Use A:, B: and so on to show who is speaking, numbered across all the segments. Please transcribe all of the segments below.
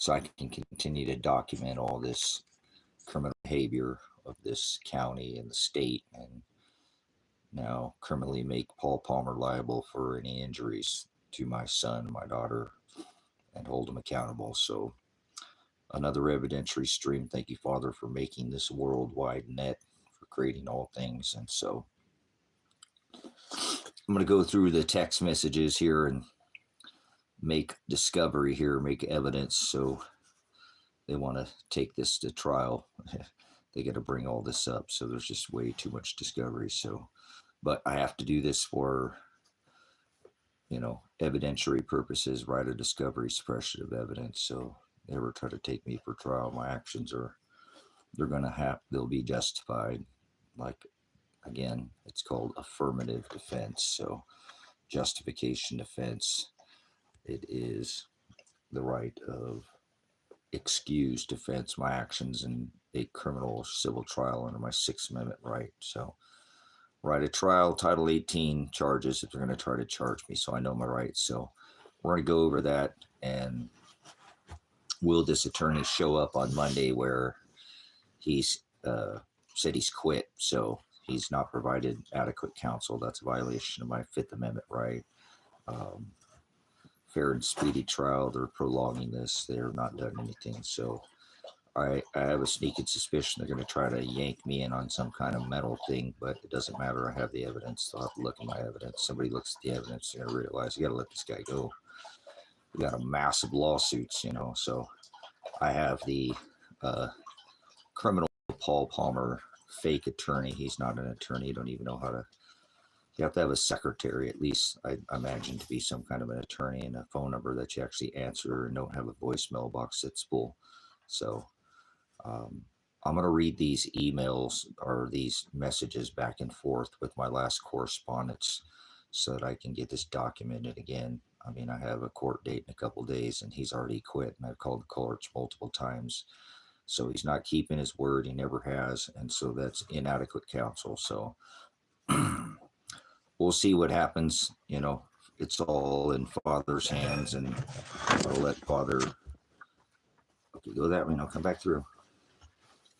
A: so I can continue to document all this criminal behavior of this county and the state, and now criminally make Paul Palmer liable for any injuries to my son, my daughter, and hold him accountable. So another evidentiary stream. Thank you, Father, for making this worldwide net, for creating all things. And so I'm going to go through the text messages here and make discovery here, make evidence. So they want to take this to trial. They got to bring all this up. So there's just way too much discovery. So, but I have to do this for, evidentiary purposes, right of discovery, suppression of evidence. So they ever try to take me for trial, my actions they'll be justified. Like, again, it's called affirmative defense. So justification defense, it is the right of excused defense, my actions in a criminal civil trial under my Sixth Amendment right. So right of trial, Title 18 charges if they're going to try to charge me, so I know my rights. So we're going to go over that. And will this attorney show up on Monday where he's said he's quit, so he's not provided adequate counsel? That's a violation of my Fifth Amendment right. Fair and speedy trial, they're prolonging this. They're not done anything. So I have a sneaking suspicion they're going to try to yank me in on some kind of mental thing, but it doesn't matter. I have the evidence. They'll have to look at my evidence. Somebody looks at the evidence, they're going to realize you got to let this guy go. We got a massive lawsuits, so I have the criminal Paul Palmer fake attorney. He's not an attorney. You don't even know how to. You have to have a secretary, at least, I imagine, to be some kind of an attorney, and a phone number that you actually answer, and don't have a voicemail box that's full. So I'm going to read these emails or these messages back and forth with my last correspondence so that I can get this documented again. I mean, I have a court date in a couple of days, and he's already quit, and I've called the courts multiple times. So he's not keeping his word. He never has. And so that's inadequate counsel. So we'll see what happens. It's all in Father's hands, and I'll let Father. Okay, go that way. I'll come back through.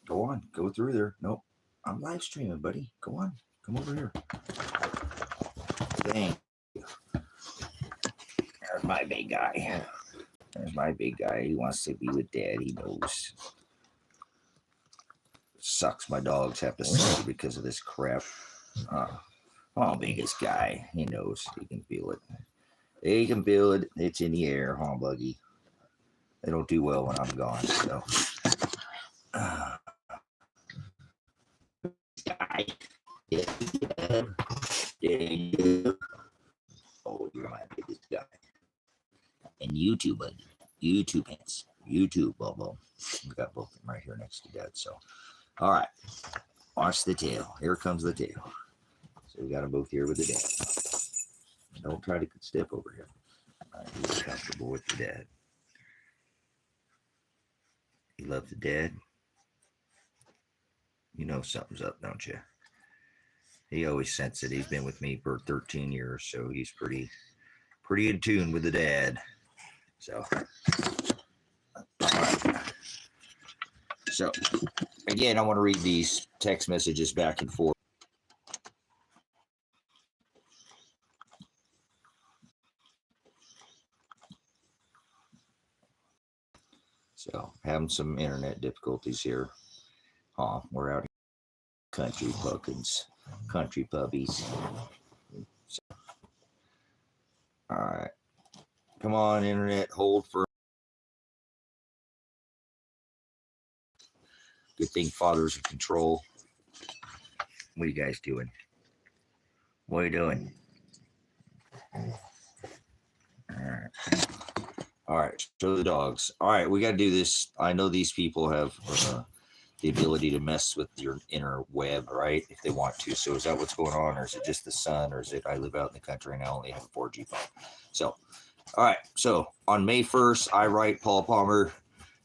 A: Go on. Go through there. Nope. I'm live streaming, buddy. Go on. Come over here. Thank you. There's my big guy. There's my big guy. He wants to be with Dad. He knows. Sucks my dogs have to suffer because of this crap. Oh, biggest guy. He knows. He can feel it. He can feel it. It's in the air, huh, Buggy? They don't do well when I'm gone, so. Guy. Yeah. Oh, you're my biggest guy. And you too, buddy. You too, Pants. You too, Bobo. We got both of them right here next to Dad, so. All right. Watch the tail. Here comes the tail. So we got them both here with the Dad. Don't try to step over here. He's comfortable with the Dad. You love the Dad? You know something's up, don't you? He always senses it. He's been with me for 13 years, so he's pretty in tune with the Dad. So, all right. So, again, I want to read these text messages back and forth. So, having some internet difficulties here. We're out here. Country pumpkins, country puppies. So, all right. Come on, internet, hold for. Good thing Father's in control. What are you guys doing? What are you doing? All right, show the dogs. All right, we got to do this. I know these people have the ability to mess with your inner web, right? If they want to. So is that what's going on, or is it just the sun, or is it I live out in the country and I only have a 4G phone? So, all right. So on May 1st, I write Paul Palmer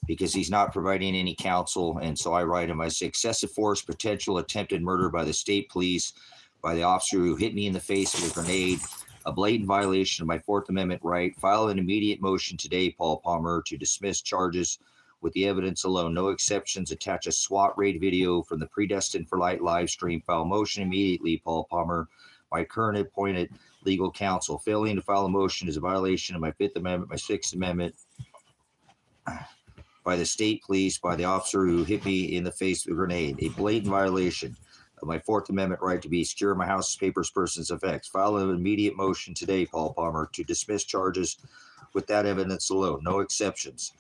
A: because he's not providing any counsel. And so I write him, I say, excessive force, potential attempted murder by the state police, by the officer who hit me in the face with a grenade. a blatant violation of my Fourth Amendment right. File an immediate motion today, Paul Palmer, to dismiss charges with the evidence alone. No exceptions. Attach a SWAT raid video from the Predestined for Light live stream. File motion immediately, Paul Palmer, my current appointed legal counsel. Failing to file a motion is a violation of my Fifth Amendment, my Sixth Amendment, by the state police, by the officer who hit me in the face with a grenade. A blatant violation of my Fourth Amendment right to be secure in my house, papers, persons, effects. File an immediate motion today, Paul Palmer, to dismiss charges with that evidence alone. No exceptions.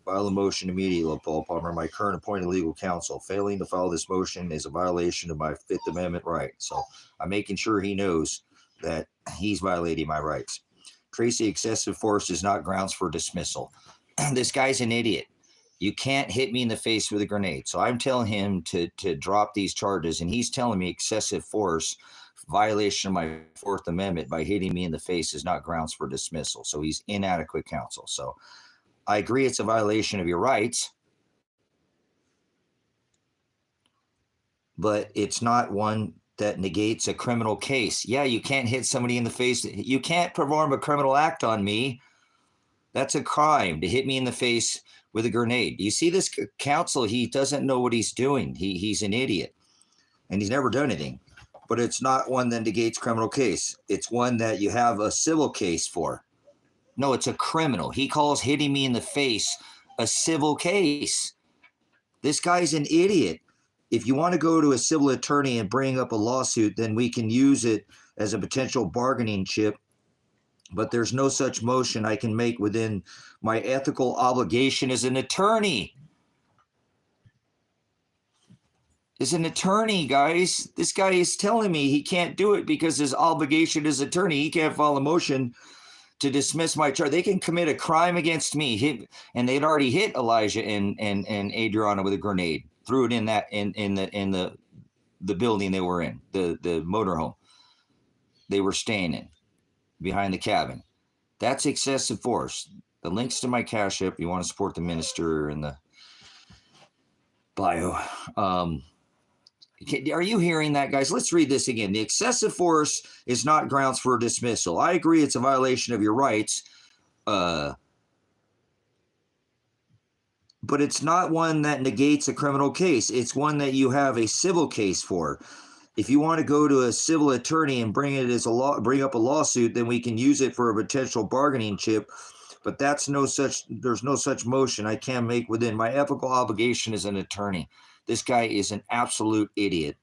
A: File a motion immediately, Paul Palmer, my current appointed legal counsel. Failing to file this motion is a violation of my Fifth Amendment right. So I'm making sure he knows that he's violating my rights. Tracy, excessive force is not grounds for dismissal. This guy's an idiot. You can't hit me in the face with a grenade. So I'm telling him to drop these charges, and he's telling me excessive force, violation of my Fourth Amendment by hitting me in the face is not grounds for dismissal. So he's inadequate counsel. So I agree it's a violation of your rights, but it's not one that negates a criminal case. Yeah, you can't hit somebody in the face. You can't perform a criminal act on me. That's a crime to hit me in the face with a grenade. You see this counsel, he doesn't know what he's doing. He's an idiot, and he's never done anything. But it's not one that negates criminal case. It's one that you have a civil case for. No, it's a criminal. He calls hitting me in the face a civil case. This guy's an idiot. If you want to go to a civil attorney and bring up a lawsuit, then we can use it as a potential bargaining chip. But there's no such motion I can make within my ethical obligation as an attorney. As an attorney, guys, this guy is telling me he can't do it because his obligation as attorney, he can't file a motion to dismiss my charge. They can commit a crime against me. And they'd already hit Elijah and Adriana with a grenade. Threw it in the building they were in, the motorhome they were staying in, behind the cabin. That's excessive force. The links to my Cash App, you want to support the minister in the bio. Are you hearing that, guys? Let's read this again. The excessive force is not grounds for dismissal. I agree it's a violation of your rights, but it's not one that negates a criminal case. It's one that you have a civil case for. If you want to go to a civil attorney and bring up a lawsuit, then we can use it for a potential bargaining chip. But there's no such motion I can make within my ethical obligation as an attorney. This guy is an absolute idiot.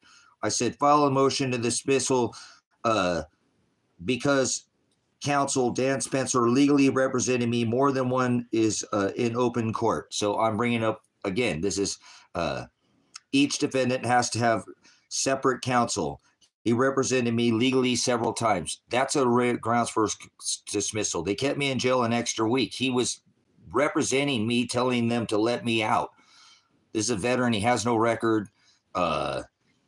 A: I said file a motion to dismissal because counsel Dan Spencer legally represented me. More than one is in open court. So I'm bringing up again. This is each defendant has to have separate counsel. He represented me legally several times. That's a grounds for dismissal. They kept me in jail an extra week. He was representing me, telling them to let me out. This is a veteran. He has no record.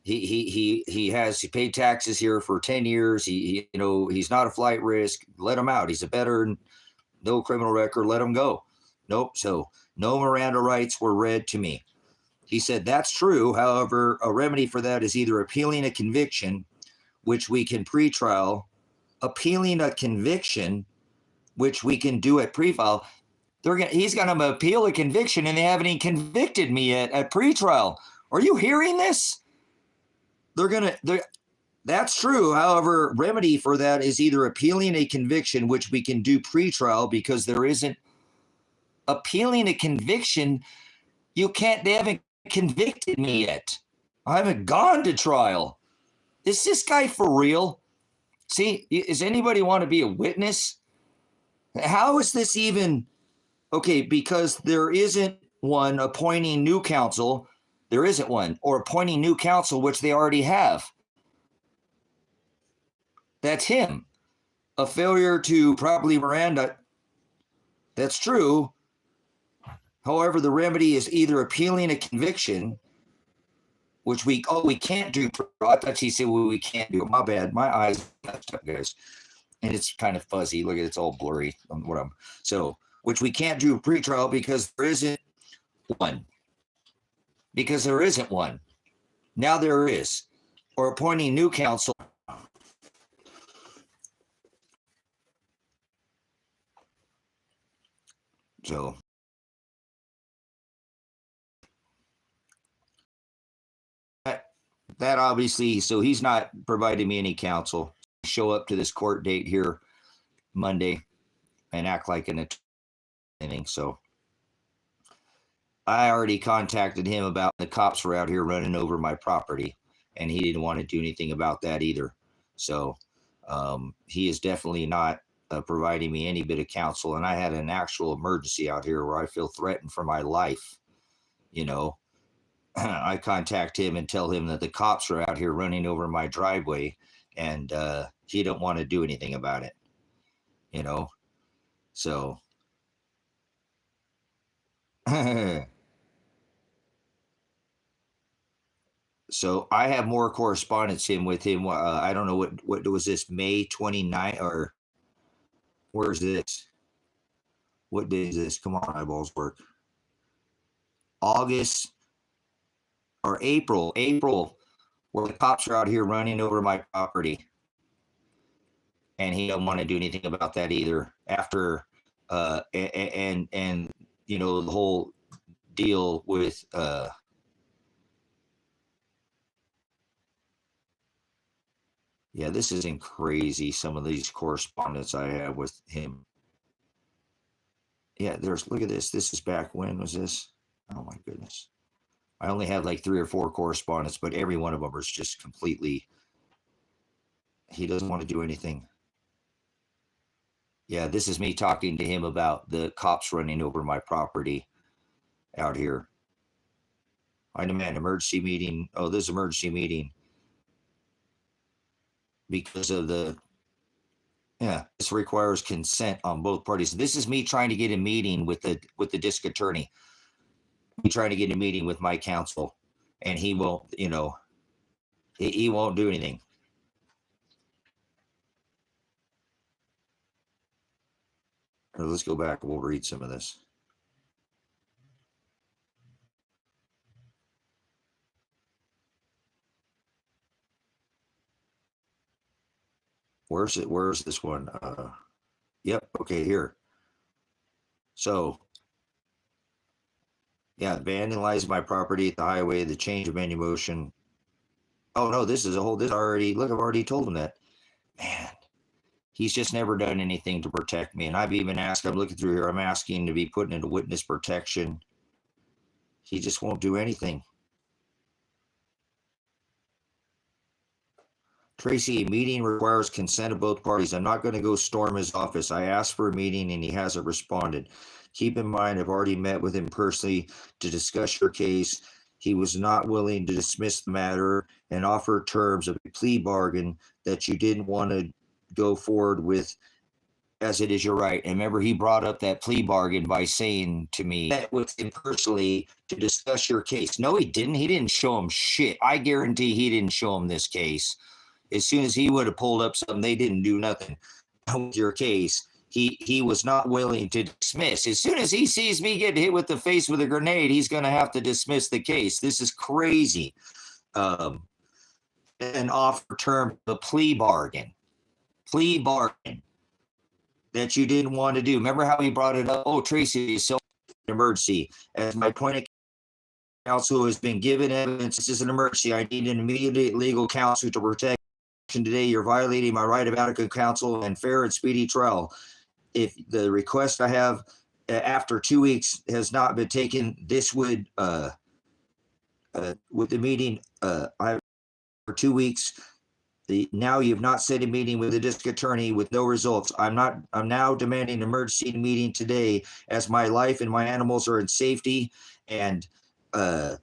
A: He paid taxes here for 10 years. He's not a flight risk. Let him out. He's a veteran. No criminal record. Let him go. Nope. So no Miranda rights were read to me. He said, that's true. However, a remedy for that is either appealing a conviction, which we can pre-trial, appealing a conviction, which we can do at pre-file. He's going to appeal a conviction, and they haven't even convicted me yet at pre-trial. Are you hearing this? That's true. However, remedy for that is either appealing a conviction, which we can do pre-trial, because there isn't appealing a conviction. They haven't convicted me yet. I haven't gone to trial. Is this guy for real? See, does anybody want to be a witness? How is this even okay? Because there isn't one appointing new counsel. There isn't one, or appointing new counsel, which they already have. That's him. A failure to properly Miranda. That's true. However, the remedy is either appealing a conviction, which we can't do. I thought he said we can't do it. My bad. My eyes messed up, guys. And it's kind of fuzzy. Look at it, it's all blurry on what I'm. So, which we can't do pre-trial because there isn't one. Because there isn't one. Now there is. Or appointing new counsel. So that obviously, so he's not providing me any counsel. Show up to this court date here Monday and act like an attorney. So I already contacted him about the cops were out here running over my property, and he didn't want to do anything about that either. So he is definitely not providing me any bit of counsel. And I had an actual emergency out here where I feel threatened for my life. You know, I contact him and tell him that the cops are out here running over my driveway, and he don't want to do anything about it. You know, so. So I have more correspondence with him. I don't know what was this, May 29th, or where's this? What day is this? Come on, eyeballs work. August or April, where the cops are out here running over my property. And he don't want to do anything about that either. After and you know, the whole deal with yeah, this isn't crazy. Some of these correspondence I have with him. Yeah, look at this. This is back, when was this? Oh my goodness. I only have like 3 or 4 correspondence, but every one of them is just completely, he doesn't want to do anything. Yeah, this is me talking to him about the cops running over my property out here. I demand emergency meeting. Oh, this emergency meeting because of this requires consent on both parties. This is me trying to get a meeting with the district attorney. Me trying to get a meeting with my counsel, and he won't, you know, he won't do anything. Let's go back. We'll read some of this. Where's it? Where's this one? Yep. Okay, here. So, yeah, vandalize my property at the highway, the change of venue motion. Oh no, this is a whole. This already. Look, I've already told him that. Man, he's just never done anything to protect me. And I've even asked. I'm looking through here. I'm asking to be put into witness protection. He just won't do anything. Tracy, a meeting requires consent of both parties. I'm not going to go storm his office. I asked for a meeting and he hasn't responded. Keep in mind, I've already met with him personally to discuss your case. He was not willing to dismiss the matter and offer terms of a plea bargain that you didn't want to go forward with, as it is your right. And remember, he brought up that plea bargain by saying to me, met with him personally to discuss your case. No, he didn't. He didn't show him shit. I guarantee he didn't show him this case. As soon as he would have pulled up something, they didn't do nothing with your case. He was not willing to dismiss. As soon as he sees me get hit with the face with a grenade, he's going to have to dismiss the case. This is crazy. And offer term the plea bargain that you didn't want to do. Remember how he brought it up? Oh, Tracy is so emergency. As my point of counsel has been given evidence, this is an emergency. I need an immediate legal counsel to protect. Today, you're violating my right of adequate counsel and fair and speedy trial. If the request I have after 2 weeks has not been taken, this would, with the meeting, for 2 weeks. Now you've not set a meeting with the district attorney with no results. I'm now demanding an emergency meeting today, as my life and my animals are in safety and are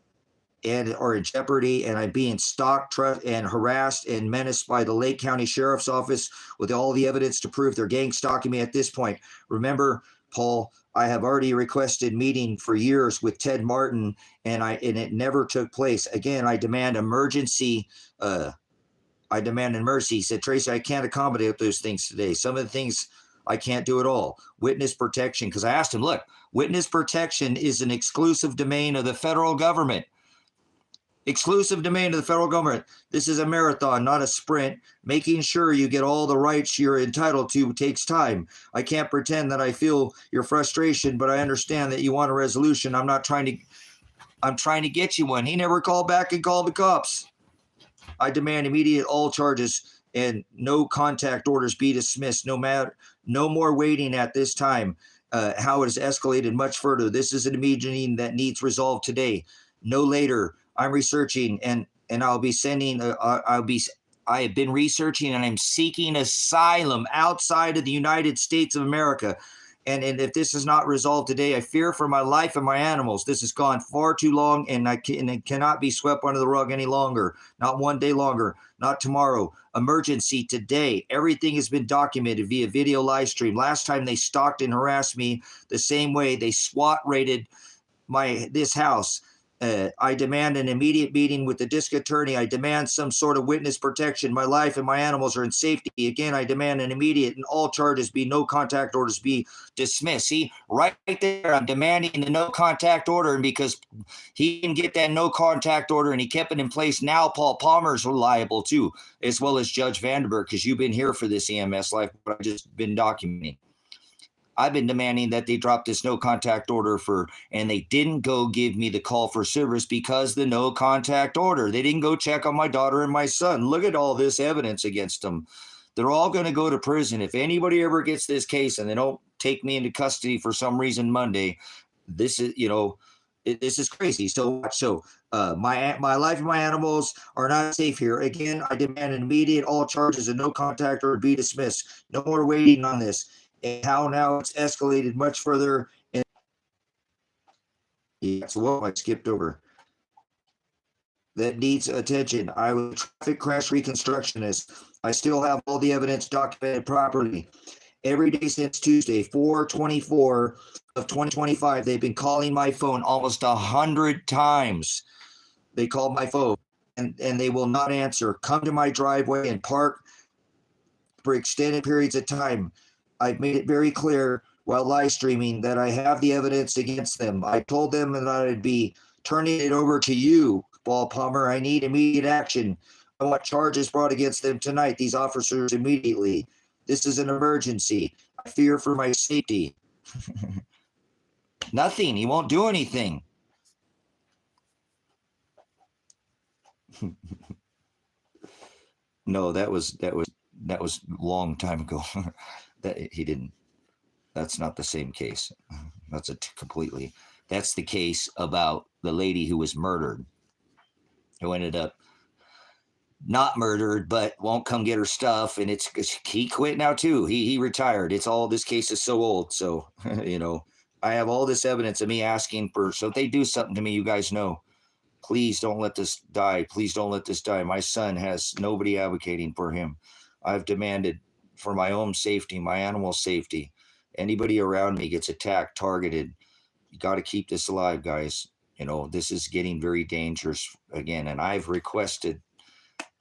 A: in jeopardy, and I'm being stalked and harassed and menaced by the Lake County Sheriff's Office with all the evidence to prove they're gang stalking me at this point. Remember, Paul, I have already requested meeting for years with Ted Martin, and it never took place. Again, I demand emergency. He said, Tracy, I can't accommodate those things today. Some of the things I can't do at all. Witness protection, because I asked him, look, witness protection is an exclusive domain of the federal government. Exclusive domain of the federal government. This is a marathon, not a sprint. Making sure you get all the rights you're entitled to takes time. I can't pretend that I feel your frustration, but I understand that you want a resolution. I'm trying to get you one. He never called back and called the cops. I demand immediate all charges and no contact orders be dismissed. No more waiting at this time. How it has escalated much further. This is an meeting that needs resolved today. No later. I'm researching and I'll be sending. I have been researching and I'm seeking asylum outside of the United States of America. And if this is not resolved today, I fear for my life and my animals. This has gone far too long, and it cannot be swept under the rug any longer. Not one day longer. Not tomorrow. Emergency today. Everything has been documented via video live stream. Last time they stalked and harassed me the same way. They SWAT raided this house. I demand an immediate meeting with the district attorney. I demand some sort of witness protection. My life and my animals are in safety. Again, I demand an immediate and all charges be no contact orders be dismissed. See, right there, I'm demanding the no contact order. And because he didn't get that no contact order and he kept it in place, now Paul Palmer's liable too, as well as Judge Vandenberg, because you've been here for this EMS life, but I've just been documenting. I've been demanding that they drop this no contact order and they didn't go give me the call for service because the no contact order. They didn't go check on my daughter and my son. Look at all this evidence against them. They're all going to go to prison. If anybody ever gets this case and they don't take me into custody for some reason Monday, this is, this is crazy. So my life and my animals are not safe here. Again, I demand an immediate all charges and no contact order be dismissed. No more waiting on this. And how now it's escalated much further. And that's what I skipped over. That needs attention. I was a traffic crash reconstructionist. I still have all the evidence documented properly. Every day since Tuesday, 4/24 of 2025, they've been calling my phone almost 100 times. They called my phone and they will not answer. Come to my driveway and park for extended periods of time. I've made it very clear while live streaming that I have the evidence against them. I told them that I'd be turning it over to you, Paul Palmer. I need immediate action. I want charges brought against them tonight, these officers, immediately. This is an emergency. I fear for my safety. Nothing. He won't do anything. No, that was a long time ago. That he didn't. That's not the same case. That's that's the case about the lady who was murdered, who ended up not murdered, but won't come get her stuff. And he quit now too. He retired. This case is so old. So, I have all this evidence of me asking so if they do something to me, you guys know, please don't let this die. Please don't let this die. My son has nobody advocating for him. I've demanded for my own safety, my animal safety. Anybody around me gets attacked, targeted. You got to keep this alive, guys. This is getting very dangerous again. And I've requested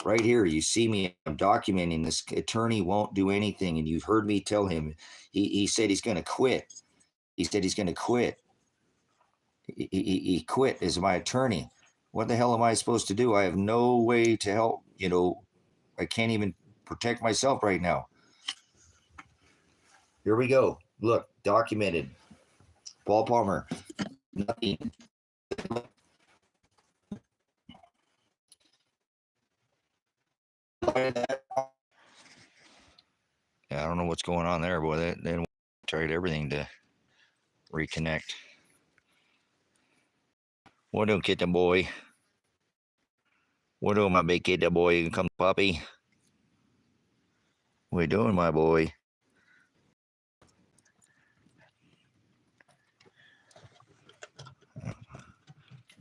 A: right here, you see me, I'm documenting this. Attorney won't do anything. And you've heard me tell him, he said he's going to quit. He said he's going to quit. He quit as my attorney. What the hell am I supposed to do? I have no way to help. I can't even protect myself right now. Here we go. Look, documented. Paul Palmer. Nothing. Yeah, I don't know what's going on there, boy. They tried everything to reconnect. What do kitten boy? What do my big kitten boy? You can come, puppy. What you doing, my boy?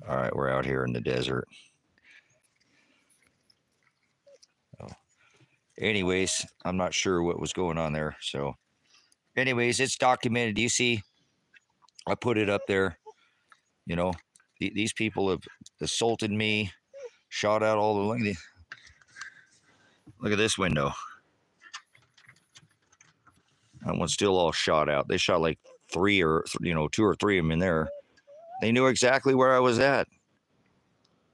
A: All right, we're out here in the desert. Anyways, I'm not sure what was going on there. So, anyways, it's documented. You see, I put it up there. These people have assaulted me, shot out all the. Look at this window. That one's still all shot out. They shot like 2 or 3 of them in there. They knew exactly where I was at.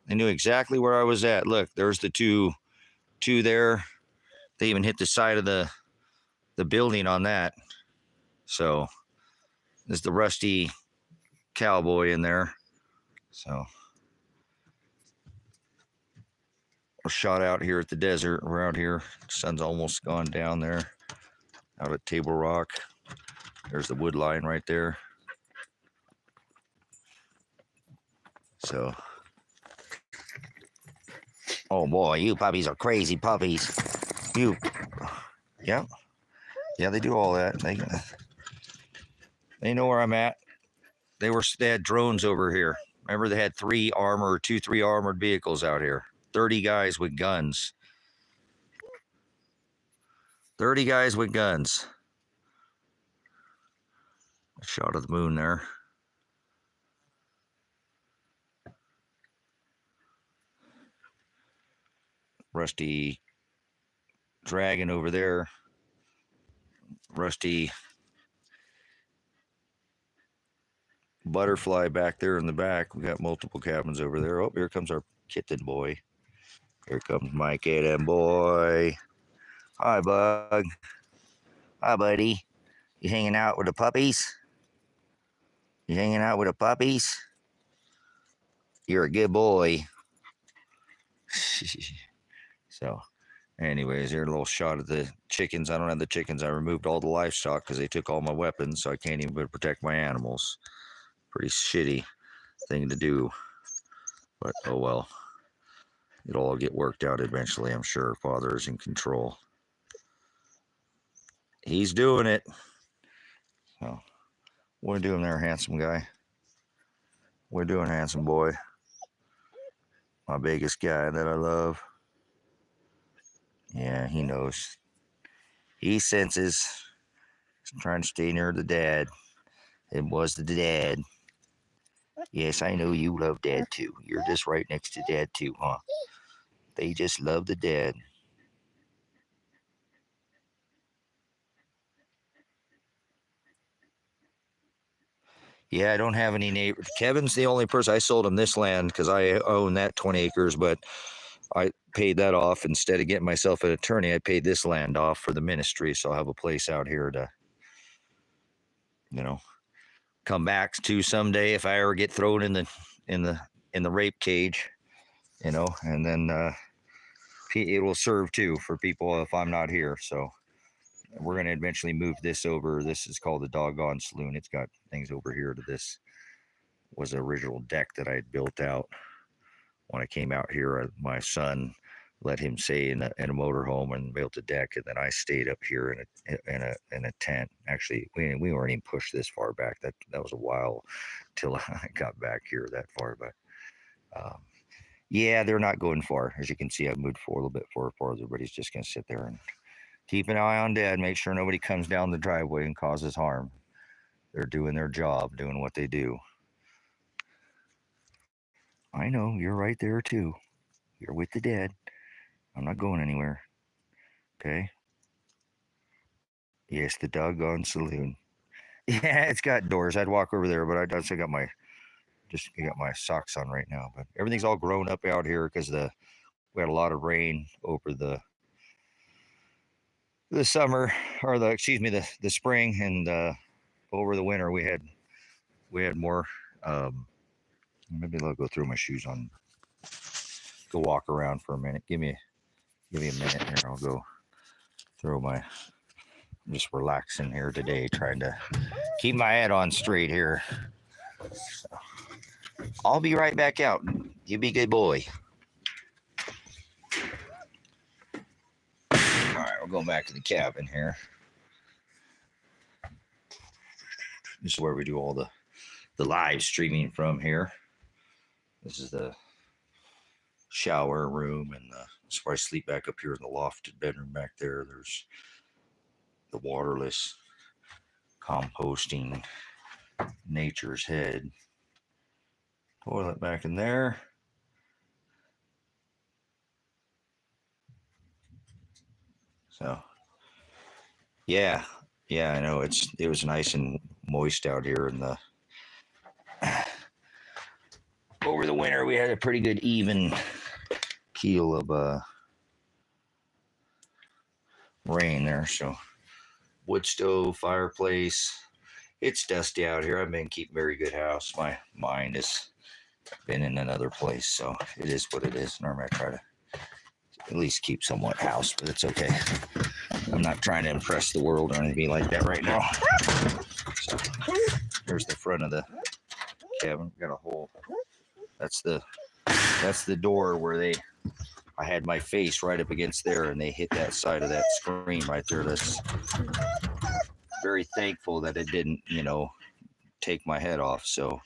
A: They knew exactly where I was at. Look, there's the two there. They even hit the side of the building on that. So there's the rusty cowboy in there. So we're shot out here at the desert. We're out here. The sun's almost gone down there. Out at Table Rock. There's the wood line right there. So, oh boy, you puppies are crazy puppies. Yeah, they do all that. They know where I'm at. They had drones over here. Remember, they had 3 armored vehicles out here. 30 guys with guns. 30 guys with guns. A shot of the moon there. Rusty dragon over there. Rusty butterfly back there in the back. We got multiple cabins over there. Oh, here comes our kitten boy. Here comes my kitten boy. Hi, Bug. Hi, buddy. You hanging out with the puppies? You hanging out with the puppies? You're a good boy. So, anyways, here's a little shot of the chickens. I don't have the chickens. I removed all the livestock because they took all my weapons, so I can't even protect my animals. Pretty shitty thing to do. But, oh well. It'll all get worked out eventually, I'm sure. Father is in control. He's doing it. So, what are you doing there, handsome guy? What are you doing, handsome boy? My biggest guy that I love. Yeah, he knows. He senses. He's trying to stay near the dad. It was the dad. Yes, I know you love dad too. You're just right next to dad too, huh? They just love the dad. Yeah, I don't have any neighbors. Kevin's the only person. I sold him this land because I own that 20 acres, but I paid that off. Instead of getting myself an attorney, I paid this land off for the ministry. So I'll have a place out here to, come back to someday if I ever get thrown in the rape cage, and then it will serve too for people if I'm not here. So we're going to eventually move this over. This is called the Doggone Saloon. It's got things over here to this. Was the original deck that I had built out when I came out here. My son let him stay in a motorhome and built a deck, and then I stayed up here in a tent. Actually, we weren't even pushed this far back. That was a while till I got back here that far. But yeah, they're not going far. As you can see, I've moved forward a little bit farther, but he's just going to sit there and keep an eye on dad. Make sure nobody comes down the driveway and causes harm. They're doing their job, doing what they do. I know, you're right there too. You're with the dad. I'm not going anywhere. Okay? Yes, the Doggone Saloon. Yeah, it's got doors. I'd walk over there, but I also got my socks on right now. But everything's all grown up out here because we had a lot of rain over the summer, or the spring, and over the winter we had more. Maybe I'll go throw my shoes on. Go walk around for a minute. Give me a minute here. I'll go throw my. I'm just relaxing here today, trying to keep my head on straight here. So, I'll be right back out. You be a good boy. All right, we're going back to the cabin here. This is where we do all the live streaming from here. This is the shower room, and that's where I sleep back up here in the lofted bedroom back there. There's the waterless composting nature's head toilet back in there. So yeah, I know it was nice and moist out here in the over the winter we had a pretty good even keel of rain there. So wood stove, fireplace. It's dusty out here. I've been keeping very good house. My mind has been in another place, so it is what it is. Normally I try to at least keep somewhat house, but it's okay. I'm not trying to impress the world or anything like that right now. So here's the front of the cabin. Got a hole. That's the door where I had my face right up against there, and they hit that side of that screen right there. That's very thankful that it didn't, take my head off. So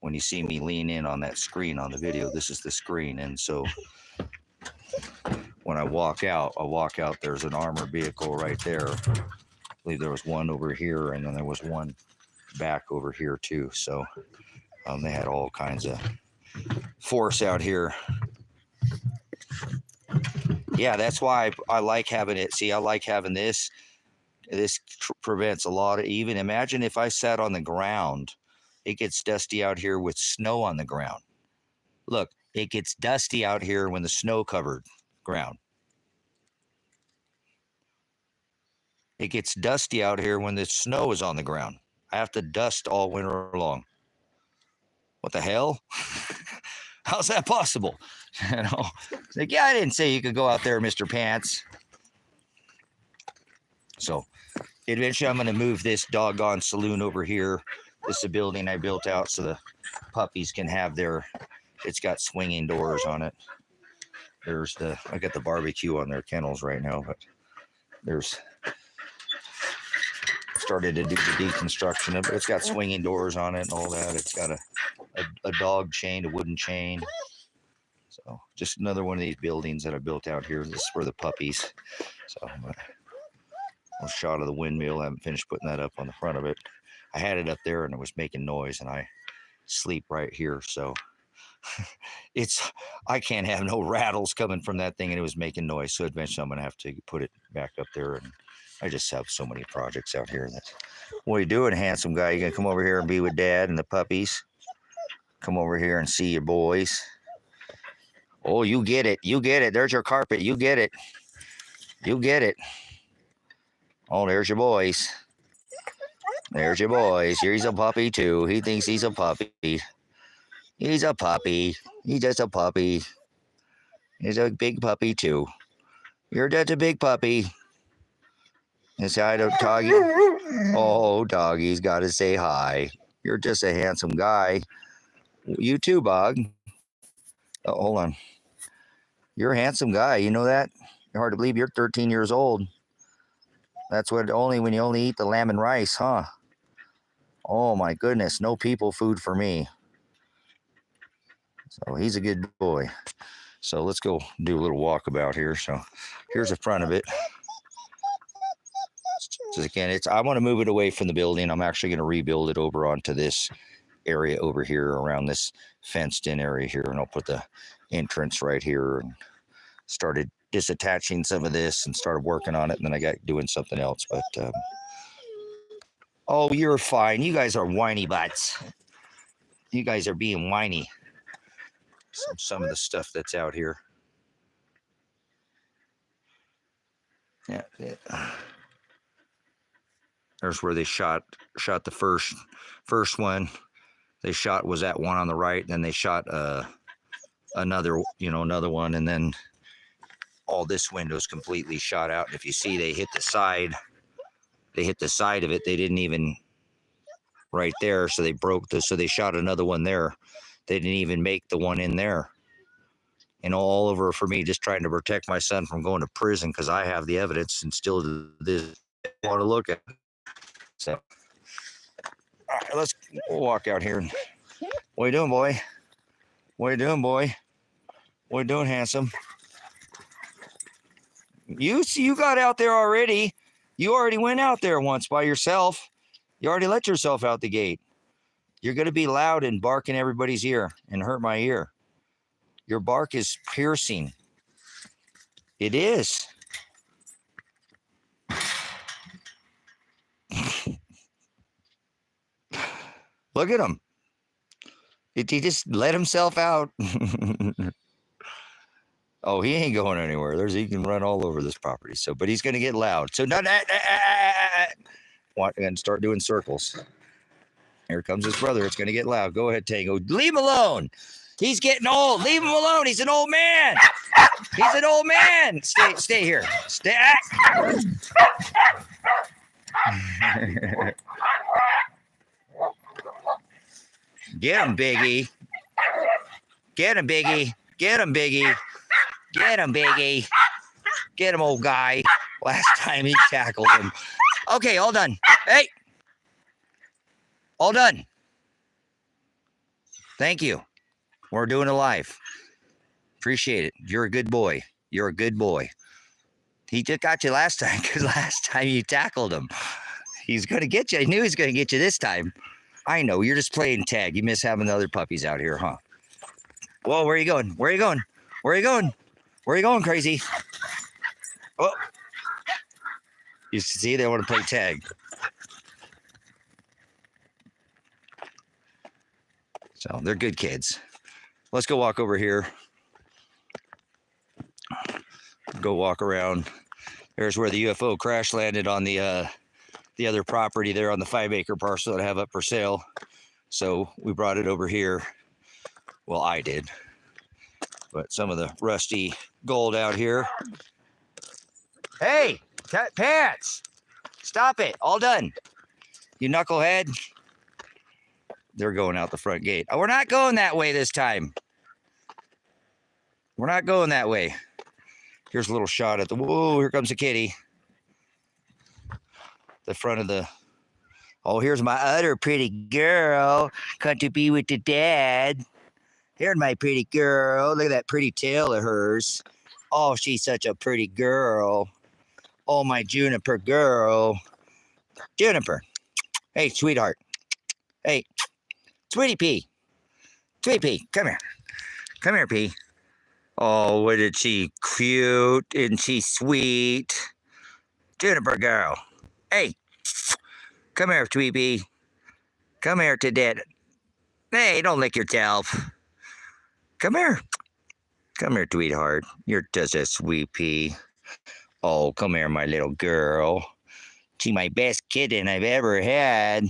A: when you see me lean in on that screen on the video, this is the screen. And so when I walk out, there's an armored vehicle right there. I believe there was one over here, and then there was one back over here too. So they had all kinds of force out here. Yeah, that's why I like having it. See, I like having this. This prevents a lot of, even imagine if I sat on the ground, it gets dusty out here with snow on the ground. Look, it gets dusty out here when the snow covered ground. It gets dusty out here when the snow is on the ground. I have to dust all winter long. What the hell? How's that possible? It's like, yeah, I didn't say you could go out there, Mr. Pants. So eventually I'm going to move this doggone saloon over here. This is a building I built out so the puppies can have it's got swinging doors on it. I got the barbecue on their kennels right now, but started to do the deconstruction of it. It's got swinging doors on it and all that. It's got a dog chain, a wooden chain. So just another one of these buildings that I built out here. This is for the puppies. So a shot of the windmill. I haven't finished putting that up on the front of it. I had it up there and it was making noise, and I sleep right here. So I can't have no rattles coming from that thing, and it was making noise. So eventually I'm going to have to put it back up there. And I just have so many projects out here. What are you doing, handsome guy? You going to come over here and be with Dad and the puppies? Come over here and see your boys. Oh, you get it. You get it. There's your carpet. You get it. You get it. Oh, there's your boys. There's your boys. He's a puppy, too. He thinks he's a puppy. He's a puppy. He's just a puppy. He's a big puppy, too. You're just a big puppy. And say hi to Doggy. Oh, Doggy's got to say hi. You're just a handsome guy. You too, Bog. Oh, hold on. You're a handsome guy. You know that? Hard to believe you're 13 years old. That's when you only eat the lamb and rice, huh? Oh my goodness, no people food for me. So he's a good boy. So let's go do a little walkabout here. So here's the front of it. So again, I want to move it away from the building. I'm actually going to rebuild it over onto this area over here around this fenced in area here. And I'll put the entrance right here, and started disattaching some of this and started working on it. And then I got doing something else, but, oh, you're fine. You guys are whiny butts. You guys are being whiny. Some of the stuff that's out here. Yeah. There's where they shot the first one. They shot was that one on the right. Then they shot another one, and then all this window's completely shot out. And if you see, they hit the side of it. They didn't even right there, so they broke so they shot another one there. They didn't even make the one in there. And all over for me, just trying to protect my son from going to prison, because I have the evidence and still want to look at it. So, all right, we'll walk out here. What are you doing, boy? What are you doing, boy? What are you doing, handsome? You got out there already. You already went out there once by yourself. You already let yourself out the gate. You're going to be loud and bark in everybody's ear and hurt my ear. Your bark is piercing. It is. Look at him.
B: He just let himself out. Oh, he ain't going anywhere. He can run all over this property. So, but he's going to get loud. So, and start doing circles. Here comes his brother. It's going to get loud. Go ahead, Tango. Leave him alone. He's getting old. Leave him alone. He's an old man. He's an old man. Stay here. Stay. Get him, Biggie. Get him, Biggie. Get him, Biggie. Get him, Biggie. Get him, old guy. Last time he tackled him. Okay, all done. Hey. All done. Thank you. We're doing it live. Appreciate it. You're a good boy. You're a good boy. He just got you last time because last time you tackled him. He's going to get you. I knew he was going to get you this time. I know. You're just playing tag. You miss having the other puppies out here, huh? Whoa, where are you going? Where are you going? Where are you going? Where are you going, crazy? Oh. You see, they want to play tag. So they're good kids. Let's go walk over here. Go walk around. There's where the UFO crash landed on the other property there on the 5-acre parcel that I have up for sale. So we brought it over here. Well, I did. But some of the rusty gold out here. Hey, pants! Stop it. All done. You knucklehead. They're going out the front gate. Oh, we're not going that way this time. We're not going that way. Here's a little shot at the... Whoa, here comes a kitty. The front of the... Oh, here's my other pretty girl. Come to be with the dad. Here's my pretty girl. Look at that pretty tail of hers. Oh, she's such a pretty girl. Oh, my Juniper girl. Juniper. Hey, sweetheart. Hey, Sweetie Pea. Sweetie Pea, come here. Come here, Pea. Oh, what is she cute? Isn't she sweet? Juniper girl. Hey, come here, Sweetie Pea. Come here to Dad. Hey, don't lick yourself. Come here. Come here, sweetheart. You're just a sweet pea. Oh, come here, my little girl. She's my best kitten I've ever had.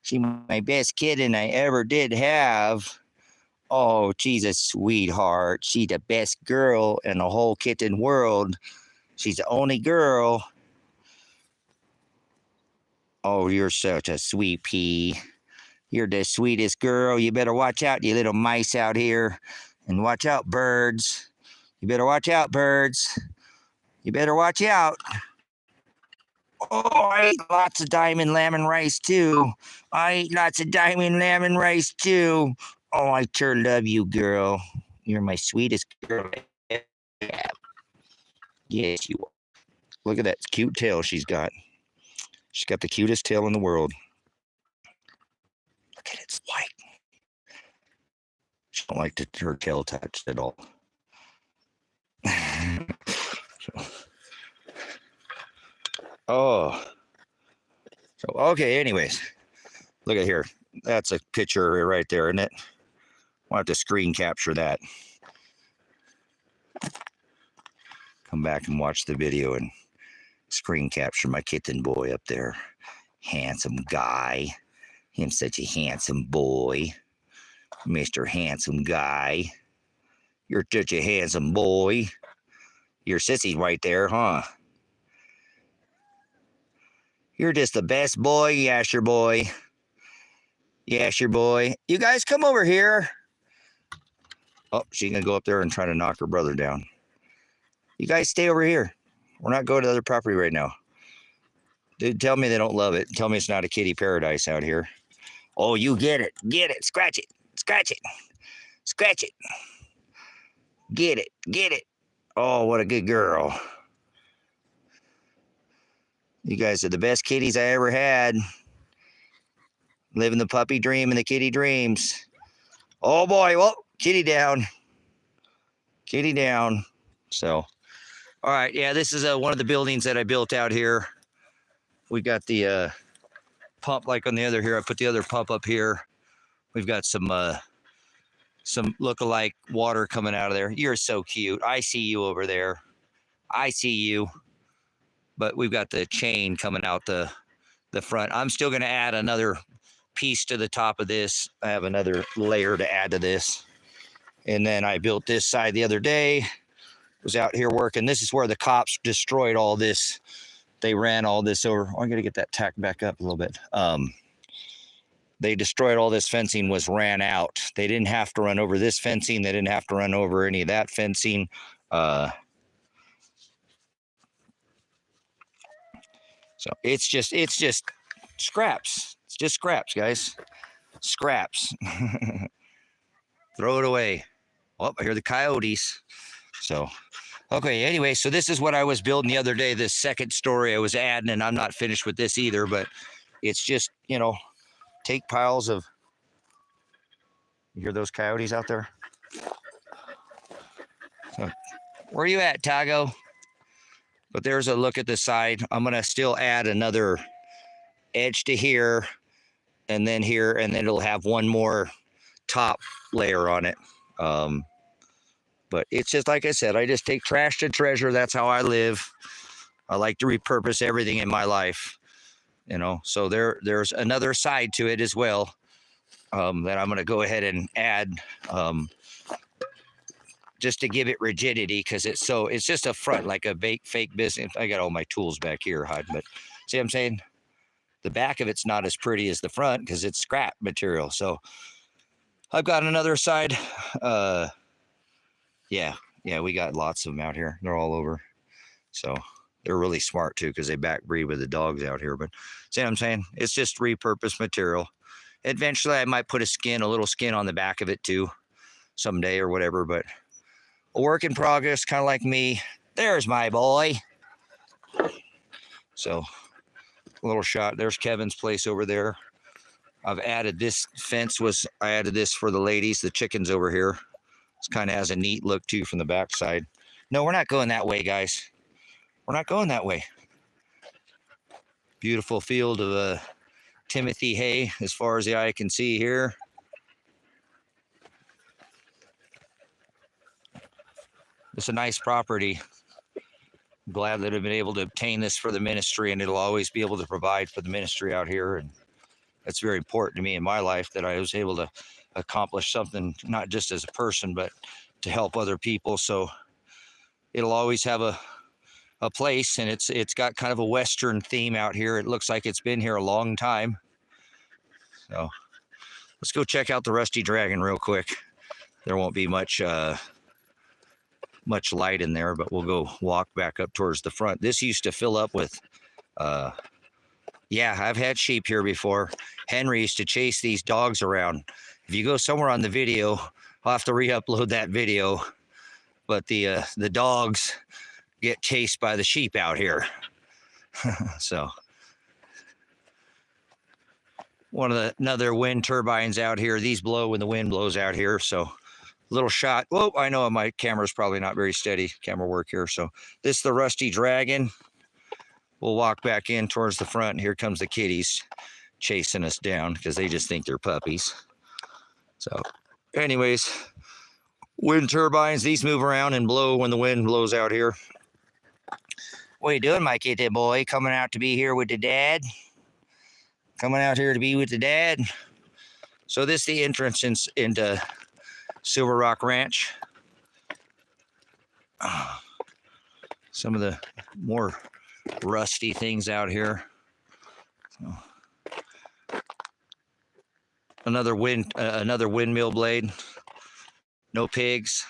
B: She's my best kitten I ever did have. Oh, she's a sweetheart. She's the best girl in the whole kitten world. She's the only girl. Oh, you're such a sweet pea. You're the sweetest girl. You better watch out, you little mice out here. And watch out, birds. You better watch out, birds. You better watch out. Oh, I eat lots of diamond lemon rice, too. I eat lots of diamond lemon rice, too. Oh, I sure love you, girl. You're my sweetest girl. Yes, you are. Look at that cute tail she's got. She's got the cutest tail in the world. Look at it, it's white. She don't like her tail touched at all. Oh. So, okay, anyways. Look at here. That's a picture right there, isn't it? I'll have to screen capture that. Come back and watch the video and screen capture my kitten boy up there. Handsome guy. Him such a handsome boy. Mr. Handsome Guy. You're such a handsome boy. Your sissy right there, huh? You're just the best boy, Yasher boy. Yasher boy. You guys come over here. Oh, she's going to go up there and try to knock her brother down. You guys stay over here. We're not going to the other property right now. Dude, tell me they don't love it. Tell me it's not a kitty paradise out here. Oh, you get it. Get it. Scratch it. Scratch it. Scratch it. Get it. Get it. Oh, what a good girl. You guys are the best kitties I ever had. Living the puppy dream and the kitty dreams. Oh, boy. Well, kitty down. Kitty down. So, all right. Yeah, this is one of the buildings that I built out here. We got the pump like on the other here. I put the other pump up here. We've got some some look-alike water coming out of there. You're so cute. I see you over there. I see you. But we've got the chain coming out the front. I'm still going to add another piece to the top of this. I have another layer to add to this. And then I built this side the other day. Was out here working. This is where the cops destroyed all this. They ran all this over. Oh, I'm going to get that tack back up a little bit. They destroyed all this fencing, was ran out. They didn't have to run over this fencing. They didn't have to run over any of that fencing. So it's just scraps. It's just scraps, guys. Scraps. Throw it away. Oh, I hear the coyotes. So, okay, anyway, so this is what I was building the other day, this second story I was adding, and I'm not finished with this either, but it's just, you know, take piles of, you hear those coyotes out there? So, where are you at, Tago? But there's a look at the side. I'm going to still add another edge to here, and then here, and then it'll have one more top layer on it. But it's just like I said, I just take trash to treasure. That's how I live. I like to repurpose everything in my life, you know. So there's another side to it as well that I'm going to go ahead and add just to give it rigidity, because it's just a front, like a fake business. I got all my tools back here hiding, but see what I'm saying? The back of it's not as pretty as the front because it's scrap material. So I've got another side. Yeah, we got lots of them out here. They're all over. So they're really smart too, because they backbreed with the dogs out here. But see what I'm saying? It's just repurposed material. Eventually I might put a little skin on the back of it too someday or whatever, but a work in progress, kind of like me. There's my boy. So a little shot. There's Kevin's place over there. I've added this fence. I added this for the ladies, the chickens over here. It kind of has a neat look too from the backside. No, we're not going that way, guys. We're not going that way. Beautiful field of Timothy hay as far as the eye can see here. It's a nice property. I'm glad that I've been able to obtain this for the ministry, and it'll always be able to provide for the ministry out here. And that's very important to me in my life, that I was able to accomplish something, not just as a person, but to help other people. So it'll always have a place, and it's got kind of a Western theme out here. It looks like it's been here a long time. So let's go check out the Rusty Dragon real quick. There won't be much light in there, but we'll go walk back up towards the front. This used to fill up with, yeah, I've had sheep here before. Henry used to chase these dogs around. If you go somewhere on the video, I'll have to re-upload that video. But the dogs get chased by the sheep out here. So another wind turbines out here. These blow when the wind blows out here. So little shot. Whoa, I know my camera's probably not very steady camera work here. So this is the Rusty Dragon. We'll walk back in towards the front, and here comes the kitties chasing us down because they just think they're puppies. So anyways, wind turbines, these move around and blow when the wind blows out here. What are you doing, my kitty boy? Coming out to be here with the dad? Coming out here to be with the dad? So this is the entrance into Silver Rock Ranch. Some of the more rusty things out here. So, another windmill blade. No pigs.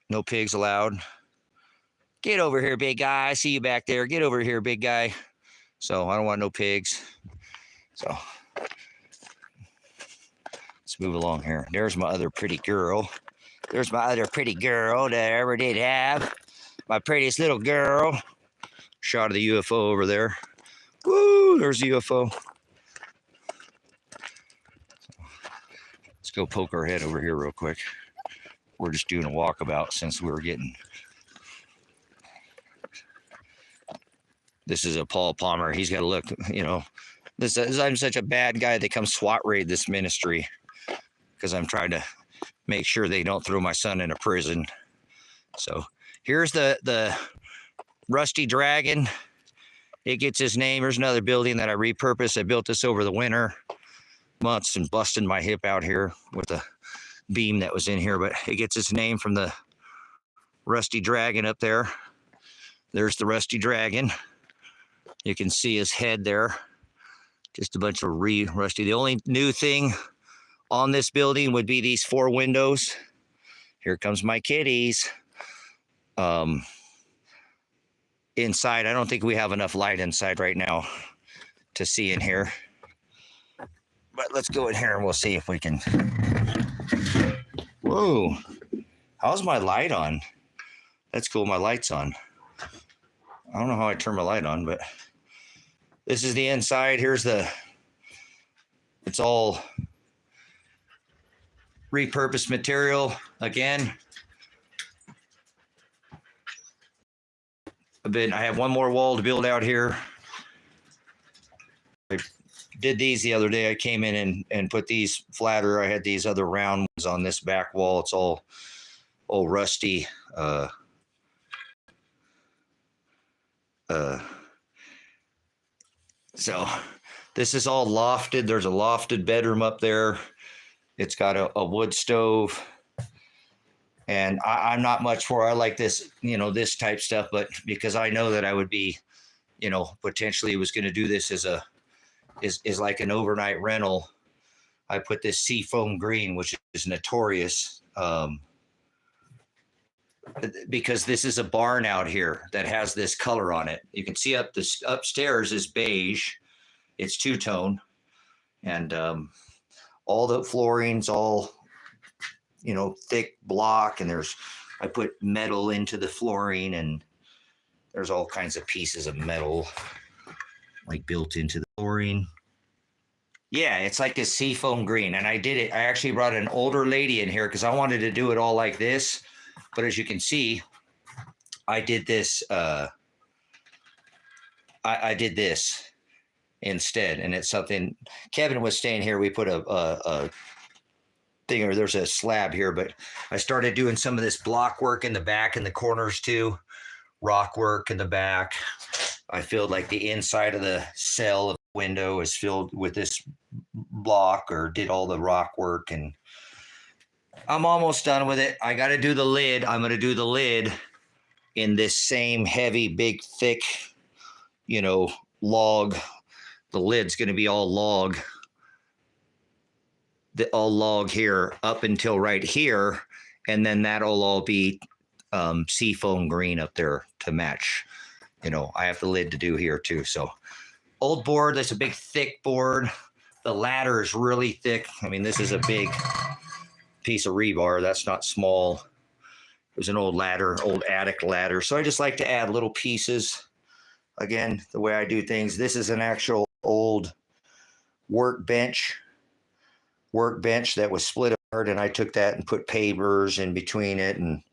B: No pigs allowed. Get over here, big guy. I see you back there. Get over here, big guy. So I don't want no pigs. So let's move along here. There's my other pretty girl. There's my other pretty girl that I ever did have. My prettiest little girl. Shot of the UFO over there. Woo, there's the UFO. Let's go poke our head over here real quick. We're just doing a walkabout since we were getting... This is a Paul Palmer. He's got to look, you know. I'm such a bad guy. They come SWAT raid this ministry because I'm trying to make sure they don't throw my son in a prison. So here's the Rusty Dragon. It gets his name. Here's another building that I repurposed. I built this over the winter months and busting my hip out here with a beam that was in here, but it gets its name from the Rusty Dragon up there. There's the Rusty Dragon. You can see his head there. Just a bunch of rusty. The only new thing on this building would be these 4 windows. Here comes my kitties. Inside, I don't think we have enough light inside right now to see in here. But let's go in here and we'll see if we can. Whoa. How's my light on? That's cool. My light's on. I don't know how I turn my light on, but this is the inside. Here's it's all repurposed material again. I have one more wall to build out here. I did these the other day. I came in and put these flatter. I had these other round ones on this back wall. It's all rusty. So this is all lofted. There's a lofted bedroom up there. It's got a wood stove. And I'm not much for, I like this, this type stuff, but because I know that I would be, potentially was going to do this as is like an overnight rental. I put this seafoam green, which is notorious, because this is a barn out here that has this color on it. You can see upstairs is beige. It's two-tone, and all the flooring's all, thick block, and I put metal into the flooring, and there's all kinds of pieces of metal like built into the flooring. Yeah, it's like this seafoam green, and I did it. I actually brought an older lady in here because I wanted to do it all like this, but as you can see, I did this. I did this instead, and it's something. Kevin was staying here. We put a thing, or there's a slab here, but I started doing some of this block work in the back and the corners too, rock work in the back. I filled like the inside of the cell of the window is filled with this block, or did all the rock work, and I'm almost done with it. I got to do the lid. I'm going to do the lid in this same heavy, big, thick, log. The lid's going to be all log. All log here up until right here, and then that'll all be seafoam green up there to match. I have the lid to do here too. So old board, that's a big thick board. The ladder is really thick. I mean, this is a big piece of rebar. That's not small. It was an old ladder, old attic ladder. So I just like to add little pieces. Again, the way I do things. This is an actual old workbench that was split apart, and I took that and put pavers in between it, and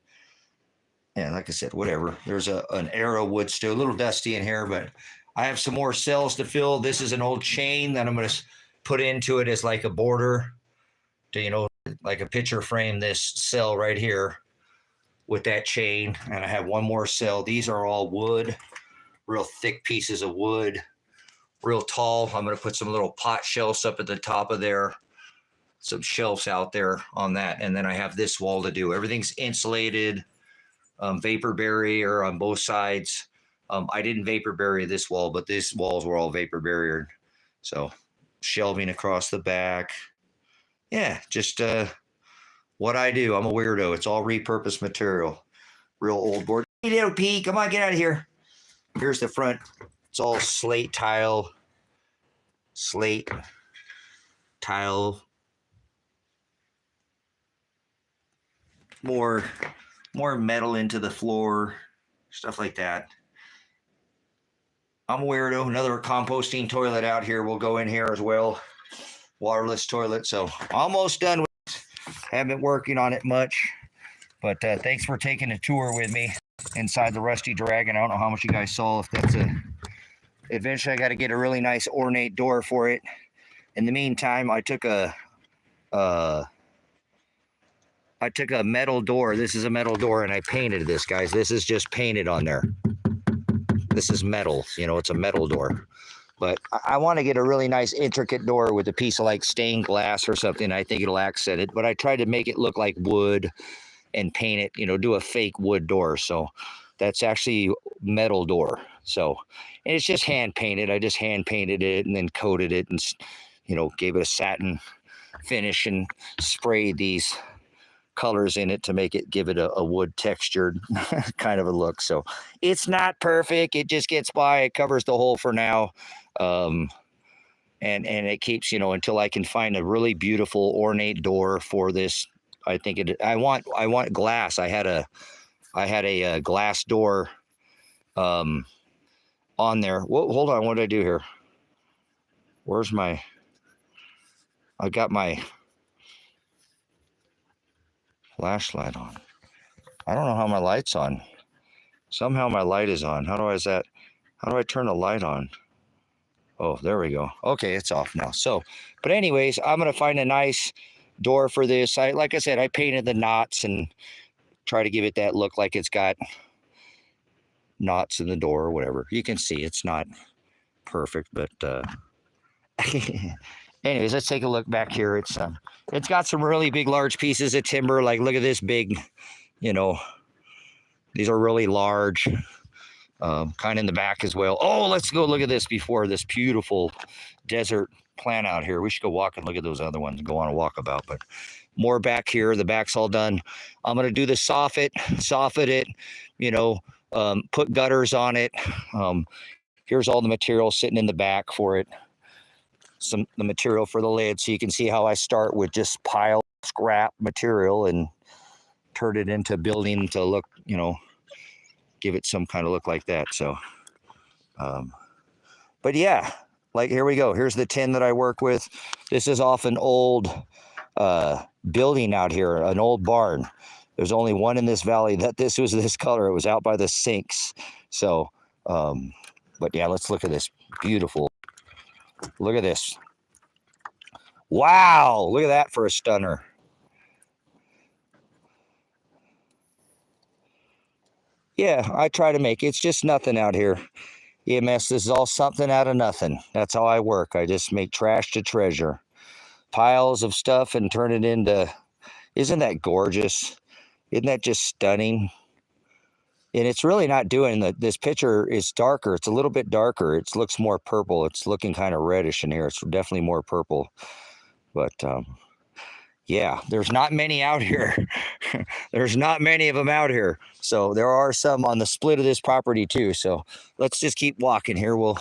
B: like I said, whatever. There's an arrow wood stove, a little dusty in here, but I have some more cells to fill. This is an old chain that I'm going to put into it as like a border to, like a picture frame this cell right here with that chain, and I have one more cell. These are all wood, real thick pieces of wood, real tall. I'm going to put some little pot shelves up at the top of there. Some shelves out there on that, and then I have this wall to do. Everything's insulated, vapor barrier on both sides. I didn't vapor barrier this wall, but these walls were all vapor barriered. So shelving across the back. Yeah, just what I do. I'm a weirdo. It's all repurposed material. Real old board. Hey, little P, come on, get out of here. Here's the front. It's all slate tile. More metal into the floor, stuff like that. I'm a weirdo. Another composting toilet out here will go in here as well. Waterless toilet. So almost done with it. Haven't been working on it much, but thanks for taking a tour with me inside the Rusty Dragon. I don't know how much you guys saw. If that's eventually I got to get a really nice ornate door for it. In the meantime, I took a I took a metal door. This is a metal door, and I painted this, guys. This is just painted on there. This is metal. You know, it's a metal door. But I want to get a really nice, intricate door with a piece of like stained glass or something. I think it'll accent it. But I tried to make it look like wood and paint it, you know, do a fake wood door. So that's actually metal door. So, and it's just hand painted. I just hand painted it and then coated it and, you know, gave it a satin finish and sprayed these colors in it to make it give it a wood textured kind of a look. So it's not perfect. It just gets by. It covers the hole for now. And it keeps, you know, until I can find a really beautiful ornate door for this. I think I want glass. I had a glass door on there. Whoa, hold on. What did I do here? Where's my, I got my flashlight on. I don't know how my light's on. Somehow my light is on. How do I turn the light on? Oh, there we go. Okay, it's off now. So, but anyways, I'm going to find a nice door for this. Like I said, I painted the knots and try to give it that look like it's got knots in the door or whatever. You can see it's not perfect, but anyways, let's take a look back here. It's got some really big, large pieces of timber. Like, look at this big, you know, these are really large. Kind of in the back as well. Oh, let's go look at this before this beautiful desert plant out here. We should go walk and look at those other ones and go on a walkabout. But more back here. The back's all done. I'm going to do the soffit it, you know, put gutters on it. Here's all the material sitting in the back for it. The material for the lid. So you can see how I start with just pile scrap material and turn it into building to look, you know, give it some kind of look like that. So, but yeah, like here we go. Here's the tin that I work with. This is off an old building out here, an old barn. There's only one in this valley that this was this color. It was out by the sinks. So, but yeah, let's look at this. Beautiful. Look at this. Wow. Look at that for a stunner. Yeah, I try to make it's just nothing out here. EMS, this is all something out of nothing. That's how I work. I just make trash to treasure. Piles of stuff and turn it into, isn't that gorgeous? Isn't that just stunning? And it's really not doing that. This picture is darker. It's a little bit darker. It looks more purple. It's looking kind of reddish in here. It's definitely more purple. But yeah, there's not many out here. There's not many of them out here. So there are some on the split of this property too. So let's just keep walking here. We'll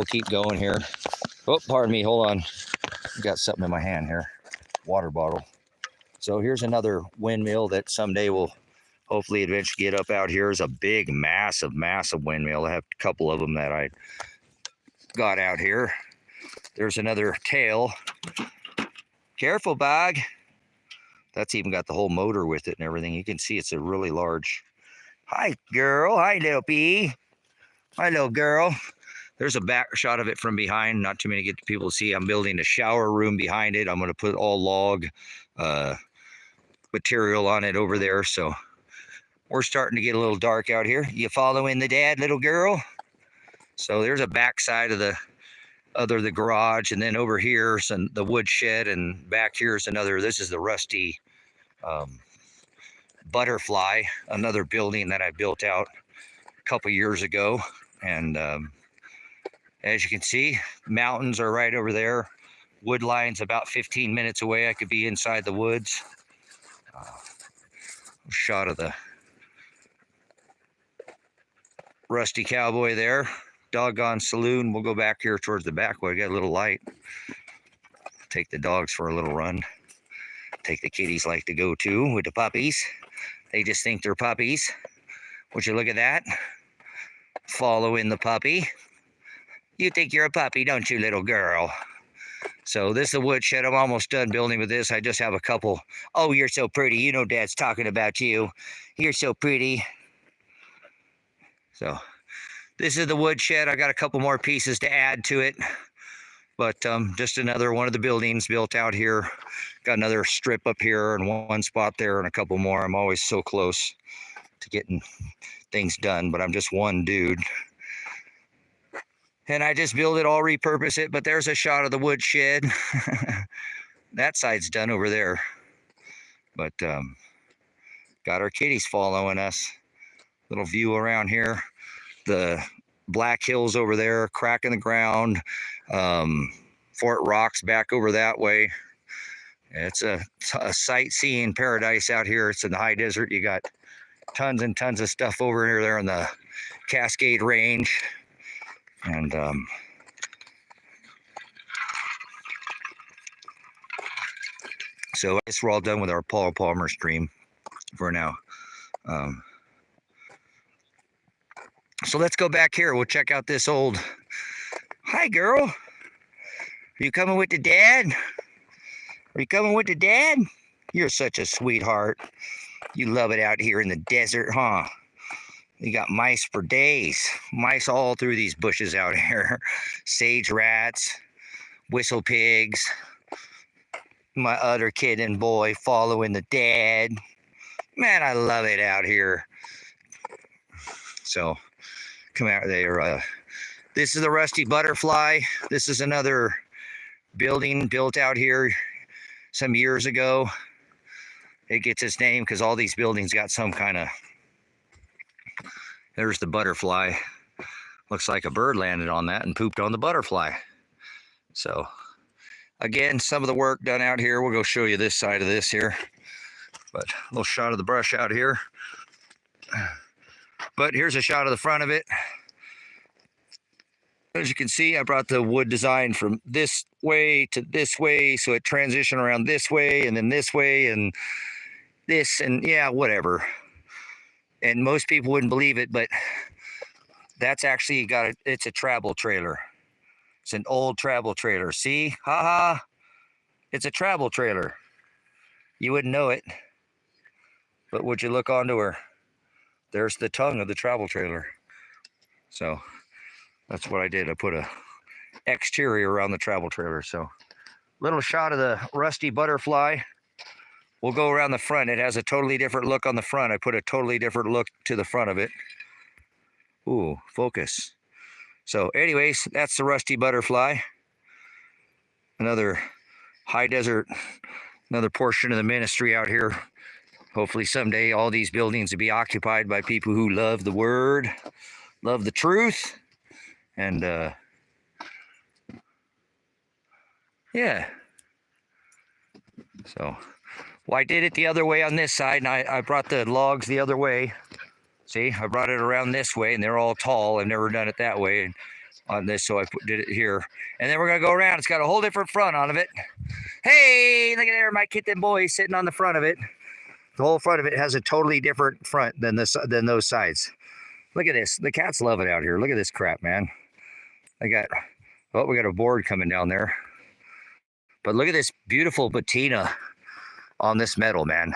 B: keep going here. Oh, pardon me. Hold on. Got something in my hand here. Water bottle. So here's another windmill that someday will hopefully eventually get up out here. Is a big, massive windmill. I have a couple of them that I got out here. There's another tail. Careful, Bog. That's even got the whole motor with it and everything. You can see it's a really large. Hi, girl. Hi, little bee. Hi, little girl. There's a back shot of it from behind. Not too many get people to see. I'm building a shower room behind it. I'm going to put all log material on it over there. So we're starting to get a little dark out here. You following the dad, little girl? So there's a back side of the garage, and then over here is the wood shed, and back here is another. This is the rusty butterfly, another building that I built out a couple years ago. And as you can see, mountains are right over there. Wood line's about 15 minutes away. I could be inside the woods. Shot of the rusty cowboy there. Doggone saloon. We'll go back here towards the back where I got a little light. Take the dogs for a little run. Take the kitties like to go too with the puppies. They just think they're puppies. Would you look at that? Following the puppy. You think you're a puppy, don't you, little girl? So this is the woodshed. I'm almost done building with this. I just have a couple. Oh, you're so pretty. You know Dad's talking about you. You're so pretty. So this is the woodshed. I got a couple more pieces to add to it. But just another one of the buildings built out here. Got another strip up here and one spot there and a couple more. I'm always so close to getting things done, but I'm just one dude. And I just build it all, repurpose it. But there's a shot of the wood shed. That side's done over there. But got our kitties following us. Little view around here. The Black Hills over there, crack in the ground. Fort Rock's back over that way. It's a sightseeing paradise out here. It's in the high desert. You got tons and tons of stuff over here there in the Cascade Range. And so I guess we're all done with our Paul Palmer stream for now. So let's go back here. We'll check out this old... Hi, girl. Are you coming with the dad? Are you coming with the dad? You're such a sweetheart. You love it out here in the desert, huh? You got mice for days. Mice all through these bushes out here. Sage rats, whistle pigs. My other kid and boy following the dad. Man, I love it out here. So, come out there. This is the Rusty Butterfly. This is another building built out here some years ago. It gets its name because all these buildings got some kind of... There's the butterfly. Looks like a bird landed on that and pooped on the butterfly. So, again, some of the work done out here. We'll go show you this side of this here. But a little shot of the brush out here. But here's a shot of the front of it. As you can see, I brought the wood design from this way to this way, so it transitioned around this way and then this way and this and yeah, whatever. And most people wouldn't believe it, but that's actually it's a travel trailer. It's an old travel trailer. See? Ha. It's a travel trailer. You wouldn't know it. But would you look onto her? There's the tongue of the travel trailer. So that's what I did. I put a exterior around the travel trailer. So little shot of the Rusty Butterfly. We'll go around the front. It has a totally different look on the front. I put a totally different look to the front of it. Ooh, focus. So anyways, that's the Rusty Butterfly. Another high desert, another portion of the ministry out here. Hopefully someday all these buildings will be occupied by people who love the word, love the truth, and yeah. So, well, I did it the other way on this side, and I brought the logs the other way. See, I brought it around this way, and they're all tall. I've never done it that way and on this, so I did it here. And then we're going to go around. It's got a whole different front on it. Hey, look at there, my kitten boy sitting on the front of it. The whole front of it has a totally different front than those sides. Look at this. The cats love it out here. Look at this crap, man. We got a board coming down there. But look at this beautiful patina on this metal, man.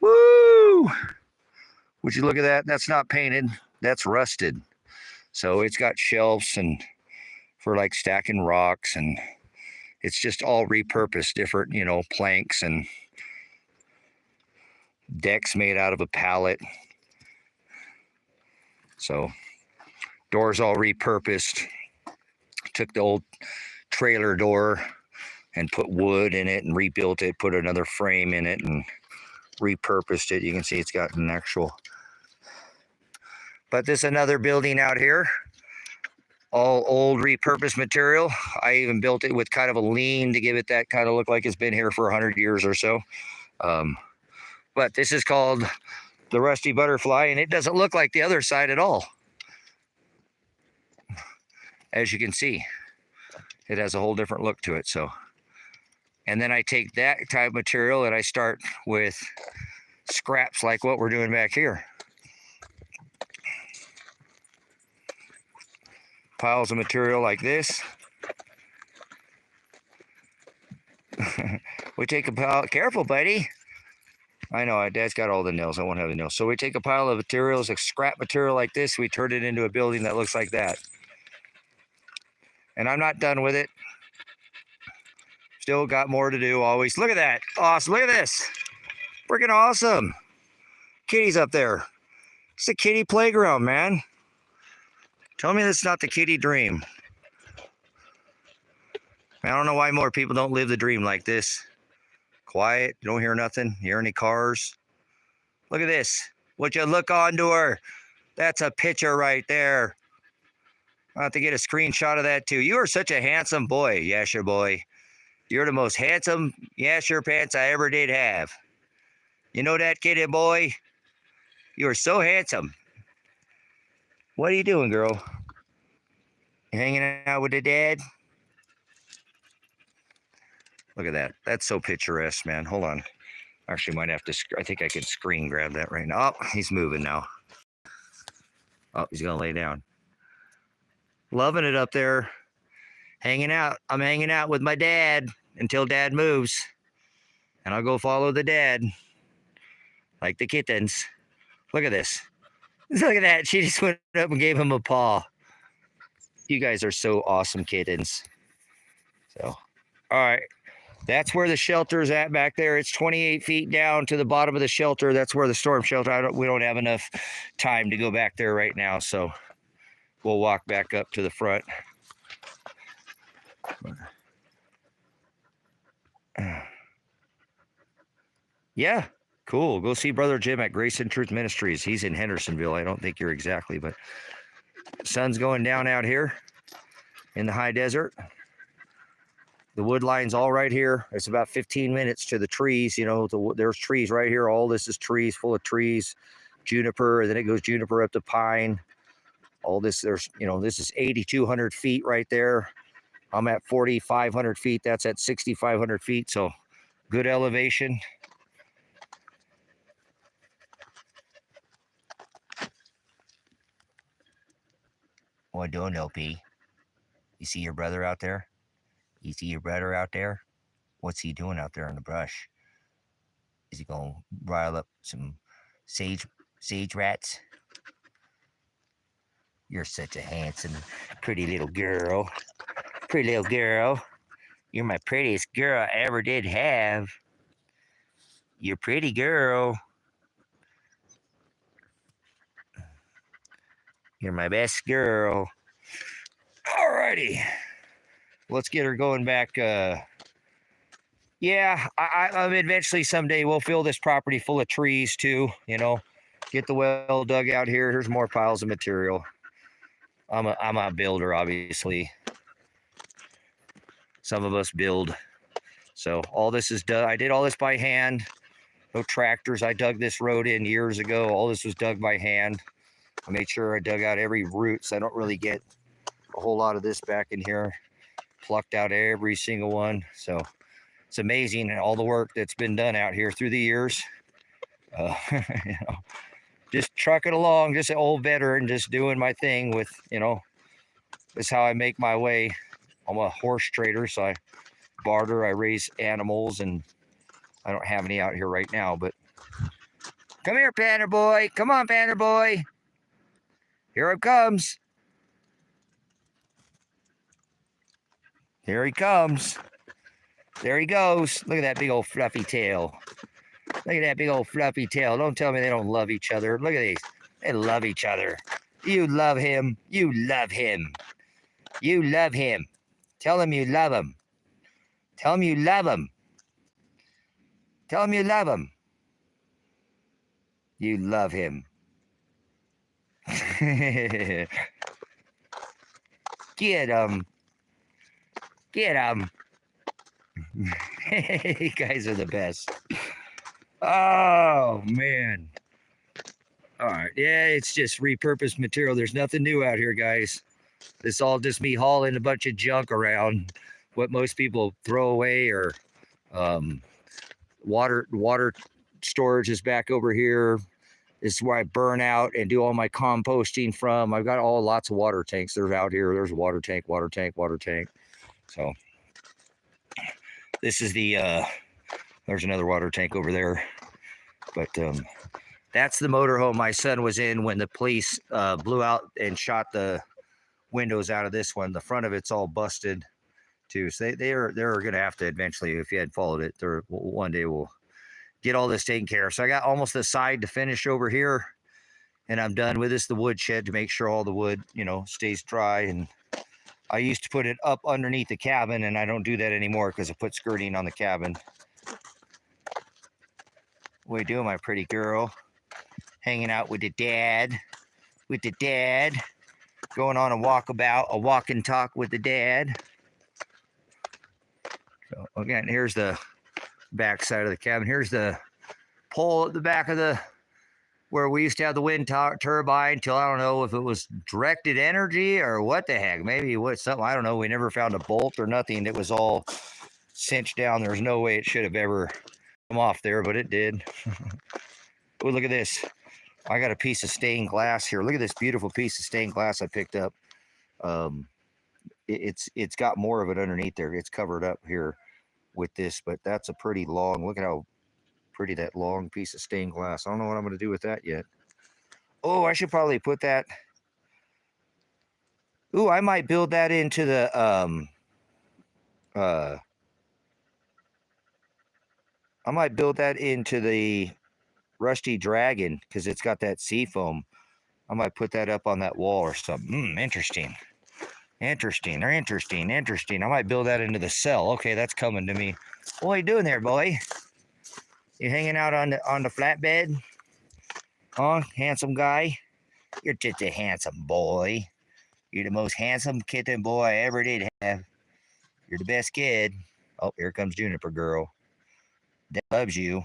B: Woo! Would you look at that? That's not painted. That's rusted. So it's got shelves and for like stacking rocks, and it's just all repurposed, different, planks and decks made out of a pallet. So doors all repurposed. Took the old trailer door and put wood in it and rebuilt it, put another frame in it and repurposed it. You can see it's got an actual... But this is another building out here. All old repurposed material. I even built it with kind of a lean to give it that kind of look like it's been here for 100 years or so. But this is called the Rusty Butterfly, and it doesn't look like the other side at all. As you can see, it has a whole different look to it. So, and then I take that type of material and I start with scraps like what we're doing back here. Piles of material like this. We take a pile. Careful, buddy. I know, Dad's got all the nails. I won't have the nails. So we take a pile of materials, a scrap material like this. We turn it into a building that looks like that. And I'm not done with it. Still got more to do always. Look at that. Awesome. Look at this. Freaking awesome. Kitties up there. It's a kitty playground, man. Tell me that's not the kitty dream. I don't know why more people don't live the dream like this. Quiet. You don't hear nothing. You hear any cars? Look at this. Would you look onto her? That's a picture right there. I'll have to get a screenshot of that too. You are such a handsome boy, Yasher boy. You're the most handsome Yasher pants I ever did have. You know that, kitty boy? You are so handsome. What are you doing, girl? You hanging out with the dad? Look at that. That's so picturesque, man. Hold on. Actually, might have to. I think I can screen grab that right now. Oh, he's moving now. Oh, he's gonna lay down. Loving it up there. Hanging out. I'm hanging out with my dad until dad moves. And I'll go follow the dad. Like the kittens. Look at this. Look at that. She just went up and gave him a paw. You guys are so awesome kittens. So, all right. That's where the shelter is at back there. It's 28 feet down to the bottom of the shelter. That's where the storm shelter. We don't have enough time to go back there right now. So we'll walk back up to the front. Yeah, cool. Go see Brother Jim at Grace and Truth Ministries. He's in Hendersonville. I don't think you're exactly, but sun's going down out here in the high desert. The wood line's all right here. It's about 15 minutes to the trees. You know, there's trees right here. All this is trees, full of trees, juniper, and then it goes juniper up to pine. All this, there's, you know, this is 8,200 feet right there. I'm at 4,500 feet. That's at 6,500 feet. So good elevation. What doing, LP? You see your brother out there? You see your brother out there? What's he doing out there in the brush? Is he going to rile up some sage rats? You're such a handsome, pretty little girl. Pretty little girl. You're my prettiest girl I ever did have. You're a pretty girl. You're my best girl. Alrighty. Let's get her going back. Yeah, I'm eventually someday we'll fill this property full of trees too. You know, get the well dug out here. Here's more piles of material. I'm a builder, obviously. Some of us build. So all this is done. I did all this by hand. No tractors. I dug this road in years ago. All this was dug by hand. I made sure I dug out every root, so I don't really get a whole lot of this back in here. Plucked out every single one. So it's amazing all the work that's been done out here through the years. You know, just trucking along, just an old veteran, just doing my thing with, you know, that's how I make my way. I'm a horse trader, so I barter, I raise animals, and I don't have any out here right now, but come here, Panther boy. Come on, Panther boy. Here it comes. Here he comes. There he goes. Look at that big old fluffy tail. Look at that big old fluffy tail. Don't tell me they don't love each other. Look at these. They love each other. You love him. You love him. You love him. Tell him you love him. Tell him you love him. Tell him you love him. You love him. Get him. Get him. You guys are the best. Oh, man. All right. Yeah, it's just repurposed material. There's nothing new out here, guys. This all just me hauling a bunch of junk around. What most people throw away, or water storage is back over here. This is where I burn out and do all my composting from. I've got lots of water tanks that are out here. There's a water tank. So this is the, there's another water tank over there. But that's the motorhome my son was in when the police blew out and shot the windows out of this one. The front of it's all busted too. So they're going to have to eventually, if you had followed it, one day we'll get all this taken care of. So I got almost the side to finish over here, and I'm done with this. The wood shed to make sure all the wood, stays dry. And I used to put it up underneath the cabin, and I don't do that anymore because I put skirting on the cabin. What are you doing, my pretty girl? Hanging out with the dad. Going on a walk and talk with the dad. So again, here's the back side of the cabin. Here's the pole at the back of where we used to have the wind turbine till I don't know if it was directed energy or what the heck. Maybe something, I don't know. We never found a bolt or nothing. It was all cinched down. There's no way it should have ever come off there, but it did. Oh, look at this. I got a piece of stained glass here. Look at this beautiful piece of stained glass I picked up. It's got more of it underneath there. It's covered up here with this, but that's a pretty long, look at how pretty that long piece of stained glass. I don't know what I'm going to do with that yet. Oh, I should probably put that. Ooh, I might build that into the I might build that into the Rusty Dragon because it's got that sea foam. I might put that up on that wall or something. Interesting. Interesting. I might build that into the cell. Okay, that's coming to me. What are you doing there, boy? You hanging out on the flatbed? Huh? Handsome guy? You're just a handsome boy. You're the most handsome kitten boy I ever did have. You're the best kid. Oh, here comes Juniper girl. That loves you.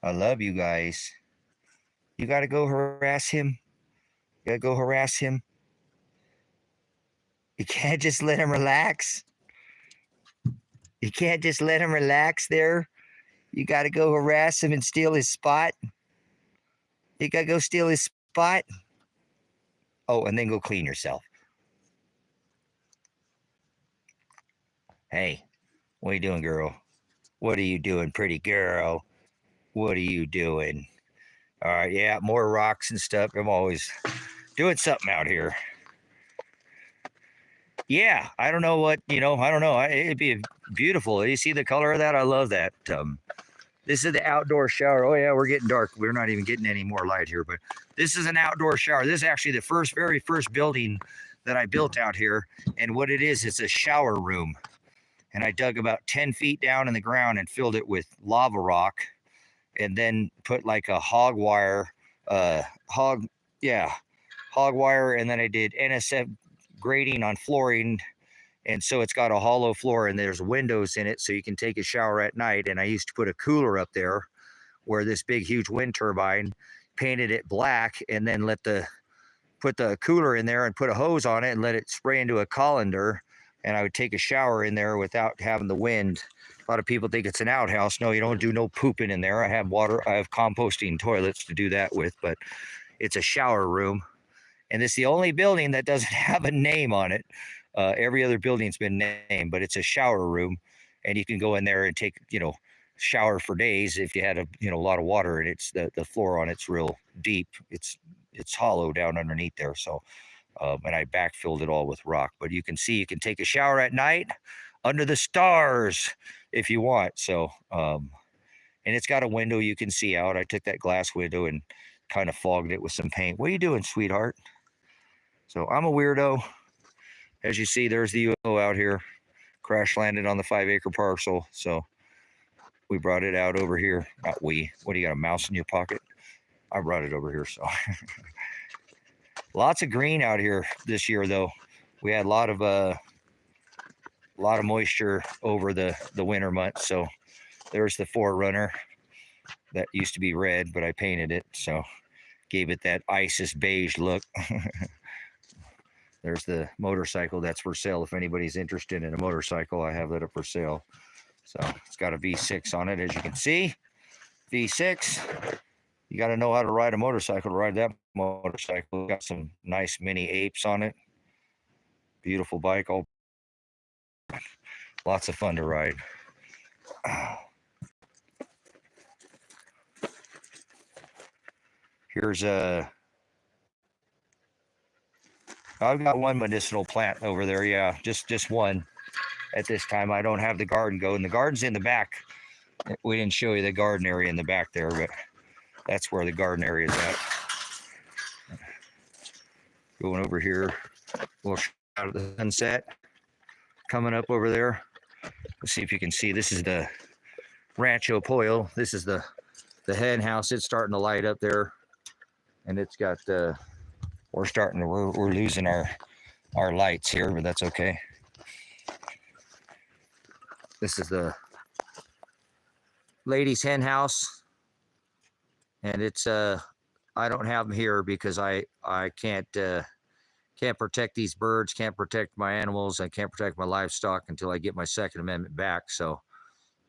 B: I love you guys. You gotta go harass him. You can't just let him relax. You can't just let him relax there. You gotta go harass him and steal his spot. You gotta go steal his spot. Oh, and then go clean yourself. Hey, what are you doing, girl? What are you doing, pretty girl? What are you doing? All right, yeah, more rocks and stuff. I'm always doing something out here. Yeah, I don't know what, I don't know. It'd be beautiful. You see the color of that? I love that. This is the outdoor shower. Oh, yeah, we're getting dark. We're not even getting any more light here, but this is an outdoor shower. This is actually the very first building that I built out here. And what it is, it's a shower room. And I dug about 10 feet down in the ground and filled it with lava rock and then put like a hog wire, and then I did NSF grading on flooring. And so it's got a hollow floor and there's windows in it so you can take a shower at night. And I used to put a cooler up there where this big, huge wind turbine, painted it black, and then put the cooler in there and put a hose on it and let it spray into a colander. And I would take a shower in there without having the wind. A lot of people think it's an outhouse. No, you don't do no pooping in there. I have water. I have composting toilets to do that with, but it's a shower room. And it's the only building that doesn't have a name on it. Every other building's been named, but it's a shower room. And you can go in there and take, shower for days if you had a lot of water. And it's the floor on it's real deep. It's hollow down underneath there. So and I backfilled it all with rock. But you can see you can take a shower at night under the stars if you want. So and it's got a window you can see out. I took that glass window and kind of fogged it with some paint. What are you doing, sweetheart? So I'm a weirdo. As you see, there's the UFO out here. Crash landed on the 5-acre parcel. So we brought it out over here. Not we. What, do you got a mouse in your pocket? I brought it over here. So lots of green out here this year, though. We had a lot of moisture over the winter months. So there's the Forerunner that used to be red, but I painted it. So gave it that ISIS beige look. There's the motorcycle that's for sale. If anybody's interested in a motorcycle, I have that up for sale. So it's got a V6 on it, as you can see. V6. You got to know how to ride a motorcycle to ride that motorcycle. Got some nice mini apes on it. Beautiful bike. All lots of fun to ride. Here's I've got one medicinal plant over there. Yeah, just one at this time. I don't have the garden going. The garden's in the back. We didn't show you the garden area in the back there, but that's where the garden area is at. Going over here, we'll shot of the sunset coming up over there. Let's see if you can see. This is the Rancho Pollo. This is the hen house. It's starting to light up there, and it's got we're losing our lights here, but that's okay. This is the ladies' hen house, and it's I don't have them here because I can't protect these birds, can't protect my animals, I can't protect my livestock until I get my Second Amendment back. So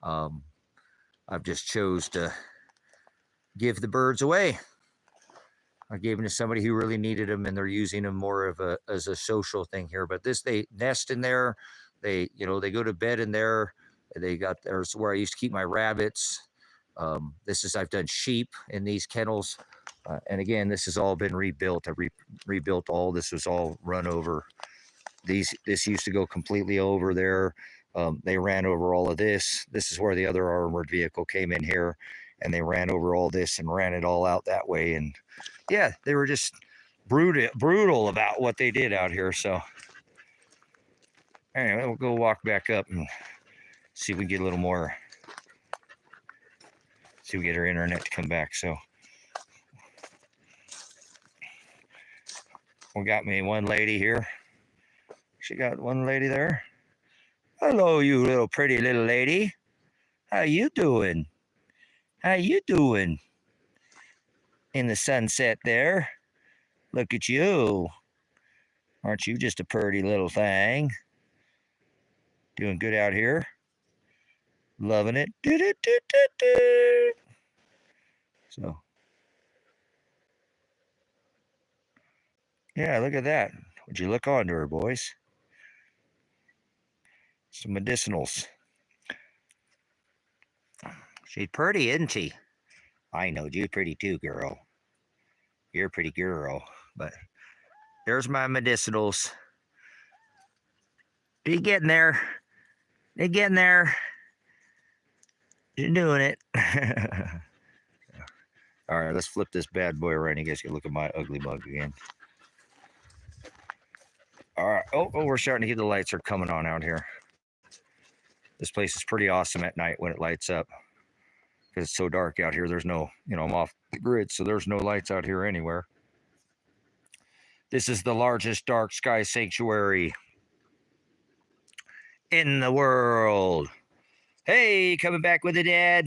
B: I've just chose to give the birds away. I gave them to somebody who really needed them, and they're using them more of as a social thing here. But they nest in there. They go to bed in there. There's where I used to keep my rabbits. I've done sheep in these kennels. And again, this has all been rebuilt. I rebuilt all. This was all run over. This used to go completely over there. They ran over all of this. This is where the other armored vehicle came in here, and they ran over all this and ran it all out that way. And yeah, they were just brutal about what they did out here. So anyway, we'll go walk back up and see if we can get a little more. See if we get our internet to come back. So we got me one lady here. She got one lady there. Hello, you little pretty little lady. How you doing? How you doing? In the sunset there. Look at you. Aren't you just a pretty little thing? Doing good out here. Loving it. So, yeah, look at that. Would you look onto her, boys? Some medicinals. She's pretty, isn't she? I know, you're pretty too, girl. You're a pretty girl. But there's my medicinals. You're getting there. You're getting there. You're doing it. All right, let's flip this bad boy around. You guys can look at my ugly mug again. All right. Oh, we're starting to get the lights are coming on out here. This place is pretty awesome at night when it lights up because it's so dark out here. There's no, I'm off the grid, so there's no lights out here anywhere. This is the largest dark sky sanctuary in the world. Hey, coming back with it, Dad?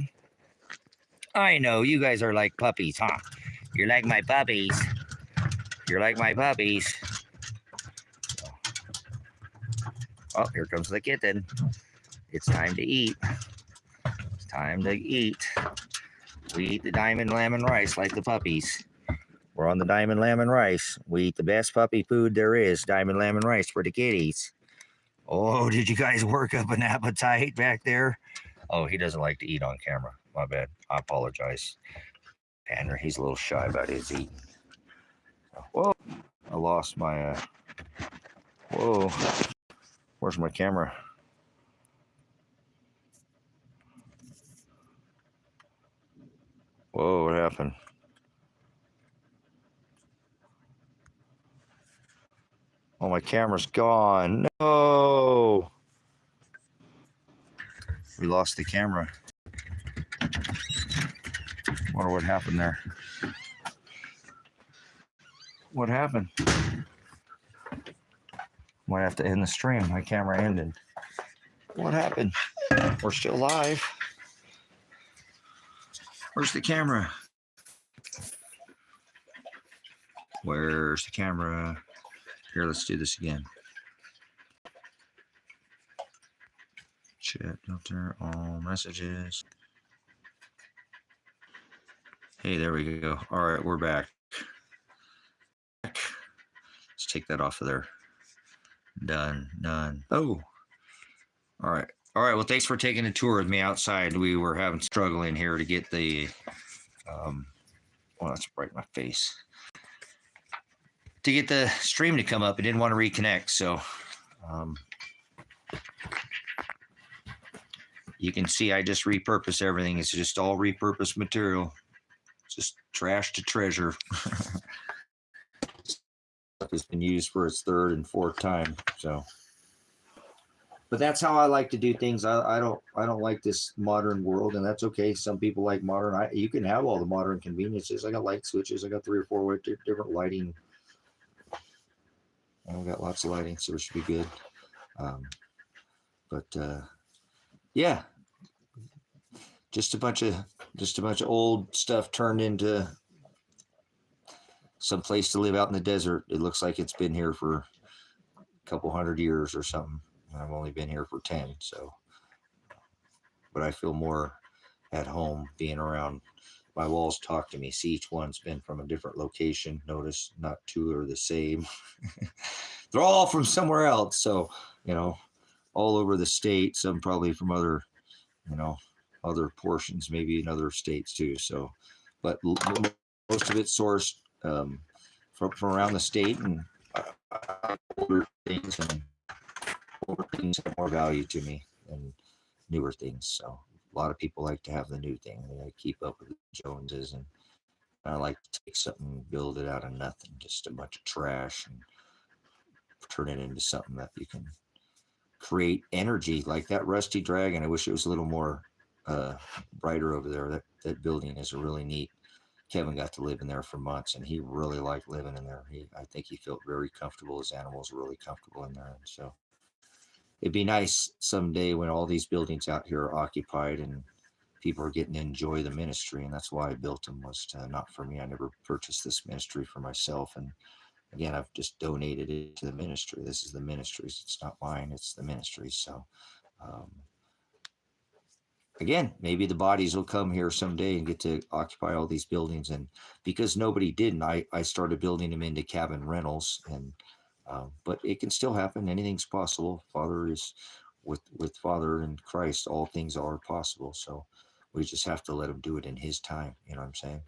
B: I know, you guys are like puppies, huh? You're like my puppies. You're like my puppies. Oh, here comes the kitten. It's time to eat. It's time to eat. We eat the diamond lamb and rice like the puppies. We're on the diamond lamb and rice. We eat the best puppy food there is, diamond lamb and rice for the kitties. Oh, did you guys work up an appetite back there? Oh, he doesn't like to eat on camera. My bad. I apologize. Tanner, he's a little shy about his eating. Whoa, I lost my, whoa, where's my camera? Whoa, what happened? Oh, my camera's gone. No. We lost the camera. Wonder what happened there. What happened? Might have to end the stream. My camera ended. What happened? We're still live. Where's the camera? Where's the camera? Here, let's do this again. Chat filter, all messages. Hey, there we go. All right, we're back. Let's take that off of there. Done. Oh, all right. Well, thanks for taking a tour with me outside. We were struggling here to get the, well, that's right in my face.
A: to get the stream to come up. It didn't want to reconnect, so you can see I just repurpose everything. It's just all repurposed material. Just trash to treasure. It's been used for its third and fourth time. So, but that's how I like to do things. I don't like this modern world, and that's okay. Some people like modern. You can have all the modern conveniences. I got light switches. I got 3 or 4 different lighting. I've got lots of lighting, so it should be good. Yeah, just a bunch of old stuff turned into some place to live out in the desert. It looks like it's been here for a couple hundred years or something. I've only been here for 10, so. But I feel more at home being around. My walls talk to me. See, each one's been from a different location. Notice not 2 are the same. They're all from somewhere else. So, all over the state. Some probably from other, other portions, maybe in other states too. So, but most of it's sourced from around the state, and older things have more value to me than newer things. So a lot of people like to have the new thing. They like to keep up with the Joneses, and I like to take something and build it out of nothing, just a bunch of trash, and turn it into something that you can create energy, like that Rusty Dragon. I wish it was a little more brighter over there. That building is really neat. Kevin got to live in there for months, and he really liked living in there. I think he felt very comfortable. His animals were really comfortable in there. And so it'd be nice someday when all these buildings out here are occupied and people are getting to enjoy the ministry. And that's why I built them, was not for me. I never purchased this ministry for myself. And again, I've just donated it to the ministry. This is the ministry's. It's not mine. It's the ministry. So, again, maybe the bodies will come here someday and get to occupy all these buildings. And because nobody didn't, I started building them into cabin rentals. And but it can still happen. Anything's possible. Father is with Father and Christ. All things are possible. So we just have to let him do it in his time. You know what I'm saying?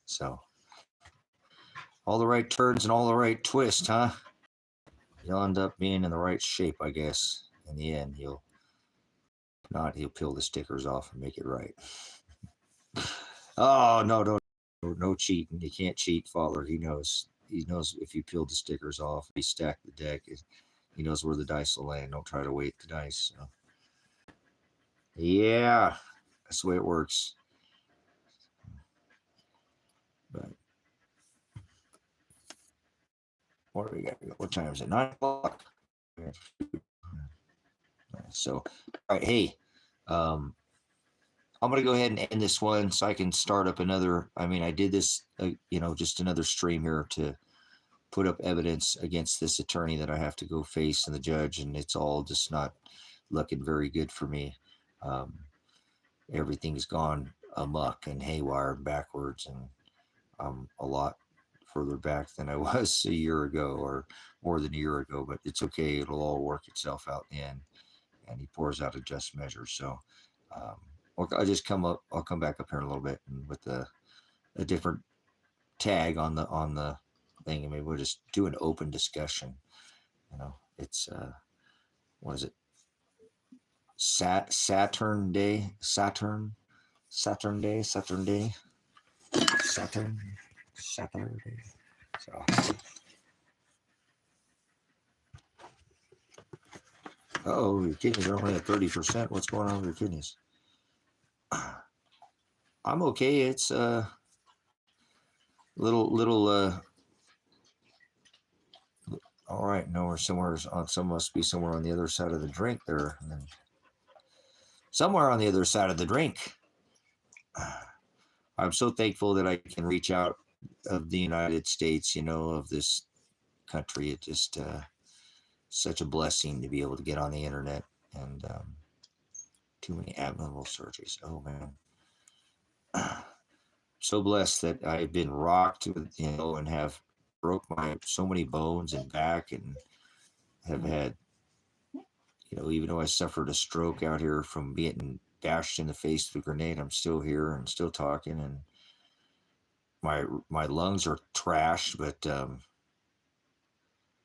A: So all the right turns and all the right twists, huh? You'll end up being in the right shape, I guess. In the end, he'll peel the stickers off and make it right. Oh, no cheating. You can't cheat, Father. He knows if you peel the stickers off, he stacked the deck. He knows where the dice will land. Don't try to weight the dice. So. Yeah, that's the way it works. But what do we got? What time is it? 9 o'clock. So, all right. Hey, I'm going to go ahead and end this one so I can start up another. I mean, I did this, just another stream here to put up evidence against this attorney that I have to go face and the judge, and it's all just not looking very good for me. Everything's gone amok and haywire backwards, and I'm a lot further back than I was a year ago, or more than a year ago, but it's okay. It'll all work itself out in the end, and he pours out a just measure. So I'll come back up here in a little bit, and with a different tag on the thing, and maybe we'll just do an open discussion. It's what is it? Saturn Day. So your kidneys are only at 30%. What's going on with your kidneys? I'm okay. It's little all right. No, we're somewhere on. Some must be somewhere on the other side of the drink there. And then somewhere on the other side of the drink. I'm so thankful that I can reach out of the United States, of this country. It just such a blessing to be able to get on the internet, and too many abnormal surgeries. Oh man. So blessed that I've been rocked with, and have broke so many bones and back, and have had, even though I suffered a stroke out here from getting bashed in the face with a grenade, I'm still here and still talking, and my lungs are trashed, but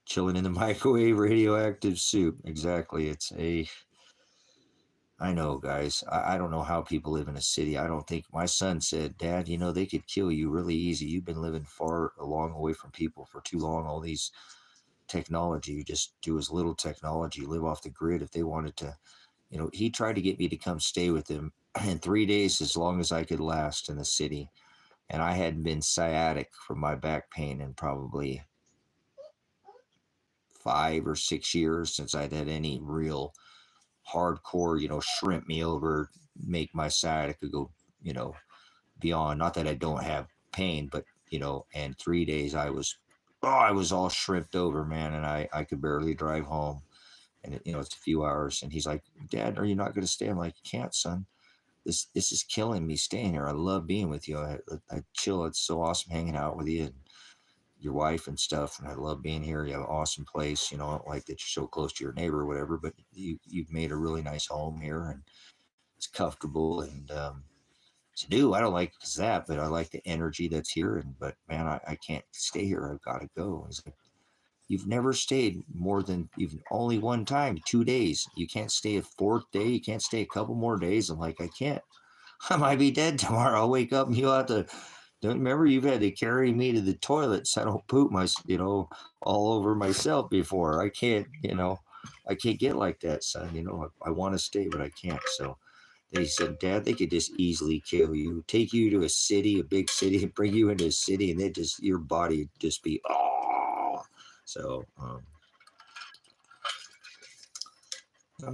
A: chilling in the microwave, radioactive soup. Exactly. I know, guys. I don't know how people live in a city. I don't think my son said, Dad, they could kill you really easy. You've been living far long away from people for too long. All these technology, you just do as little technology, live off the grid. If they wanted to, he tried to get me to come stay with him in 3 days, as long as I could last in the city. And I hadn't been sciatic from my back pain in probably 5 or 6 years since I'd had any real hardcore, shrimp me over, make my sciatica go, beyond. Not that I don't have pain, but and 3 days I was all shrimped over, man, and I could barely drive home. And it's a few hours, and he's like, Dad, are you not going to stay? I'm like, can't, son. This is killing me staying here. I love being with you. I chill. It's so awesome hanging out with you and your wife and stuff, and I love being here. You have an awesome place. I don't like that you're so close to your neighbor or whatever, but you've made a really nice home here, and it's comfortable and to do. I don't like that, but I like the energy that's here. But man, I can't stay here. I've got to go. He's like, you've never stayed more than you've only one time, 2 days. You can't stay a fourth day. You can't stay a couple more days. I'm like, I can't. I might be dead tomorrow. I'll wake up and you'll have to. Don't remember you've had to carry me to the toilet so I don't poop all over myself before. I can't, I can't get like that, son. I want to stay, but I can't. So they said, Dad, they could just easily kill you, take you to a city, a big city, and bring you into a city, and your body would just be, oh. So I'm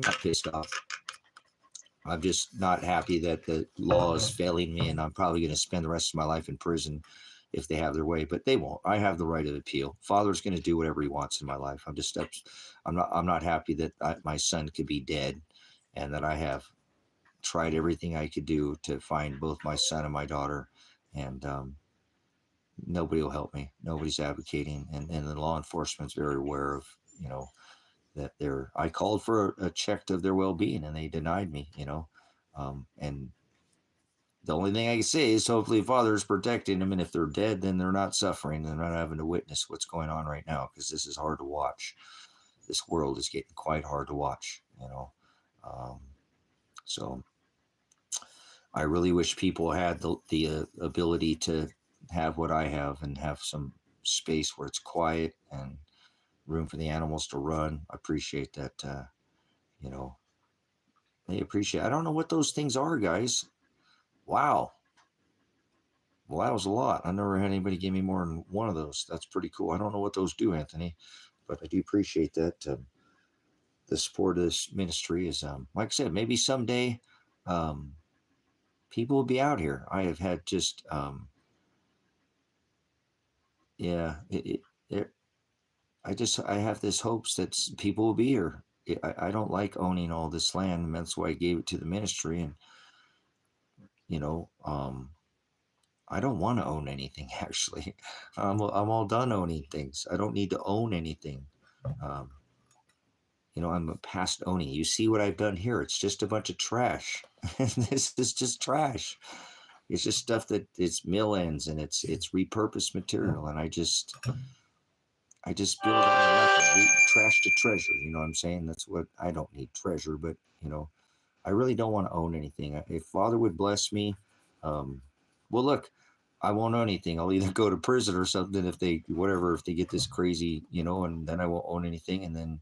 A: not pissed off. I'm just not happy that the law is failing me, and I'm probably going to spend the rest of my life in prison if they have their way, but they won't. I have the right of appeal. Father's going to do whatever he wants in my life. I'm not happy that my son could be dead, and that I have tried everything I could do to find both my son and my daughter, and nobody will help me. Nobody's advocating, and the law enforcement's very aware of, that I called for a check of their well-being, and they denied me, and the only thing I can say is hopefully Father is protecting them, and if they're dead, then they're not suffering. They're not having to witness what's going on right now, because this is hard to watch. This world is getting quite hard to watch, so I really wish people had the ability to have what I have, and have some space where it's quiet and room for the animals to run. I appreciate that, they appreciate. I don't know what those things are, guys. Wow. Well, that was a lot. I never had anybody give me more than one of those. That's pretty cool. I don't know what those do, Anthony, but I do appreciate that. The support of this ministry is, like I said, maybe someday people will be out here. I have had just, yeah, I have this hopes that people will be here. I don't like owning all this land, and that's why I gave it to the ministry. And, I don't want to own anything, actually. I'm all done owning things. I don't need to own anything. Um, I'm past owning. You see what I've done here? It's just a bunch of trash. This is just trash. It's just stuff that it's mill ends, and it's repurposed material. And I just build on nothing. Trash to treasure. You know what I'm saying? That's what I don't need treasure, but I really don't want to own anything. If Father would bless me, well, look, I won't own anything. I'll either go to prison or something if they get this crazy, and then I won't own anything. And then,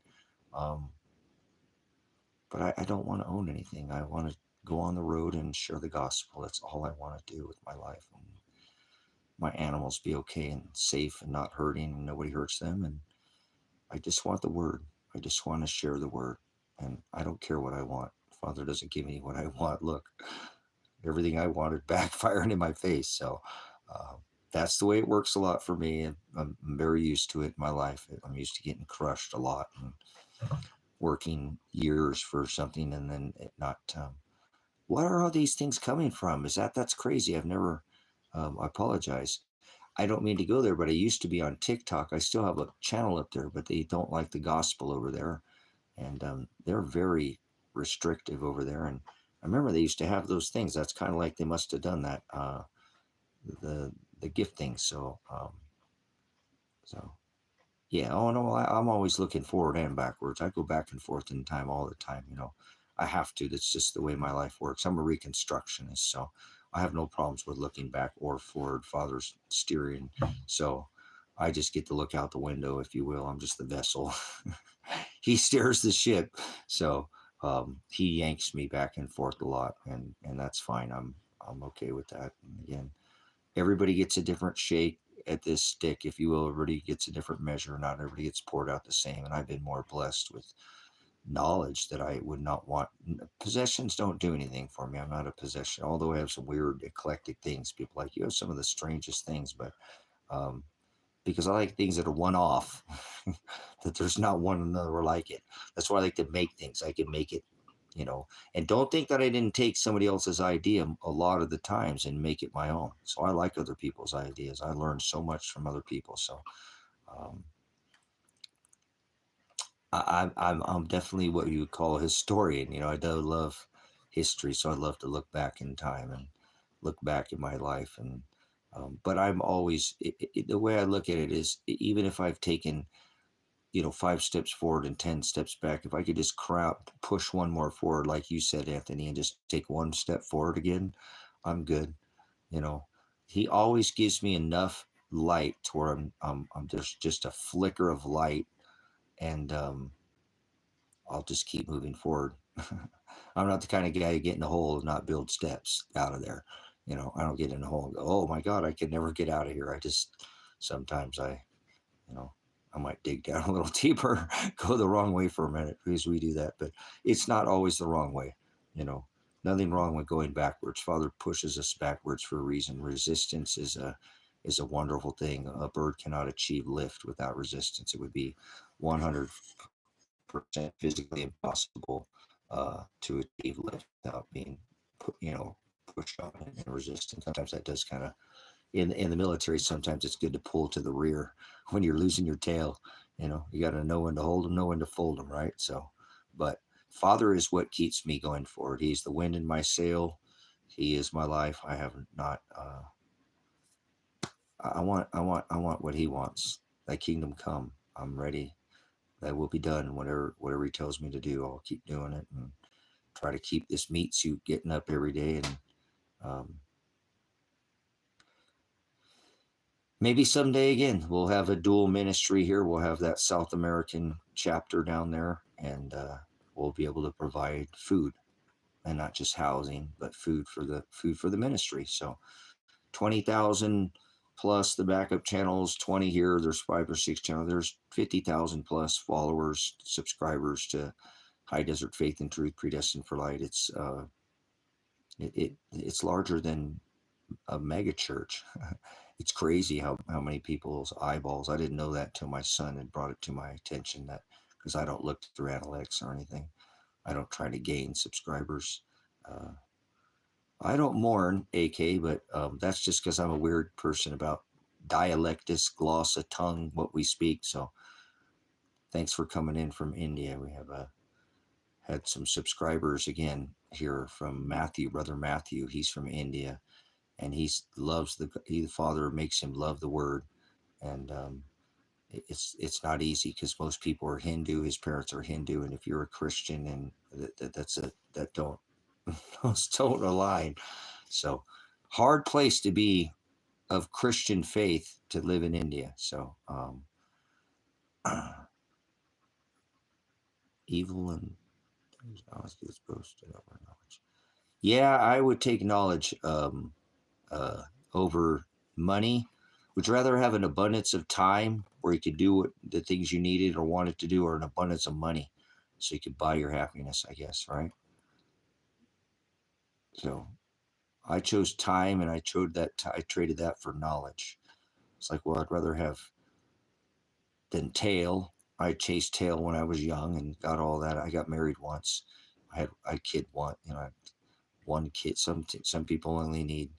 A: but I don't want to own anything. I want to go on the road and share the gospel. That's all I want to do with my life. And my animals be okay and safe and not hurting, and nobody hurts them. And I just want the word. I just want to share the word. And I don't care what I want. Father doesn't give me what I want. Look, everything I wanted backfiring in my face. So that's the way it works a lot for me. And I'm very used to it in my life. I'm used to getting crushed a lot and working years for something, and then it not. What are all these things coming from? That's crazy. I've never. I apologize. I don't mean to go there, but I used to be on TikTok. I still have a channel up there, but they don't like the gospel over there, and they're very restrictive over there. And I remember they used to have those things. That's kind of like they must have done that, the gift thing. So Yeah. Oh no, I'm always looking forward and backwards. I go back and forth in time all the time. I have to. That's just the way my life works. I'm a reconstructionist, so I have no problems with looking back or forward. Father's steering, so I just get to look out the window, if you will. I'm just the vessel. He steers the ship, so he yanks me back and forth a lot, and that's fine. I'm okay with that. And again, everybody gets a different shake at this stick, if you will. Everybody gets a different measure. Not everybody gets poured out the same. And I've been more blessed with knowledge that I would not want. Possessions don't do anything for me. I'm not a possession, although I have some weird eclectic things. People like, you have some of the strangest things, but um, because I like things that are one off, that there's not one another like it. That's why I like to make things. I can make it, and don't think that I didn't take somebody else's idea a lot of the times and make it my own. So I like other people's ideas. I learned so much from other people. So um, I'm definitely what you would call a historian. I do love history, so I love to look back in time and look back in my life. And but I'm always the way I look at it is, even if I've taken 5 steps forward and 10 steps back, if I could just push one more forward, like you said, Anthony, and just take one step forward again, I'm good. You know, he always gives me enough light to where there's just a flicker of light, and I'll just keep moving forward. I'm not the kind of guy to get in a hole and not build steps out of there. I don't get in a hole and go, oh my God, I can never get out of here. Sometimes you know, I might dig down a little deeper, go the wrong way for a minute, because we do that, but it's not always the wrong way. You know, Nothing wrong with going backwards. Father pushes us backwards for a reason. Resistance is a wonderful thing. A bird cannot achieve lift without resistance. It would be 100% physically impossible to achieve lift without being pushed on and resistant. Sometimes that does kind of, in the military, sometimes it's good to pull to the rear when you're losing your tail. You got to know when to hold them, know when to fold them, right? So, but Father is what keeps me going forward. He's the wind in my sail. He is my life. I have not. I want what He wants. Thy kingdom come. I'm ready. That will be done. Whatever He tells me to do, I'll keep doing it and try to keep this meat suit getting up every day. And um, maybe someday again, we'll have a dual ministry here. We'll have that South American chapter down there, and we'll be able to provide food, and not just housing, but food for the ministry. So 20,000 plus the backup channels, 20 here. There's 5 or 6 channels. There's 50,000 plus followers, subscribers to High Desert Faith and Truth Predestined for Light. It's larger than a mega church. It's crazy how many people's eyeballs. I didn't know that till my son had brought it to my attention, that because I don't look through analytics or anything. I don't try to gain subscribers. Uh, I don't mourn, AK, but that's just because I'm a weird person about dialectus, glossa, tongue, what we speak. So thanks for coming in from India. We have had some subscribers again here from Matthew, brother Matthew. He's from India, and the Father makes him love the Word, and it's not easy because most people are Hindu. His parents are Hindu, and if you're a Christian, and that don't those don't align. So hard place to be of Christian faith to live in India. So evil and is boasted over knowledge. Yeah, I would take knowledge over money. Would you rather have an abundance of time where you could do the things you needed or wanted to do, or an abundance of money so you could buy your happiness, I guess, right? So I chose time, and I traded that for knowledge. It's like, well, I'd rather have than tail. I chased tail when I was young and got all that. I got married once. I had a kid one, I had one kid. Some people only need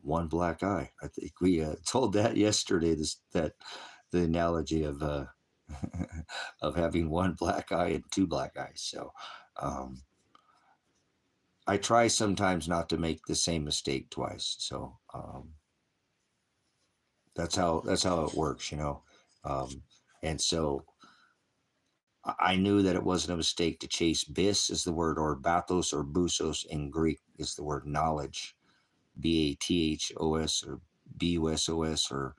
A: one black eye. I think we told that yesterday. That the analogy of of having one black eye and two black eyes. So I try sometimes not to make the same mistake twice. So that's how it works. Um, And so I knew that it wasn't a mistake to chase. Bis is the word, or bathos or busos in Greek is the word knowledge. Bathos or busos or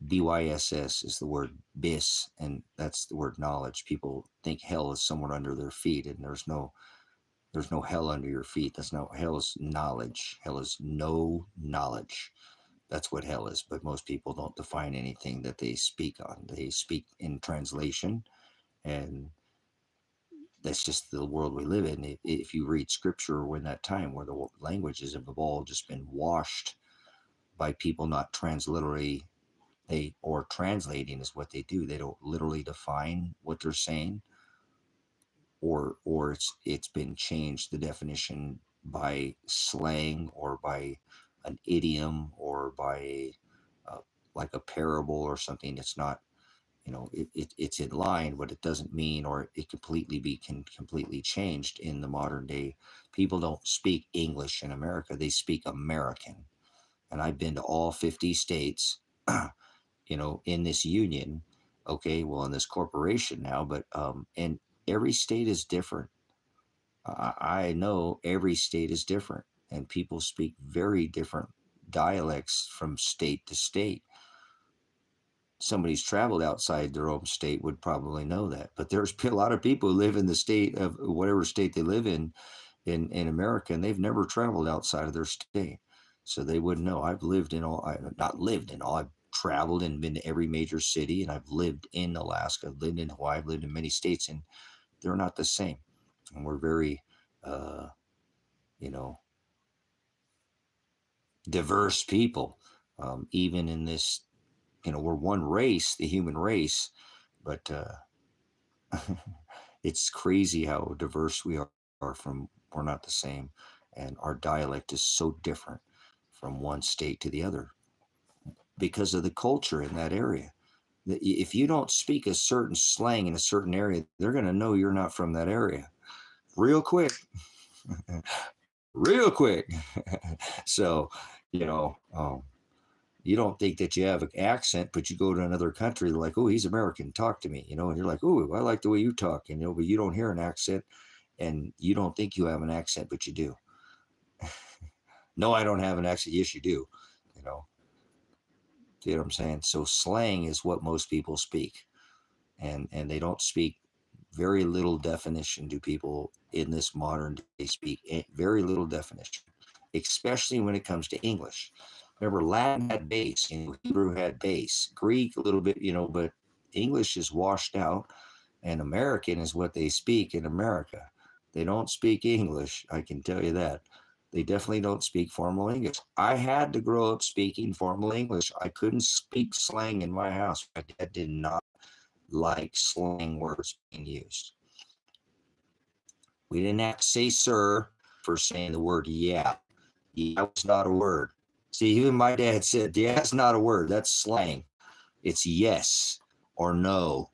A: byss is the word bis, and that's the word knowledge. People think hell is somewhere under their feet, and there's no hell under your feet. That's no hell is knowledge. Hell is no knowledge. That's what hell is. But most people don't define anything that they speak on. They speak in translation, and that's just the world we live in. If you read scripture, we're in that time where the languages have all just been washed by people not transliterally, or translating is what they do. They don't literally define what they're saying, or it's been changed, the definition, by slang or by an idiom or by like a parable or something that's not, it's in line, but it doesn't mean, or it can completely changed in the modern day. People don't speak English in America. They speak American. And I've been to all 50 states, in this union, okay, well, in this corporation now, but, and every state is different. I know every state is different, and people speak very different dialects from state to state. Somebody's traveled outside their own state would probably know that, but there's a lot of people who live in the state of whatever state they live in America, and they've never traveled outside of their state, so they wouldn't know. I've not lived in all, I've traveled and been to every major city, and I've lived in Alaska, I've lived in Hawaii, I've lived in many states, and they're not the same. And we're very, diverse people, even in this, we're one race, the human race, but it's crazy how diverse we are. We're not the same, and our dialect is so different from one state to the other because of the culture in that area. If you don't speak a certain slang in a certain area, they're going to know you're not from that area real quick. Real quick. So, you don't think that you have an accent, but you go to another country, they're like, oh, he's American, talk to me, and you're like, oh, I like the way you talk, but you don't hear an accent, and you don't think you have an accent, but you do. No, I don't have an accent. Yes, you do. See what I'm saying? So slang is what most people speak, and they don't speak. Very little definition do people in this modern day speak. Very little definition, especially when it comes to English. Remember, Latin had base, Hebrew had base, Greek a little bit, but English is washed out, and American is what they speak in America. They don't speak English, I can tell you that. They definitely don't speak formal English. I had to grow up speaking formal English. I couldn't speak slang in my house. My dad did not like slang words being used. We didn't have to say sir for saying the word yeah. Yeah was not a word. See, even my dad said, yeah, it's not a word. That's slang. It's yes or no,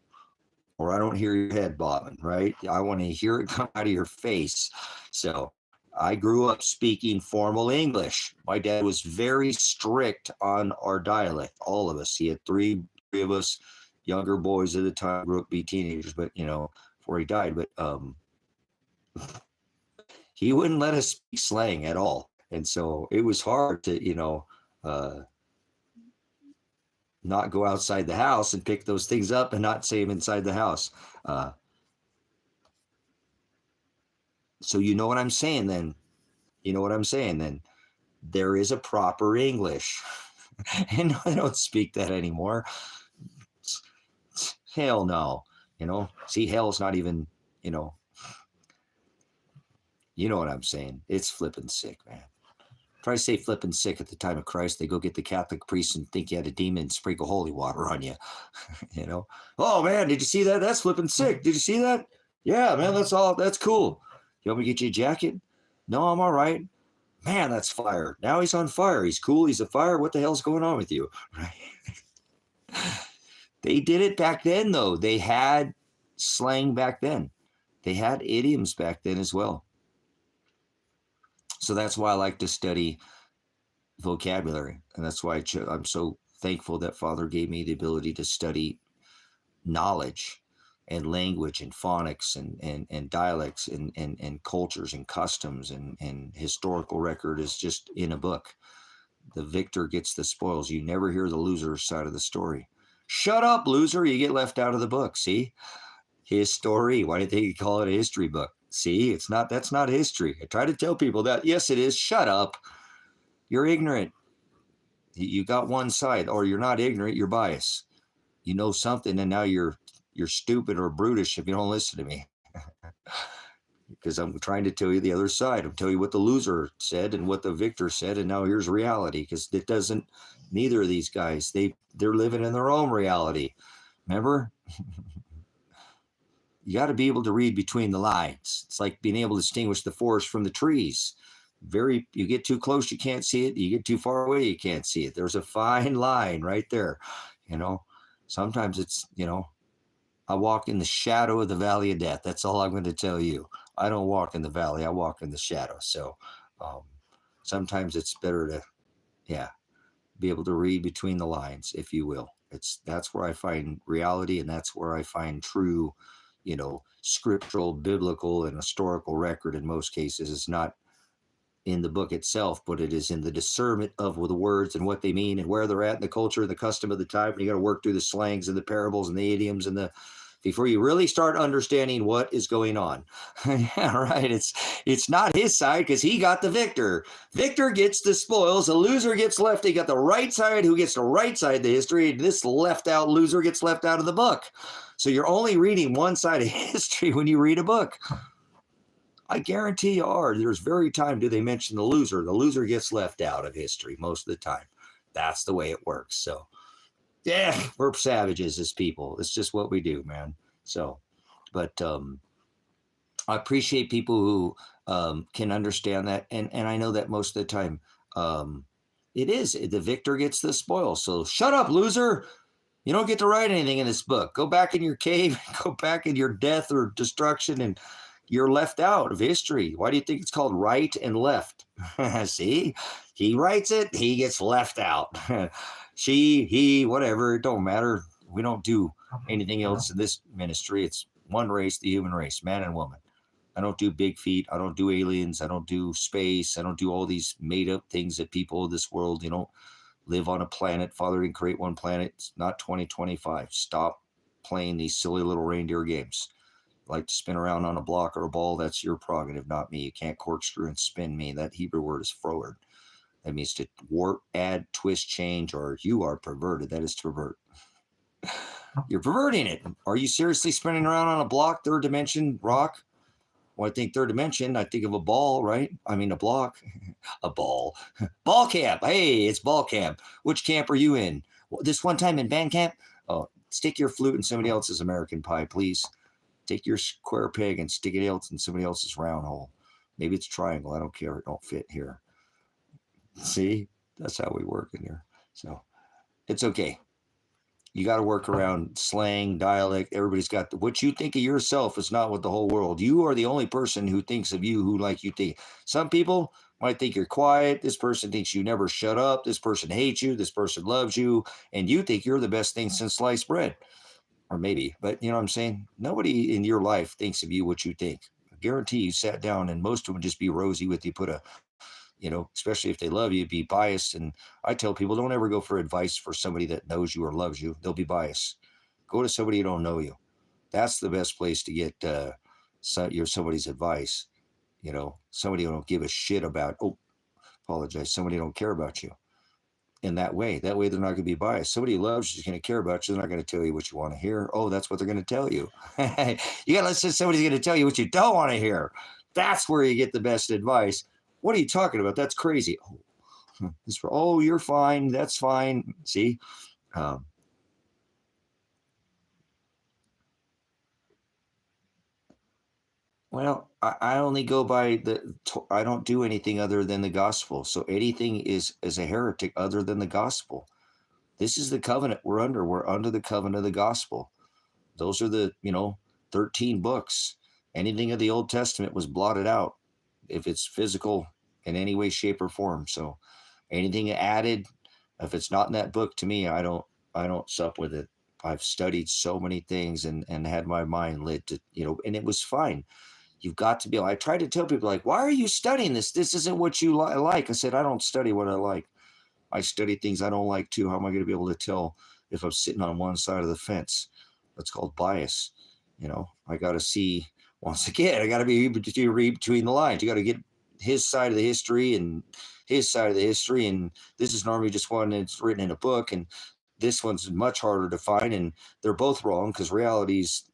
A: or I don't hear your head bobbing, right? I want to hear it come out of your face. So I grew up speaking formal English. My dad was very strict on our dialect, all of us. He had three of us, younger boys at the time, grew up to be teenagers, but, before he died. But he wouldn't let us speak slang at all. And so it was hard to, not go outside the house and pick those things up and not say them inside the house. So you know what I'm saying then? There is a proper English. And I don't speak that anymore. Hell no. See, hell's not even, you know what I'm saying. It's flipping sick, man. Try to say flipping sick at the time of Christ. They go get the Catholic priest and think you had a demon and sprinkle holy water on you. Oh man, did you see that? That's flipping sick. Did you see that? Yeah, man, that's cool. You want me to get you a jacket? No, I'm all right. Man, that's fire. Now he's on fire. He's cool. He's a fire. What the hell's going on with you? Right? They did it back then, though. They had slang back then. They had idioms back then as well. So that's why I like to study vocabulary. And that's why I'm so thankful that Father gave me the ability to study knowledge and language and phonics and dialects and cultures and customs and historical record is just in a book. The victor gets the spoils. You never hear the loser's side of the story. Shut up, loser. You get left out of the book. See? His story. Why did they call it a history book? See, that's not history. I try to tell people that. Yes, it is. Shut up. You're ignorant. You got one side, or you're not ignorant, you're biased. You know something, and now you're stupid or brutish if you don't listen to me. Because I'm trying to tell you the other side. I'm telling you what the loser said and what the victor said, and now here's reality. Because it doesn't. Neither of these guys. They're living in their own reality. Remember? You got to be able to read between the lines. It's like being able to distinguish the forest from the trees. You get too close, you can't see it. You get too far away, you can't see it. There's a fine line right there. Sometimes it's, I walk in the shadow of the valley of death. That's all I'm going to tell you. I don't walk in the valley. I walk in the shadow. So sometimes it's better to, be able to read between the lines, if you will. That's where I find reality, and that's where I find true, scriptural, biblical, and historical record. In most cases, it's not in the book itself, but it is in the discernment of the words and what they mean and where they're at in the culture and the custom of the time. And you got to work through the slangs and the parables and the idioms before you really start understanding what is going on. Yeah, right. It's not his side because he got the victor. Victor gets the spoils. The loser gets left. He got the right side who gets the right side of the history. This left out loser gets left out of the book. So you're only reading one side of history when you read a book. I guarantee you are. There's very time do they mention the loser. The loser gets left out of history most of the time. That's the way it works. So, yeah, we're savages as people. It's just what we do, man. So, but I appreciate people who can understand that. And I know that most of the time it is. The victor gets the spoil. So shut up, loser. You don't get to write anything in this book. Go back in your cave. Go back in your death or destruction, and you're left out of history. Why do you think it's called right and left? See, he writes it, he gets left out. She, he, whatever, it don't matter. We don't do anything else in this ministry. It's one race, the human race, man and woman. I don't do big feet. I don't do aliens. I don't do space. I don't do all these made up things that people of this world, live on a planet. Father didn't create one planet. It's not 2025. Stop playing these silly little reindeer games. Like to spin around on a block or a ball, that's your prerogative, not me. You can't corkscrew and spin me. That Hebrew word is froward. That means to warp, add, twist, change, or you are perverted. That is to pervert. You're perverting it. Are you seriously spinning around on a block, third dimension rock? When I think third dimension, I think of a ball, right? I mean, a block, a ball. Ball camp. Hey, it's ball camp. Which camp are you in? This one time in band camp? Oh, stick your flute in somebody else's American Pie, please. Take your square peg and stick it else in somebody else's round hole. Maybe it's triangle. I don't care. It don't fit here. See, that's how we work in here. So it's okay. You got to work around slang, dialect. Everybody's got what you think of yourself is not what the whole world. You are the only person who thinks of you who like you think. Some people might think you're quiet. This person thinks you never shut up. This person hates you. This person loves you. And you think you're the best thing since sliced bread. Or maybe, but you know what I'm saying? Nobody in your life thinks of you what you think. I guarantee you sat down and most of them would just be rosy with you, especially if they love you, be biased. And I tell people, don't ever go for advice for somebody that knows you or loves you. They'll be biased. Go to somebody who don't know you. That's the best place to get somebody's advice. Somebody who don't give a shit about, somebody who don't care about you. In that way they're not going to be biased. Somebody who loves you is going to care about you. They're not going to tell you what you want to hear. Oh, that's what they're going to tell you. You got to listen to somebody's going to tell you what you don't want to hear. That's where you get the best advice. What are you talking about? That's crazy. Oh, you're fine. That's fine. See? Well, I only go by I don't do anything other than the gospel. So anything is a heretic other than the gospel. This is the covenant we're under. We're under the covenant of the gospel. Those are the, 13 books. Anything of the Old Testament was blotted out if it's physical in any way, shape, or form. So anything added, if it's not in that book, to me, I don't sup with it. I've studied so many things and had my mind lit to, and it was fine. You've got to be able, I try to tell people, like, why are you studying this? This isn't what you like. I said, I don't study what I like. I study things I don't like too. How am I going to be able to tell if I'm sitting on one side of the fence? That's called bias. I got to see, once again, I got to be able to read between the lines. You got to get his side of the history and his side of the history. And this is normally just one that's written in a book. And this one's much harder to find. And they're both wrong because reality's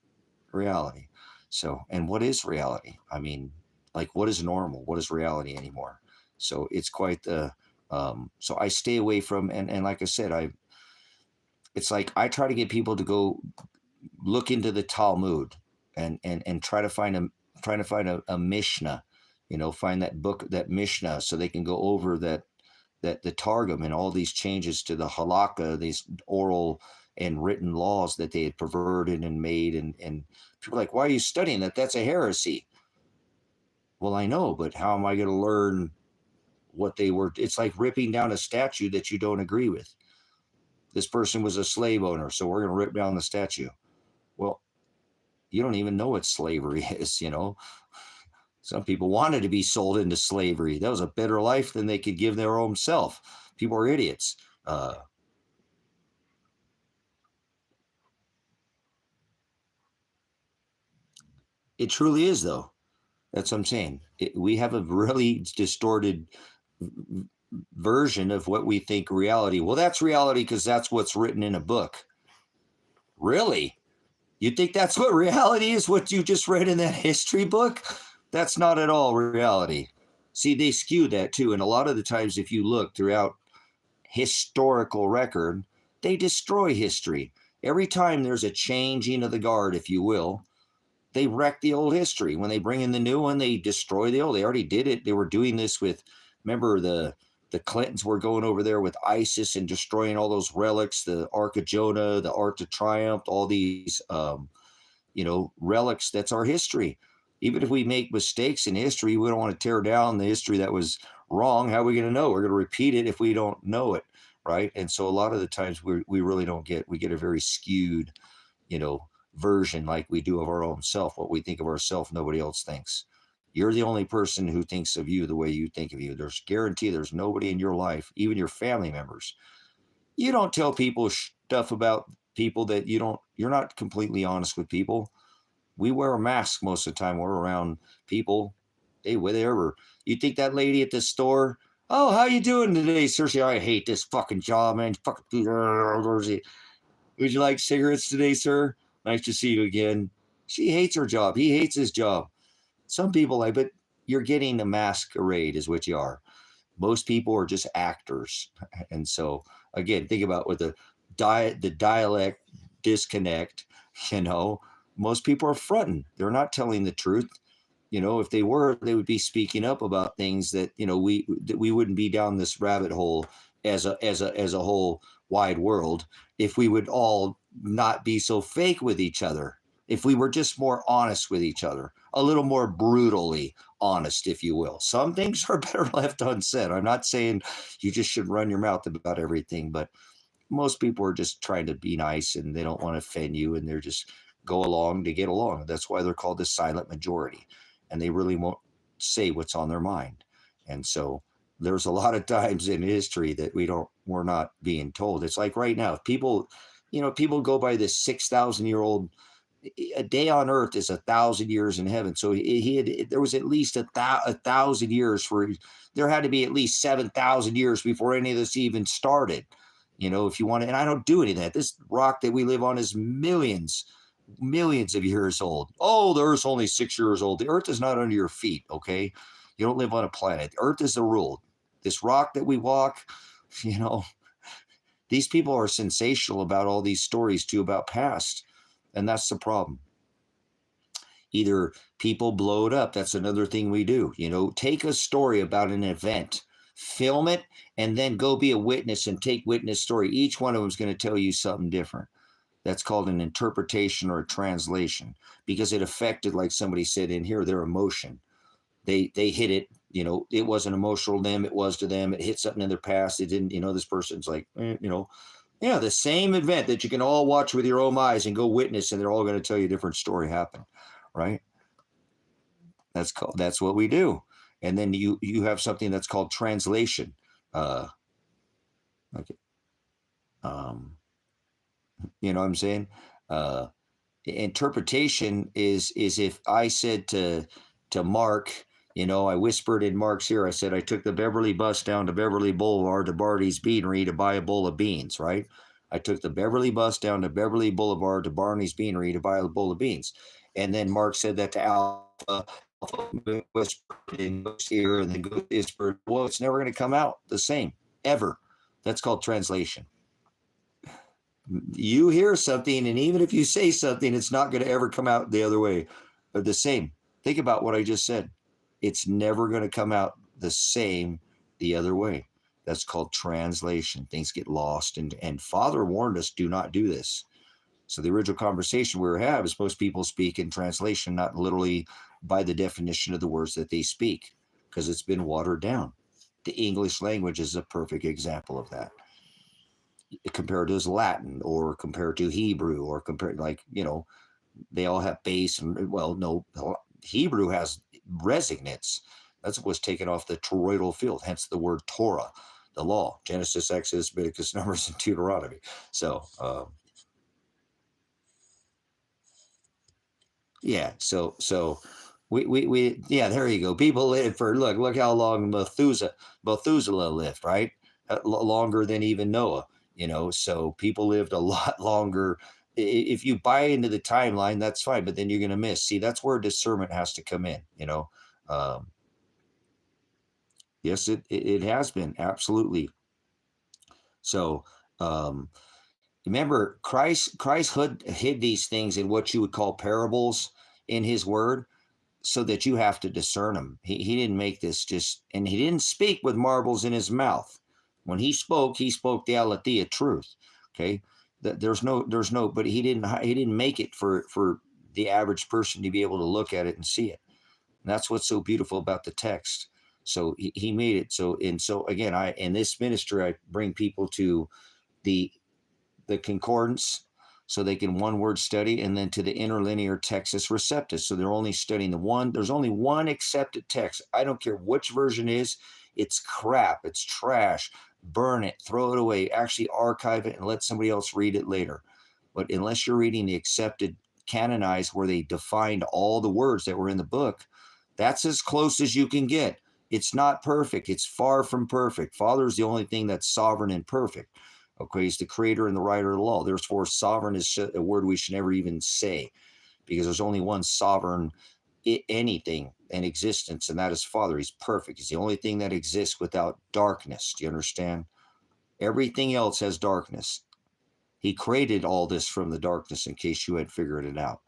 A: reality. So, and what is reality? I mean, like, what is normal? What is reality anymore? So it's quite the, so I stay away from, and like I said, it's like, I try to get people to go look into the Talmud and try to find a Mishnah, find that book, that Mishnah, so they can go over that the Targum and all these changes to the halakha, these oral and written laws that they had perverted and made. And people are like, why are you studying that? That's a heresy. Well, I know, but how am I going to learn what they were? It's like ripping down a statue that you don't agree with. This person was a slave owner, so we're going to rip down the statue. Well, you don't even know what slavery is, Some people wanted to be sold into slavery. That was a better life than they could give their own self. People are idiots. It truly is, though. That's what I'm saying. We have a really distorted version of what we think reality. Well, that's reality because that's what's written in a book. Really? You think that's what reality is? What you just read in that history book? That's not at all reality. See, they skew that too. And a lot of the times, if you look throughout historical record, they destroy history. Every time there's a changing of the guard, if you will, they wreck the old history. When they bring in the new one, they destroy the old. They already did it. They were doing this with, remember, the Clintons were going over there with ISIS and destroying all those relics, the Ark of Jonah, the Ark of Triumph, all these, relics. That's our history. Even if we make mistakes in history, we don't want to tear down the history that was wrong. How are we going to know? We're going to repeat it if we don't know it, right? And so a lot of the times we really don't we get a very skewed, version like we do of our own self. What we think of ourselves, nobody else thinks. You're the only person who thinks of you the way you think of you. There's guarantee there's nobody in your life, even your family members. You don't tell people stuff about people that you're not completely honest with people. We wear a mask most of the time. We're around people. Hey, whatever. You think that lady at the store, oh, how you doing today, sir? I hate this fucking job, man. Would you like cigarettes today, sir? Nice to see you again. She hates her job. He hates his job. Some people but you're getting a masquerade is what you are. Most people are just actors. And so, again, think about with the dialect disconnect, most people are fronting. They're not telling the truth. If they were, they would be speaking up about things that, we wouldn't be down this rabbit hole as a whole wide world if we would all not be so fake with each other. If we were just more honest with each other, a little more brutally honest, if you will. Some things are better left unsaid. I'm not saying you just should run your mouth about everything, but most people are just trying to be nice and they don't want to offend you, and they're just go along to get along. That's why they're called the silent majority, and they really won't say what's on their mind. And so there's a lot of times in history that we're not being told. It's like right now, people go by this 6,000-year-old. A day on earth is 1,000 years in heaven. So there was at least 1,000 years there had to be at least 7,000 years before any of this even started. If you want to, and I don't do any of that. This rock that we live on is millions of years old. Oh, the Earth's only 6 years old. The Earth is not under your feet, okay? You don't live on a planet. The Earth is the rule. This rock that we walk, these people are sensational about all these stories too about past. And that's the problem. Either people blow it up. That's another thing we do. Take a story about an event, film it, and then go be a witness and take witness story. Each one of them is going to tell you something different. That's called an interpretation or a translation, because it affected, like somebody said in here, their emotion. They hit it. It wasn't emotional to them. It was to them. It hit something in their past. It didn't, this person's like, Yeah, the same event that you can all watch with your own eyes and go witness, and they're all going to tell you a different story happened, right? That's what we do. And then you have something that's called translation. Uh, okay, um, you know what I'm saying? Uh, interpretation is if I said to Mark, I whispered in Mark's ear. I said I took the Beverly bus down to Beverly Boulevard to Barney's Beanery to buy a bowl of beans. Right? I took the Beverly bus down to Beverly Boulevard to Barney's Beanery to buy a bowl of beans. And then Mark said that to Alpha. Alpha whispered in Ghost's ear, and then Ghost whispered, "Well, it's never going to come out the same ever." That's called translation. You hear something, and even if you say something, it's not going to ever come out the other way or the same. Think about what I just said. It's never going to come out the same the other way. That's called translation. Things get lost, and Father warned us, do not do this. So the original conversation we were having is most people speak in translation, not literally by the definition of the words that they speak, because it's been watered down. The English language is a perfect example of that, compared to Latin or compared to Hebrew or compared, they all have base, and no, Hebrew has resonance. That's what was taken off the toroidal field, hence the word Torah, the law, Genesis, Exodus, Leviticus, Numbers, and Deuteronomy. So yeah, so we yeah, there you go. People live for, look how long Methuselah lived, right? Longer than even Noah, so people lived a lot longer. If you buy into the timeline, that's fine, but then you're going to miss. See, that's where discernment has to come in. um, yes, it has been, absolutely. So um, remember, Christ hid these things in what you would call parables in his word, so that you have to discern them. He didn't make this and he didn't speak with marbles in his mouth. When he spoke the aletheia truth. Okay, there's no, but he didn't make it for the average person to be able to look at it and see it. And that's what's so beautiful about the text. So he made it so. And so again, in this ministry, I bring people to the concordance, so they can one word study, and then to the interlinear Textus Receptus. So they're only studying there's only one accepted text. I don't care which version is, it's crap, it's trash. Burn it, throw it away, actually archive it and let somebody else read it later. But unless you're reading the accepted canonized, where they defined all the words that were in the book, that's as close as you can get. It's not perfect. It's far from perfect. Father is the only thing that's sovereign and perfect. Okay, he's the creator and the writer of the law. Therefore, sovereign is a word we should never even say, because there's only one sovereign anything in existence, and that is Father. He's perfect. He's the only thing that exists without darkness. Do you understand? Everything else has darkness. He created all this from the darkness, in case you had figured it out.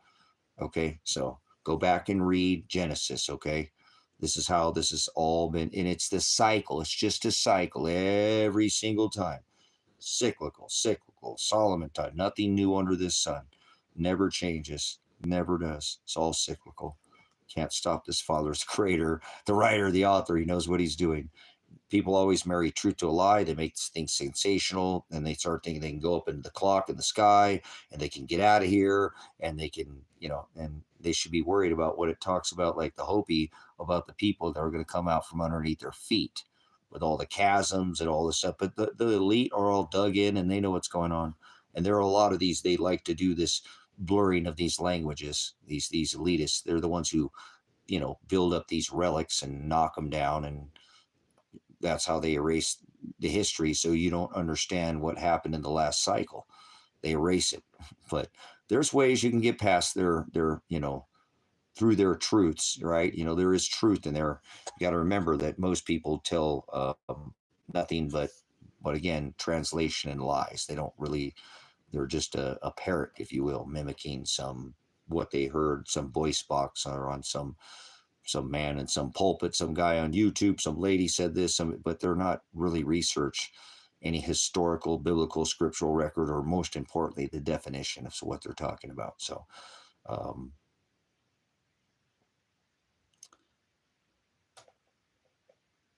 A: Okay, so go back and read Genesis. Okay, this is how this has all been, and it's the cycle. It's just a cycle every single time. Cyclical, Solomon time. Nothing new under this sun. Never changes, never does. It's all cyclical. Can't stop this. Father's creator, the writer, the author. He knows what he's doing. People always marry truth to a lie. They make things sensational, and they start thinking they can go up into the clock in the sky, and they can get out of here, and they can, and they should be worried about what it talks about, like the Hopi, about the people that are going to come out from underneath their feet, with all the chasms and all this stuff. But the elite are all dug in, and they know what's going on. And there are a lot of these, they like to do this blurring of these languages. These elitists, they're the ones who, build up these relics and knock them down, and that's how they erase the history, so you don't understand what happened in the last cycle. They erase it. But there's ways you can get past their through their truths, right? There is truth in there. You got to remember that most people tell nothing but again, translation and lies. They don't really, they're just a parrot, if you will, mimicking what they heard, some voice box, or on some man in some pulpit, some guy on YouTube, some lady said this, but they're not really research any historical, biblical, scriptural record, or most importantly, the definition of what they're talking about. So,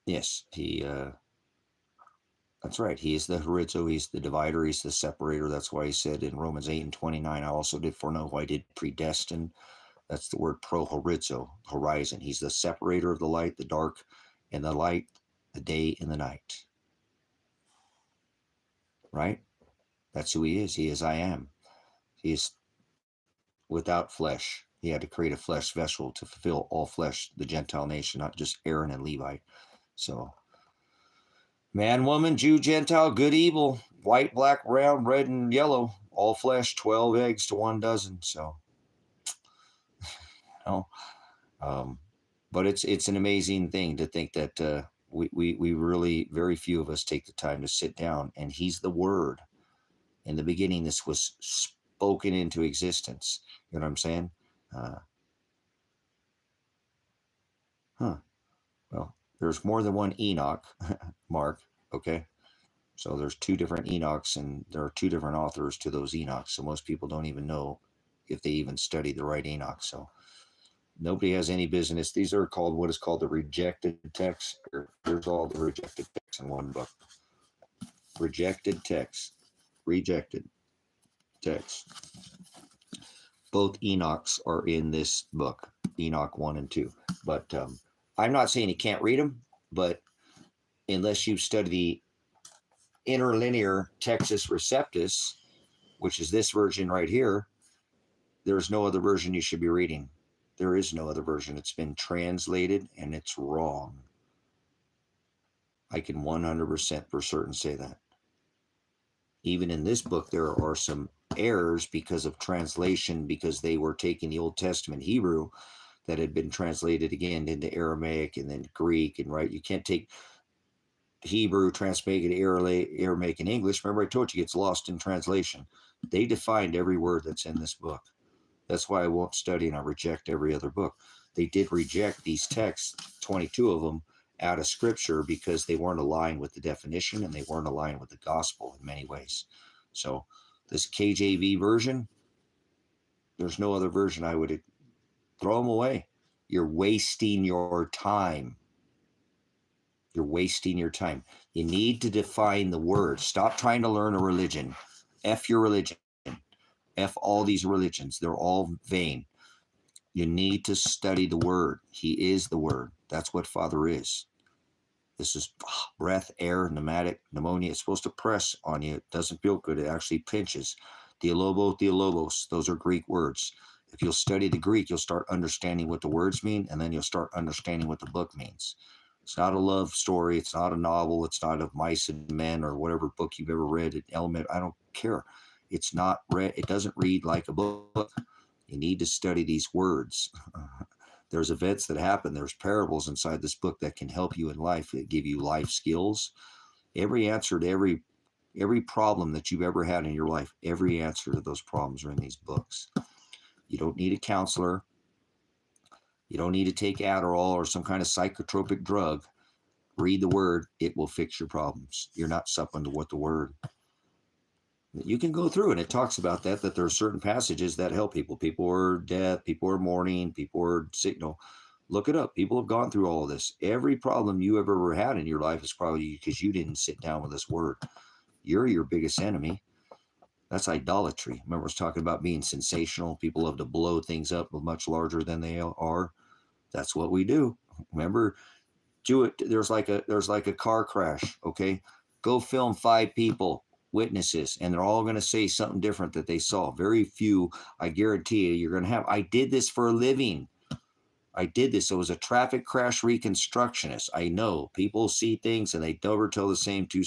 A: yes, That's right. He is the horizo. He's the divider. He's the separator. That's why he said in Romans 8:29, I also did foreknow who I did predestine. That's the word pro-horizo, horizon. He's the separator of the light, the dark, and the light, the day and the night. Right? That's who he is. He is I am. He is without flesh. He had to create a flesh vessel to fulfill all flesh, the Gentile nation, not just Aaron and Levi. So, man, woman, Jew, Gentile, good, evil, white, black, brown, red, and yellow, all flesh, 12 eggs to 1 dozen. So, you know, but it's an amazing thing to think that we really, very few of us take the time to sit down, and he's the Word. In the beginning, this was spoken into existence. You know what I'm saying? Well, there's more than one Enoch, Mark, okay? So there's 2 different Enochs, and there are 2 different authors to those Enochs. So most people don't even know if they even studied the right Enoch. So nobody has any business. These are called what is called the rejected texts. Here's all the rejected texts in one book. Rejected texts. Rejected texts. Both Enochs are in this book, Enoch 1 and 2. But I'm not saying you can't read them, but unless you study the interlinear Textus Receptus, which is this version right here, there's no other version you should be reading. There is no other version. It's been translated and it's wrong. I can 100% for certain say that. Even in this book, there are some errors because of translation, because they were taking the Old Testament Hebrew that had been translated again into Aramaic and then Greek, and right, you can't take Hebrew, translate it Aramaic and English. Remember, I told you it gets lost in translation. They defined every word that's in this book. That's why I won't study and I reject every other book. They did reject these texts, 22 of them, out of Scripture because they weren't aligned with the definition and they weren't aligned with the gospel in many ways. So this KJV version, there's no other version. I would throw them away. You're wasting your time. You're wasting your time. You need to define the word. Stop trying to learn a religion. F your religion. F all these religions. They're all vain. You need to study the word. He is the word. That's what Father is. This is breath, air, pneumonia. It's supposed to press on you. It doesn't feel good. It actually pinches. Theologos, those are Greek words. If you'll study the Greek, you'll start understanding what the words mean, and then you'll start understanding what the book means. It's not a love story. It's not a novel. It's not of mice and men or whatever book you've ever read. I don't care. It's not read. It doesn't read like a book. You need to study these words. There's events that happen. There's parables inside this book that can help you in life, that give you life skills. Every answer to every problem that you've ever had in your life, every answer to those problems are in these books. You don't need a counselor. You don't need to take Adderall or some kind of psychotropic drug. Read the word. It will fix your problems. You're not supping to what the word. You can go through, and it talks about that there are certain passages that help people. People are deaf, people are mourning, people are sick. No, look it up. People have gone through all of this. Every problem you ever had in your life is probably because you didn't sit down with this word. You're your biggest enemy. That's idolatry. Remember, I was talking about being sensational. People love to blow things up much larger than they are. That's what we do. Remember, do it. There's like a car crash. Okay, go film 5 people, witnesses, and they're all going to say something different that they saw. Very few, I guarantee you, you're going to have. I did this for a living. I did this. I was a traffic crash reconstructionist. I know people see things and they never tell the same two.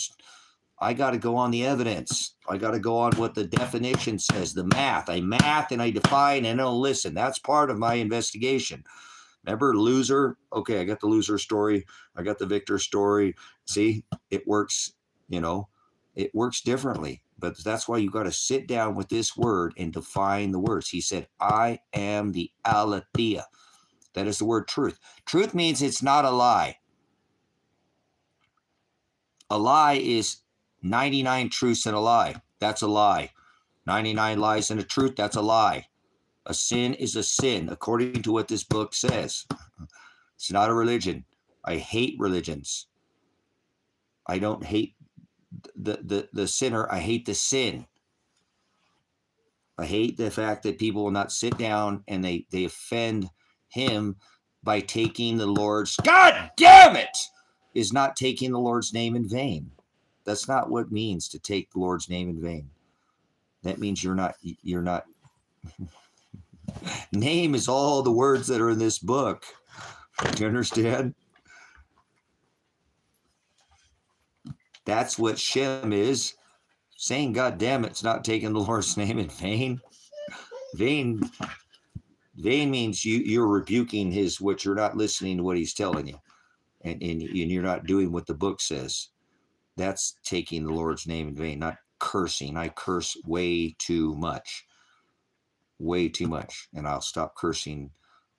A: I got to go on the evidence. I got to go on what the definition says, the math. I math and I define and I don't listen. That's part of my investigation. Remember loser? Okay, I got the loser story. I got the victor story. See, it works, it works differently. But that's why you got to sit down with this word and define the words. He said, I am the aletheia. That is the word truth. Truth means it's not a lie. A lie is 99 truths and a lie. That's a lie. 99 lies and a truth, that's a lie. A sin is a sin, according to what this book says. It's not a religion. I hate religions. I don't hate the sinner. I hate the sin. I hate the fact that people will not sit down and they offend him by taking the Lord's, God damn it, is not taking the Lord's name in vain. That's not what it means to take the Lord's name in vain. That means you're not name is all the words that are in this book. Do you understand? That's what Shem is. Saying, God damn it, it's not taking the Lord's name in vain. Vain means you're rebuking what you're not listening to what he's telling you. And you're not doing what the book says. That's taking the Lord's name in vain, not cursing. I curse way too much. Way too much. And I'll stop cursing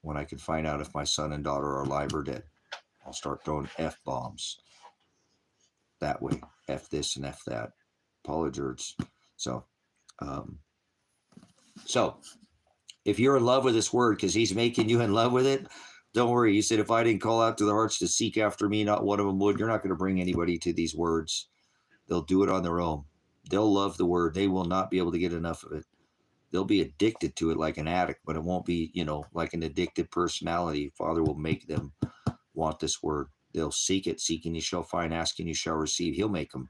A: when I can find out if my son and daughter are alive or dead. I'll start throwing F-bombs. That way. F this and F that. Apologies. So if you're in love with this word because he's making you in love with it, don't worry. He said, if I didn't call out to the hearts to seek after me, not one of them would. You're not going to bring anybody to these words. They'll do it on their own. They'll love the word. They will not be able to get enough of it. They'll be addicted to it like an addict, but it won't be, like an addicted personality. Father will make them want this word. They'll seek it. Seeking you shall find. Asking you shall receive. He'll make them.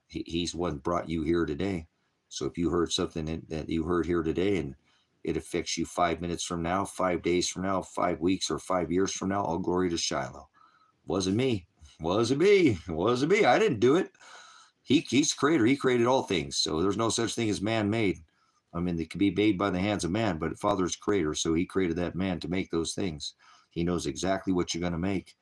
A: He's one brought you here today. So if you heard something that you heard here today and it affects you 5 minutes from now, 5 days from now, 5 weeks, or 5 years from now, all glory to Shiloh. Wasn't me. Wasn't me. Wasn't me. I didn't do it. He's the creator. He created all things. So there's no such thing as man-made. I mean, they can be made by the hands of man, but Father's creator. So he created that man to make those things. He knows exactly what you're going to make.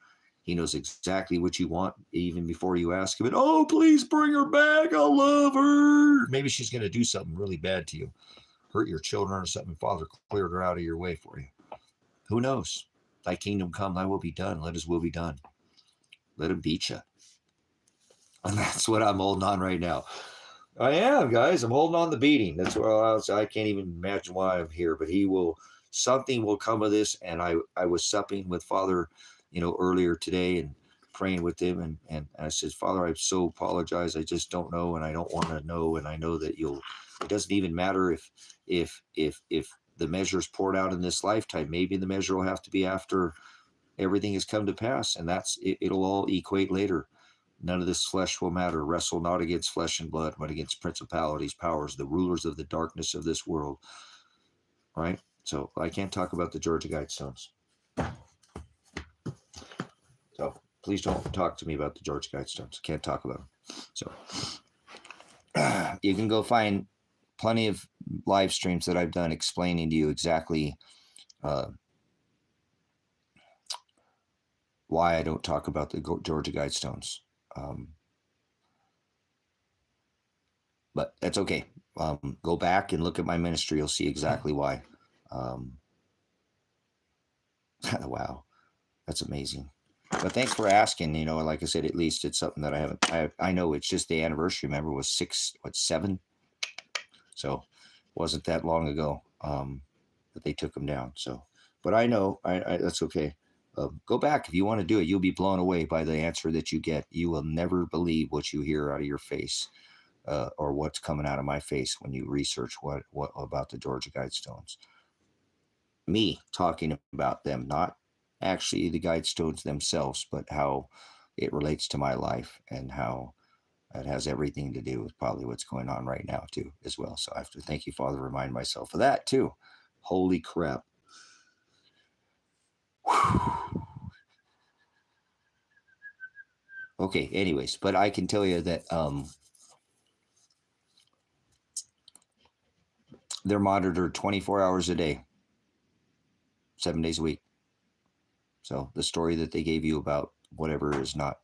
A: He knows exactly what you want even before you ask him. Oh, please bring her back. I love her. Maybe she's going to do something really bad to you. Hurt your children or something. Father cleared her out of your way for you. Who knows? Thy kingdom come, thy will be done. Let his will be done. Let him beat you. And that's what I'm holding on right now. I am, guys. I'm holding on the beating. That's what I can't even imagine why I'm here, but something will come of this. And I was supping with Father, earlier today and praying with him. And I said, Father, I so apologize. I just don't know. And I don't want to know. And I know that it doesn't even matter if the measure is poured out in this lifetime. Maybe the measure will have to be after everything has come to pass. And it'll all equate later. None of this flesh will matter. Wrestle not against flesh and blood, but against principalities, powers, the rulers of the darkness of this world. Right? So I can't talk about the Georgia Guidestones. So please don't talk to me about the Georgia Guidestones. Can't talk about them. So you can go find plenty of live streams that I've done explaining to you exactly why I don't talk about the Georgia Guidestones. But that's okay. Go back and look at my ministry. You'll see exactly why. Wow. That's amazing. But thanks for asking. Like I said, at least it's something that I know it's just the anniversary. Remember, was 7? So it wasn't that long ago that they took them down. So, but I know that's okay. Go back if you want to do it. You'll be blown away by the answer that you get. You will never believe what you hear out of your face or what's coming out of my face when you research what about the Georgia Guidestones. Me talking about them, not actually the Guidestones themselves, but how it relates to my life and how it has everything to do with probably what's going on right now too, as well. So I have to thank you, Father, remind myself of that too. Holy crap. Okay, anyways, but I can tell you that they're monitored 24 hours a day, 7 days a week. So the story that they gave you about whatever is not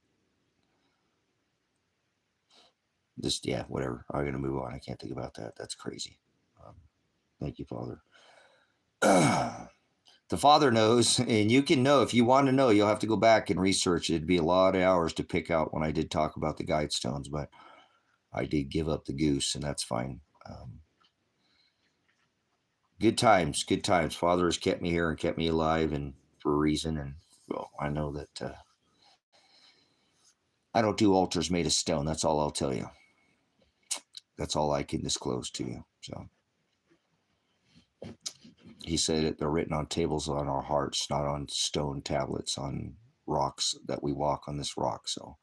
A: just, whatever. I'm going to move on. I can't think about that. That's crazy. Thank you, Father. The Father knows, and you can know. If you want to know, you'll have to go back and research. It'd be a lot of hours to pick out when I did talk about the Guidestones, but I did give up the goose, and that's fine. Good times. Father has kept me here and kept me alive, and for a reason. And well, I know that I don't do altars made of stone. That's all I'll tell you. That's all I can disclose to you. So he said that they're written on tables on our hearts, not on stone tablets, on rocks that we walk on this rock. So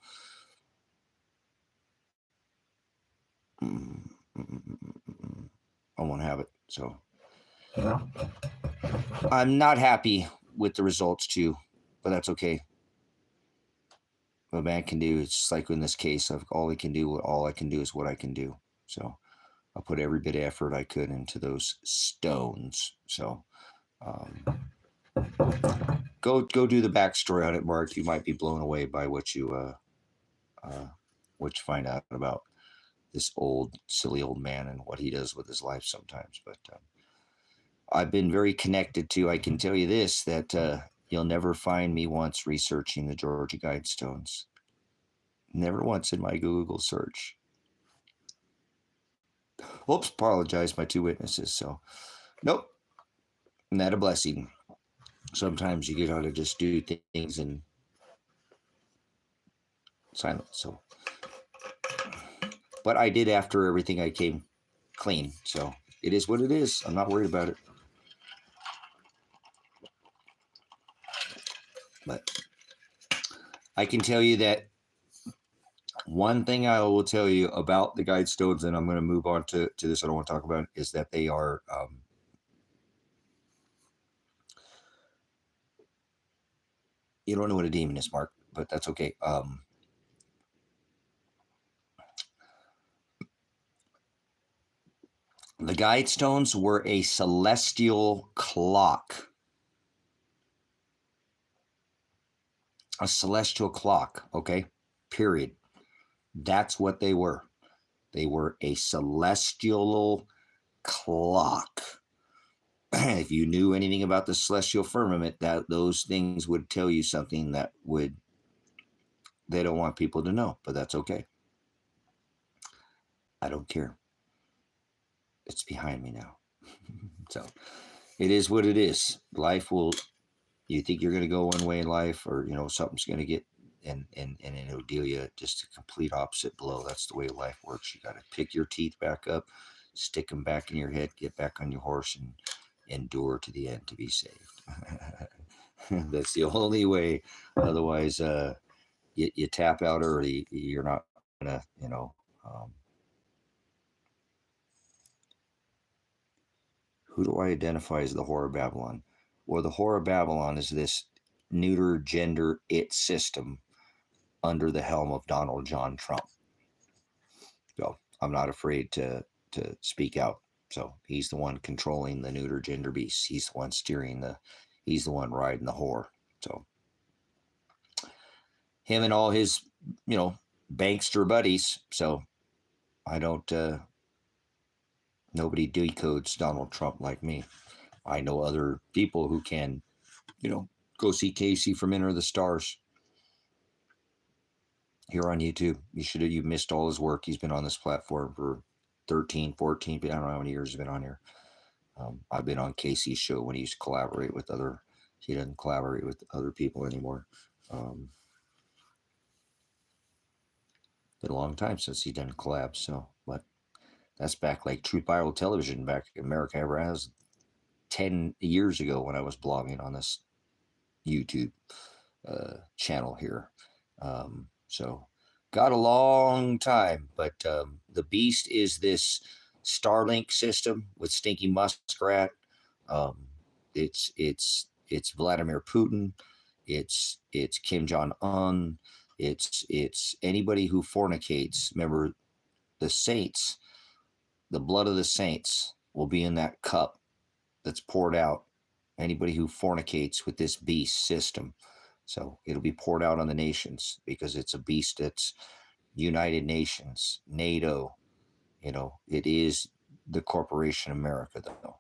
A: I won't have it. So I'm not happy with the results too, but that's okay. What a man can do, it's just like in this case, all I can do is what I can do. So I put every bit of effort I could into those stones. So go do the backstory on it, Mark. You might be blown away by what you find out about this silly old man and what he does with his life sometimes. But I've been very connected to, I can tell you this, that you'll never find me once researching the Georgia Guidestones. Never once in my Google search. Oops, apologize, my 2 witnesses. So, nope, not a blessing. Sometimes you got to just do things in silence. So, but I did after everything. I came clean. So it is what it is. I'm not worried about it. But I can tell you that one thing I will tell you about the Guidestones, and I'm going to move on to this I don't want to talk about, is that they are you don't know what a demon is, Mark, but that's okay. The Guidestones were a celestial clock. A celestial clock, okay? Period. That's what they were. They were a celestial clock. If you knew anything about the celestial firmament, that those things would tell you something that they don't want people to know, but that's okay. I don't care. It's behind me now. So it is what it is. Life will, you think you're going to go one way in life, or, something's going to get, and it'll deal you just a complete opposite blow. That's the way life works. You got to pick your teeth back up, stick them back in your head, get back on your horse, and endure to the end to be saved. That's the only way. Otherwise, you tap out early. You're not going to, who do I identify as the whore of Babylon? Well, the whore of Babylon is this neuter gender it system under the helm of Donald John Trump. So I'm not afraid to speak out. So he's the one controlling the neuter gender beast. He's the one he's the one riding the whore. So him and all his, bankster buddies. So I don't, nobody decodes Donald Trump like me. I know other people who can, go see Casey from Enter the Stars here on YouTube. You missed all his work. He's been on this platform for 13, 14, I don't know how many years he's been on here. I've been on Casey's show when he used to collaborate with he doesn't collaborate with other people anymore. Been a long time since he done collabs. So, but that's back like Truth Bible Television back in America ever has 10 years ago when I was blogging on this YouTube channel here. So got a long time, but the beast is this Starlink system with Stinky Muskrat. It's Vladimir Putin. It's Kim Jong-un. It's anybody who fornicates. Remember, the saints, the blood of the saints will be in that cup that's poured out. Anybody who fornicates with this beast system. So it'll be poured out on the nations because it's a beast that's United Nations, NATO. It is the corporation America, though.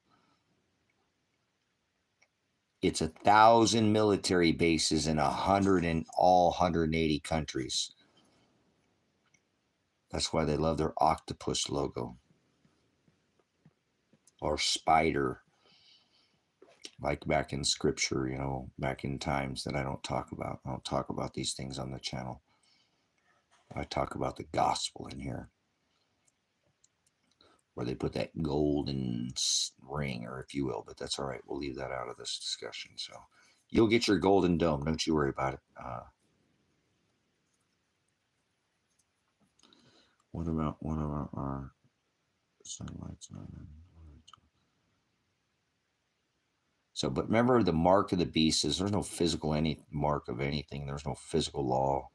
A: It's 1,000 military bases in 180 countries. That's why they love their octopus logo or spider. Like back in scripture, back in times that I don't talk about. I don't talk about these things on the channel. I talk about the gospel in here, where they put that golden ring, or if you will, but that's all right. We'll leave that out of this discussion. So you'll get your golden dome. Don't you worry about it. What about our sunlights on? So, but remember, the mark of the beast is there's no physical any mark of anything. There's no physical law.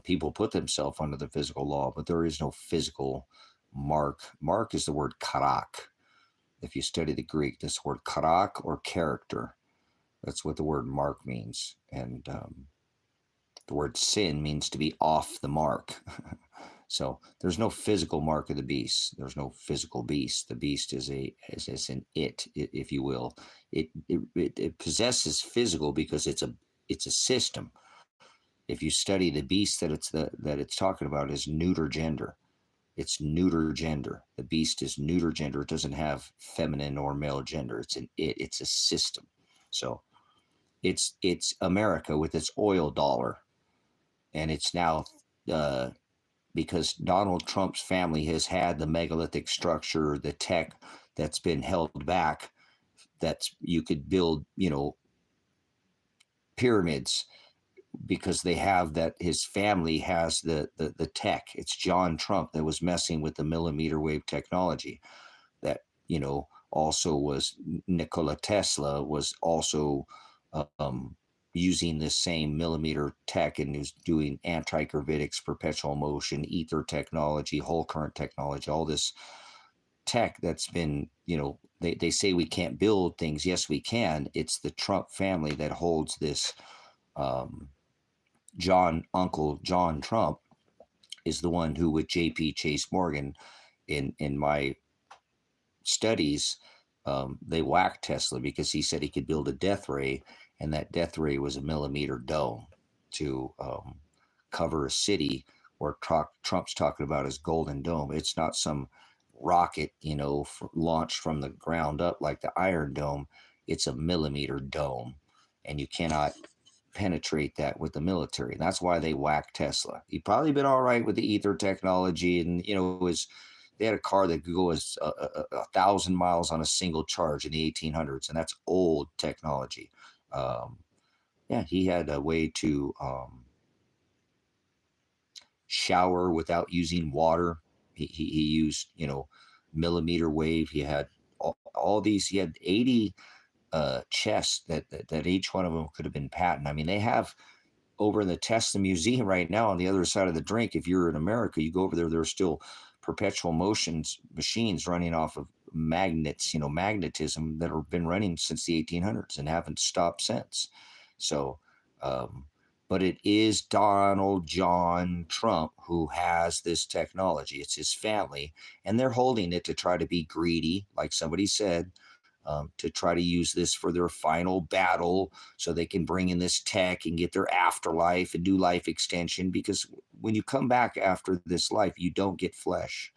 A: People put themselves under the physical law, but there is no physical mark. Mark is the word karak. If you study the Greek, this word karak, or character. That's what the word mark means. And the word sin means to be off the mark. So there's no physical mark of the beast. There's no physical beast. The beast is an it, if you will. It possesses physical because it's a system. If you study the beast that it's talking about is neuter gender. It's neuter gender. The beast is neuter gender. It doesn't have feminine or male gender. It's a system. So it's America with its oil dollar, and it's now because Donald Trump's family has had the megalithic structure, the tech that's been held back, that you could build, pyramids, because they have that. His family has the tech. It's John Trump that was messing with the millimeter wave technology. That also was Nikola Tesla was also using this same millimeter tech, and was doing anti-gravitics, perpetual motion, ether technology, whole current technology, all this tech that's been, they say we can't build things. Yes, we can. It's the Trump family that holds this. Uncle John Trump is the one who, with J.P. Chase Morgan, in my studies, they whacked Tesla because he said he could build a death ray, and that death ray was a millimeter dome to cover a city, where Trump's talking about his golden dome. It's not some rocket, launched from the ground up like the Iron Dome. It's a millimeter dome, and you cannot penetrate that with the military. And that's why they whacked Tesla. He'd probably been all right with the ether technology, and they had a car that could go as 1,000 miles on a single charge in the 1800s, and that's old technology. He had a way to shower without using water. He used millimeter wave. He had all these. He had 80 chests that each one of them could have been patent. I mean, they have over in the Tesla Museum right now on the other side of the drink. If you're in America, you go over there. There's still perpetual motions machines running off of magnets, magnetism, that have been running since the 1800s and haven't stopped since. So, but it is Donald John Trump who has this technology. It's his family, and they're holding it to try to be greedy, like somebody said, to try to use this for their final battle, so they can bring in this tech and get their afterlife and do life extension. Because when you come back after this life, you don't get flesh,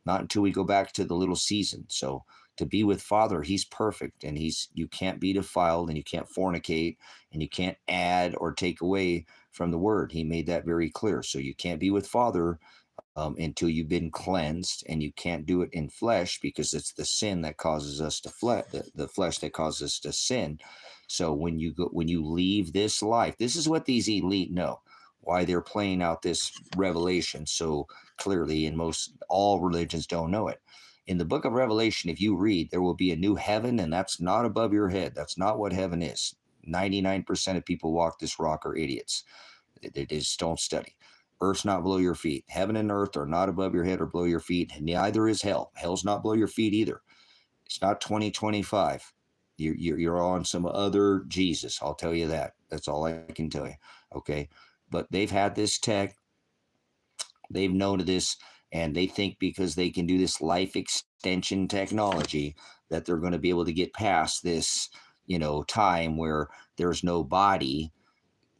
A: not until we go back to the little season. So to be with Father, he's perfect, and you can't be defiled, and you can't fornicate, and you can't add or take away from the word. He made that very clear. So you can't be with Father until you've been cleansed, and you can't do it in flesh, because it's the sin that causes us to the flesh that causes us to sin. So when you leave this life, this is what these elite know, why they're playing out this revelation so clearly, and all religions don't know it. In the book of Revelation, if you read, there will be a new heaven, and that's not above your head. That's not what heaven is. 99% of people walk this rock are idiots. They just don't study. Earth's not below your feet. Heaven and earth are not above your head or below your feet. Neither is hell. Hell's not below your feet either. It's not 2025. You're on some other Jesus. I'll tell you that. That's all I can tell you. Okay. But they've had this tech. They've known this, and they think because they can do this life extension technology that they're going to be able to get past this, time where there's no body.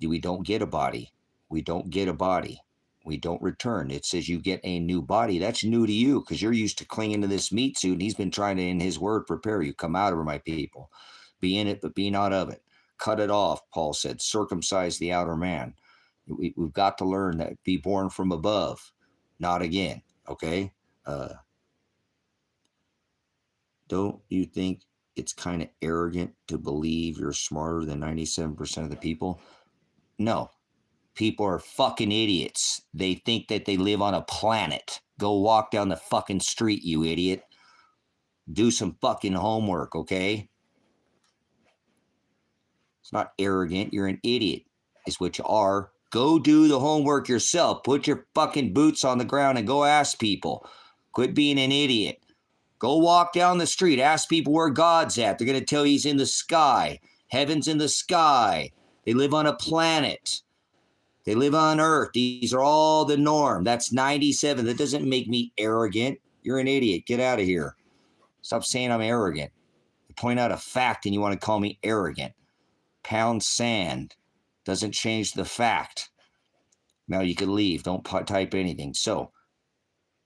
A: We don't get a body. We don't get a body. We don't return. It says you get a new body. That's new to you, because you're used to clinging to this meat suit, and he's been trying to, in his word, prepare you. Come out of her, my people. Be in it, but be not of it. Cut it off, Paul said. Circumcise the outer man. We've got to learn that be born from above, not again. Okay. Don't you think it's kind of arrogant to believe you're smarter than 97% of the people? No. People are fucking idiots. They think that they live on a planet. Go walk down the fucking street, you idiot. Do some fucking homework, okay? It's not arrogant. You're an idiot, is what you are. Go do the homework yourself. Put your fucking boots on the ground and go ask people. Quit being an idiot. Go walk down the street. Ask people where God's at. They're going to tell you he's in the sky. Heaven's in the sky. They live on a planet. They live on Earth. These are all the norm. That's 97. That doesn't make me arrogant. You're an idiot. Get out of here. Stop saying I'm arrogant. I point out a fact and you want to call me arrogant. Pound sand doesn't change the fact. Now you can leave. Don't type anything. So,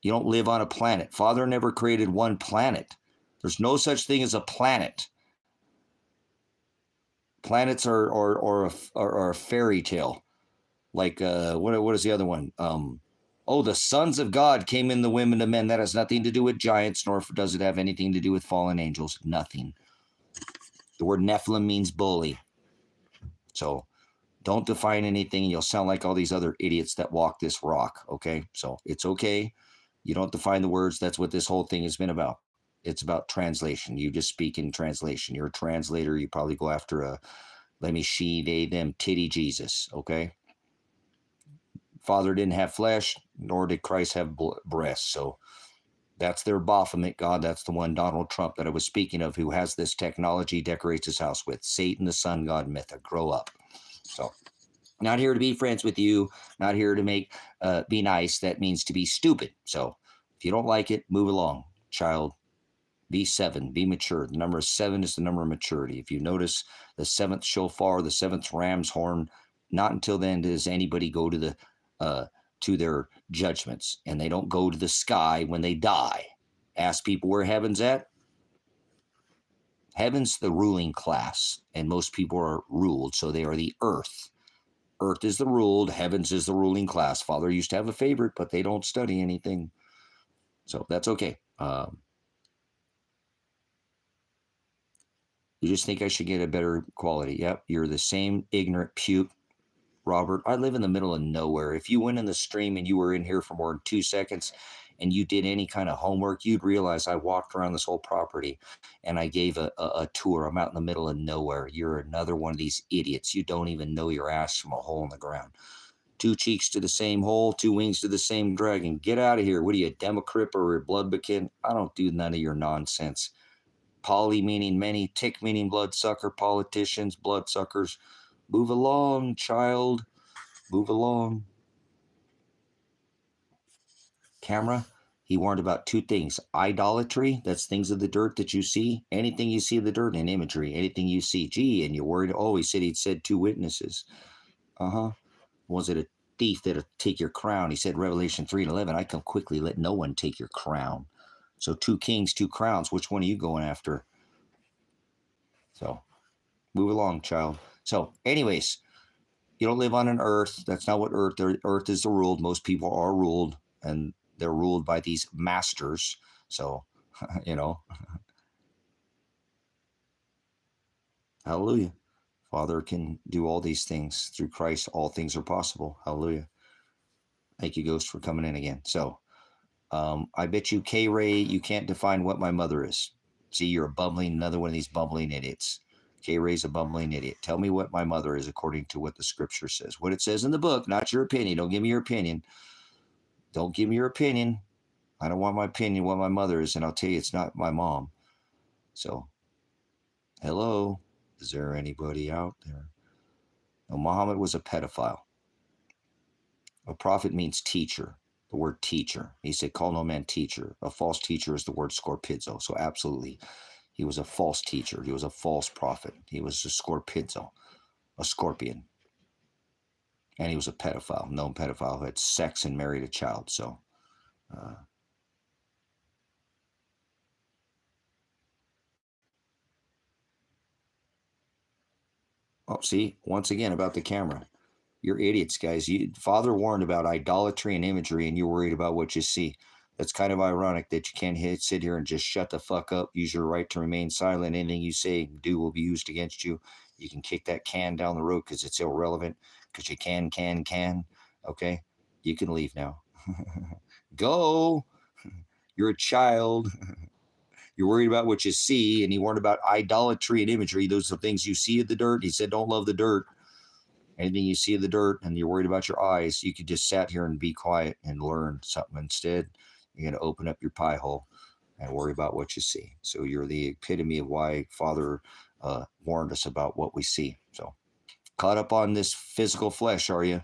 A: you don't live on a planet. Father never created one planet. There's no such thing as a planet. Planets are a fairy tale. Like, what is the other one? The sons of God came in the women of men. That has nothing to do with giants, nor does it have anything to do with fallen angels. Nothing. The word Nephilim means bully. So don't define anything. You'll sound like all these other idiots that walk this rock, okay? So it's okay. You don't define the words. That's what this whole thing has been about. It's about translation. You just speak in translation. You're a translator. You probably go after a let me, she, they, them, titty Jesus, okay? Father didn't have flesh, nor did Christ have breasts. So that's their Baphomet God. That's the one, Donald Trump, that I was speaking of, who has this technology, decorates his house with. Satan, the sun god myth. Grow up. So not here to be friends with you. Not here to make be nice. That means to be stupid. So if you don't like it, move along, child. Be 7. Be mature. The number 7 is the number of maturity. If you notice the 7th shofar, the 7th ram's horn, not until then does anybody go to the to their judgments, and they don't go to the sky when they die. Ask people where heaven's at. Heaven's the ruling class, and most people are ruled, so they are the earth. Earth is the ruled, heavens is the ruling class. Father used to have a favorite, but they don't study anything. So that's okay. You just think I should get a better quality. Yep, you're the same ignorant puke. Robert, I live in the middle of nowhere. If you went in the stream and you were in here for more than 2 seconds and you did any kind of homework, you'd realize I walked around this whole property and I gave a tour. I'm out in the middle of nowhere. You're another one of these idiots. You don't even know your ass from a hole in the ground. 2 cheeks to the same hole, 2 wings to the same dragon. Get out of here. What are you, a Democrat or a bloodbakin? I don't do none of your nonsense. Poly meaning many, tick meaning bloodsucker, politicians, bloodsuckers. Move along, child. Move along. Camera, he warned about 2 things. Idolatry, that's things of the dirt that you see. Anything you see of the dirt, and imagery. Anything you see. Gee, and you're worried. Oh, he'd said 2 witnesses. Was it a thief that'll take your crown? He said, Revelation 3:11, I come quickly, let no one take your crown. So 2 kings, 2 crowns. Which one are you going after? So, move along, child. So, anyways, you don't live on an earth. That's not what earth. Earth is the ruled. Most people are ruled, and they're ruled by these masters. So, hallelujah. Father can do all these things. Through Christ, all things are possible. Hallelujah. Thank you, Ghost, for coming in again. So, I bet you, K-Ray, you can't define what my mother is. See, you're another one of these bumbling idiots. K-Ray's a bumbling idiot. Tell me what my mother is according to what the scripture says. What it says in the book, not your opinion. Don't give me your opinion. Don't give me your opinion. I don't want my opinion what my mother is, and I'll tell you it's not my mom. So, hello. Is there anybody out there? No, Muhammad was a pedophile. A prophet means teacher. The word teacher. He said, call no man teacher. A false teacher is the word scorpizzo. So absolutely, he was a false teacher. He was a false prophet. He was a scorpizzo, a scorpion. And he was a pedophile, known pedophile who had sex and married a child. So, see, once again about the camera. You're idiots, guys. Father warned about idolatry and imagery, and you're worried about what you see. That's kind of ironic that you can't sit here and just shut the fuck up, use your right to remain silent. Anything you say, do will be used against you. You can kick that can down the road because it's irrelevant, because you can. Okay? You can leave now. Go. You're a child. You're worried about what you see, and he warned about idolatry and imagery. Those are things you see in the dirt. He said, don't love the dirt. Anything you see in the dirt and you're worried about your eyes, you could just sat here and be quiet and learn something. Instead, you're going to open up your pie hole and worry about what you see. So you're the epitome of why Father warned us about what we see. So caught up on this physical flesh, are you?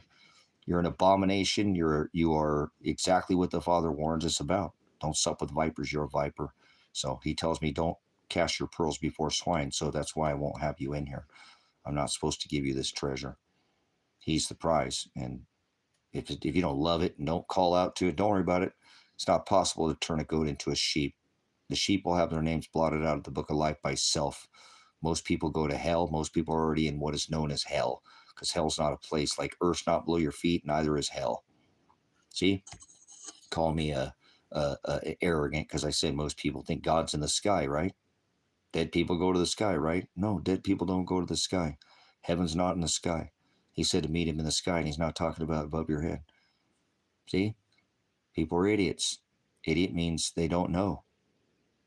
A: You're an abomination. You are exactly what the Father warns us about. Don't sup with vipers. You're a viper. So he tells me don't cast your pearls before swine. So that's why I won't have you in here. I'm not supposed to give you this treasure. He's the prize. And if you don't love it and don't call out to it, don't worry about it. It's not possible to turn a goat into a sheep. The sheep will have their names blotted out of the book of life by self. Most people go to hell. Most people are already in what is known as hell, because hell's not a place. Like earth's not below your feet, neither is hell. See? Call me arrogant because I said most people think God's in the sky, right? Dead people go to the sky, right? No, dead people don't go to the sky. Heaven's not in the sky. He said to meet him in the sky, and he's not talking about above your head. See? People are idiots. Idiot means they don't know.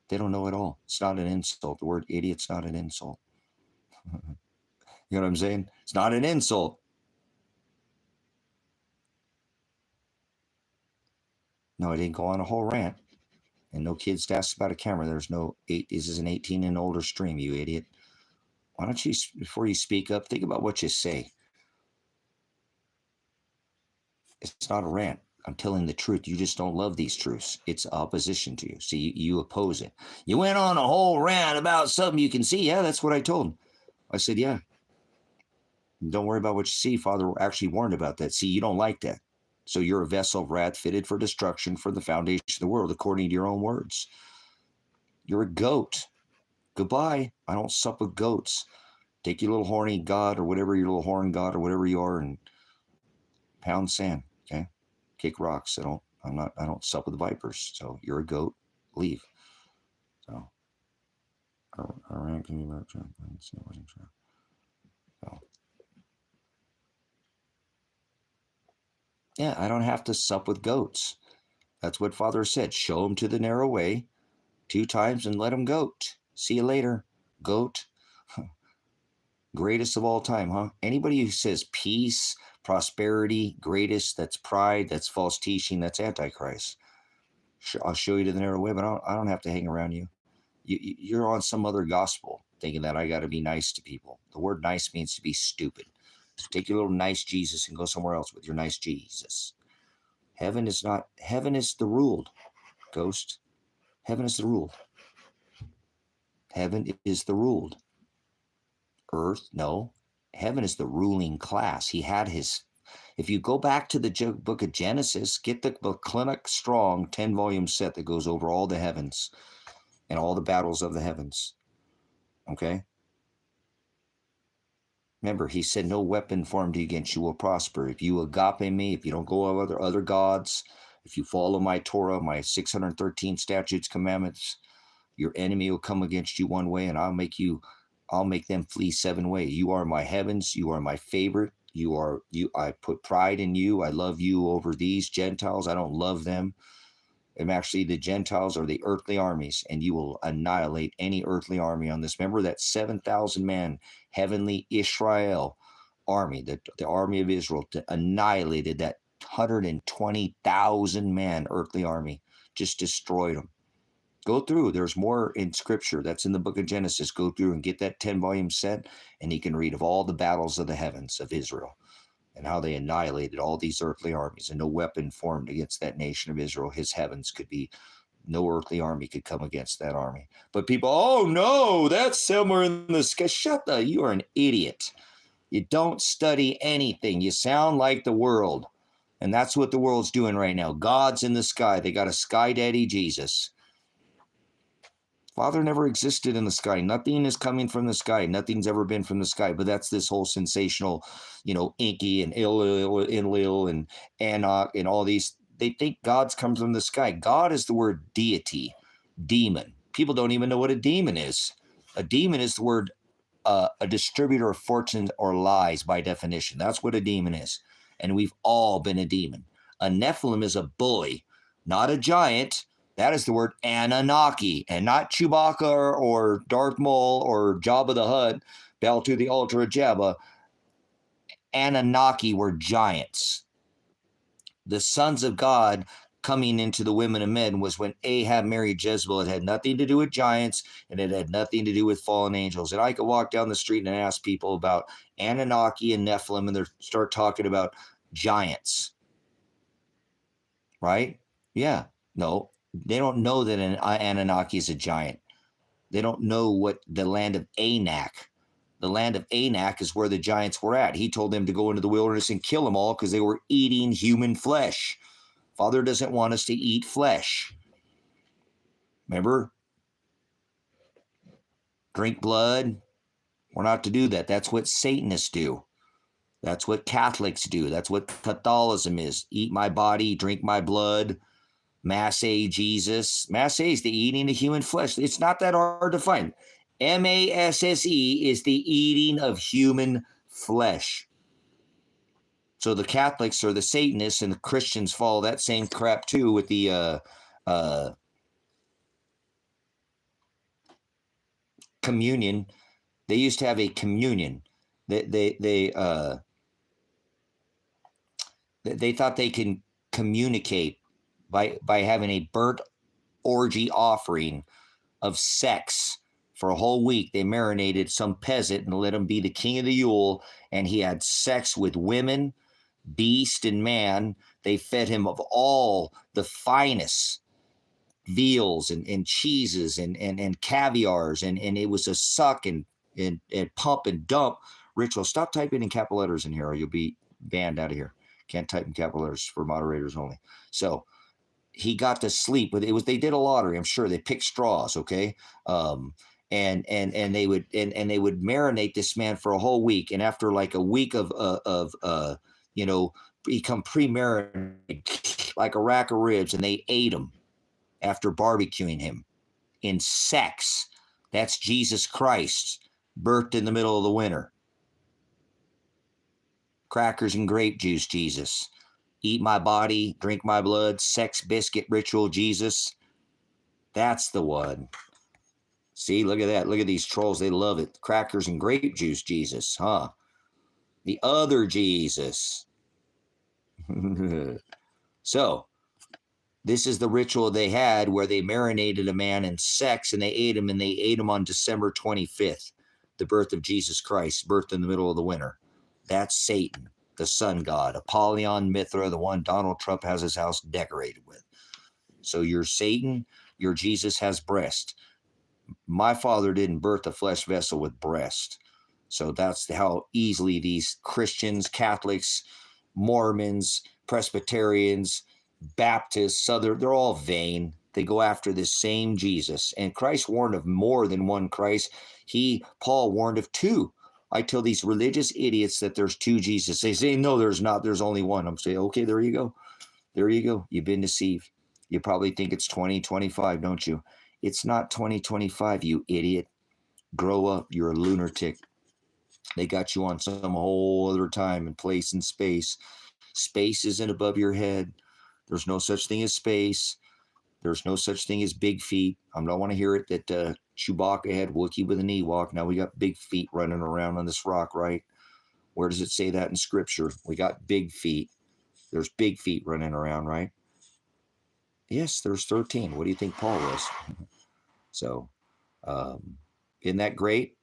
A: They don't know at all. It's not an insult. The word idiot's not an insult. You know what I'm saying? It's not an insult. No, I didn't go on a whole rant. And no kids to ask about a camera. There's no this is an 18 and older stream, you idiot. Why don't you, before you speak up, think about what you say. It's not a rant. I'm telling the truth. You just don't love these truths. It's opposition to you. See, you oppose it. You went on a whole rant about something you can see. Yeah, that's what I told him. I said, yeah. Don't worry about what you see. Father actually warned about that. See, you don't like that. So you're a vessel of wrath fitted for destruction for the foundation of the world, according to your own words. You're a goat. Goodbye. I don't sup with goats. Take your little horny god or whatever, your little horn god or whatever you are, and pound sand. Okay, kick rocks. I don't sup with vipers. So you're a goat. Leave. So, all right. Can you about so, yeah, I don't have to sup with goats. That's what Father said. Show them to the narrow way 2 times and let them goat. See you later, goat. Greatest of all time, huh? Anybody who says peace, prosperity, greatest, that's pride, that's false teaching, that's Antichrist. I'll show you to the narrow way, but I don't have to hang around you. You're on some other gospel thinking that I got to be nice to people. The word nice means to be stupid. So take your little nice Jesus and go somewhere else with your nice Jesus. Heaven is the ruled, ghost. Heaven is the ruled. Heaven is the ruled. Earth, no. Heaven is the ruling class. He had his. If you go back to the book of Genesis, get the McClintock Strong 10-volume set that goes over all the heavens and all the battles of the heavens. Okay? Remember, he said, no weapon formed against you will prosper. If you agape me, if you don't go other gods, if you follow my Torah, my 613 statutes, commandments, your enemy will come against you one way, and I'll make them flee 7 ways. You are my heavens. You are my favorite. I put pride in you. I love you over these Gentiles. I don't love them. And actually, the Gentiles are the earthly armies, and you will annihilate any earthly army on this. Remember that 7,000 man heavenly Israel army, the army of Israel, annihilated that 120,000 man earthly army, just destroyed them. Go through. There's more in Scripture. That's in the book of Genesis. Go through and get that 10-volume set, and you can read of all the battles of the heavens of Israel and how they annihilated all these earthly armies, and no weapon formed against that nation of Israel. His heavens could be, no earthly army could come against that army. But people, oh no, that's somewhere in the sky. You are an idiot. You don't study anything. You sound like the world. And that's what the world's doing right now. God's in the sky. They got a sky daddy, Jesus. Father never existed in the sky. Nothing is coming from the sky. Nothing's ever been from the sky. But that's this whole sensational, Inky and Enlil and Anak and all these. They think God's comes from the sky. God is the word deity, demon. People don't even know what a demon is. A demon is the word a distributor of fortunes or lies by definition. That's what a demon is. And we've all been a demon. A Nephilim is a bully, not a giant. That is the word Anunnaki, and not Chewbacca or Darth Maul or Jabba the Hutt, Bell to the Ultra Jabba. Anunnaki were giants. The sons of God coming into the women and men was when Ahab married Jezebel. It had nothing to do with giants, and it had nothing to do with fallen angels. And I could walk down the street and ask people about Anunnaki and Nephilim, and they start talking about giants. Right? Yeah. No. They don't know that an Anunnaki is a giant. They don't know what the land of Anak. The land of Anak is where the giants were at. He told them to go into the wilderness and kill them all because they were eating human flesh. Father doesn't want us to eat flesh. Remember? Drink blood. We're not to do that. That's what Satanists do. That's what Catholics do. That's what Catholicism is. Eat my body, drink my blood. Masse Jesus. Masse is the eating of human flesh. It's not that hard to find. Masse is the eating of human flesh. So the Catholics or the Satanists and the Christians follow that same crap too with the communion. They used to have a communion. They thought they can communicate by having a burnt orgy offering of sex for a whole week. They marinated some peasant and let him be the king of the Yule, and he had sex with women, beast, and man. They fed him of all the finest veals and cheeses and caviars, and it was a suck and pump and dump ritual. Stop typing in capital letters in here or you'll be banned out of here. Can't type in capital letters, for moderators only. So he got to sleep, but they did a lottery. I'm sure they picked straws. Okay. And they would marinate this man for a whole week. And after like a week of become pre-marinated like a rack of ribs, and they ate him after barbecuing him in sex. That's Jesus Christ, birthed in the middle of the winter. Crackers and grape juice, Jesus. Eat my body, drink my blood, sex biscuit ritual, Jesus. That's the one. See, look at that. Look at these trolls. They love it. Crackers and grape juice, Jesus, huh? The other Jesus. So, this is the ritual they had where they marinated a man in sex and they ate him on December 25th, the birth of Jesus Christ, birthed in the middle of the winter. That's Satan, the sun god, Apollyon Mithra, the one Donald Trump has his house decorated with. So you're Satan, your Jesus has breast. My father didn't birth a flesh vessel with breast. So that's how easily these Christians, Catholics, Mormons, Presbyterians, Baptists, Southern, they're all vain. They go after this same Jesus. And Christ warned of more than one Christ. Paul warned of two. I tell these religious idiots that there's two Jesus. They say, no, there's not. There's only one. I'm saying, okay, there you go. There you go. You've been deceived. You probably think it's 2025, don't you? It's not 2025, you idiot. Grow up. You're a lunatic. They got you on some whole other time and place and space. Space isn't above your head. There's no such thing as space. There's no such thing as big feet. I don't want to hear it that Chewbacca had Wookiee with an Ewok. Now we got big feet running around on this rock, right? Where does it say that in Scripture? We got big feet. There's big feet running around, right? Yes, there's 13. What do you think Paul was? So, isn't that great?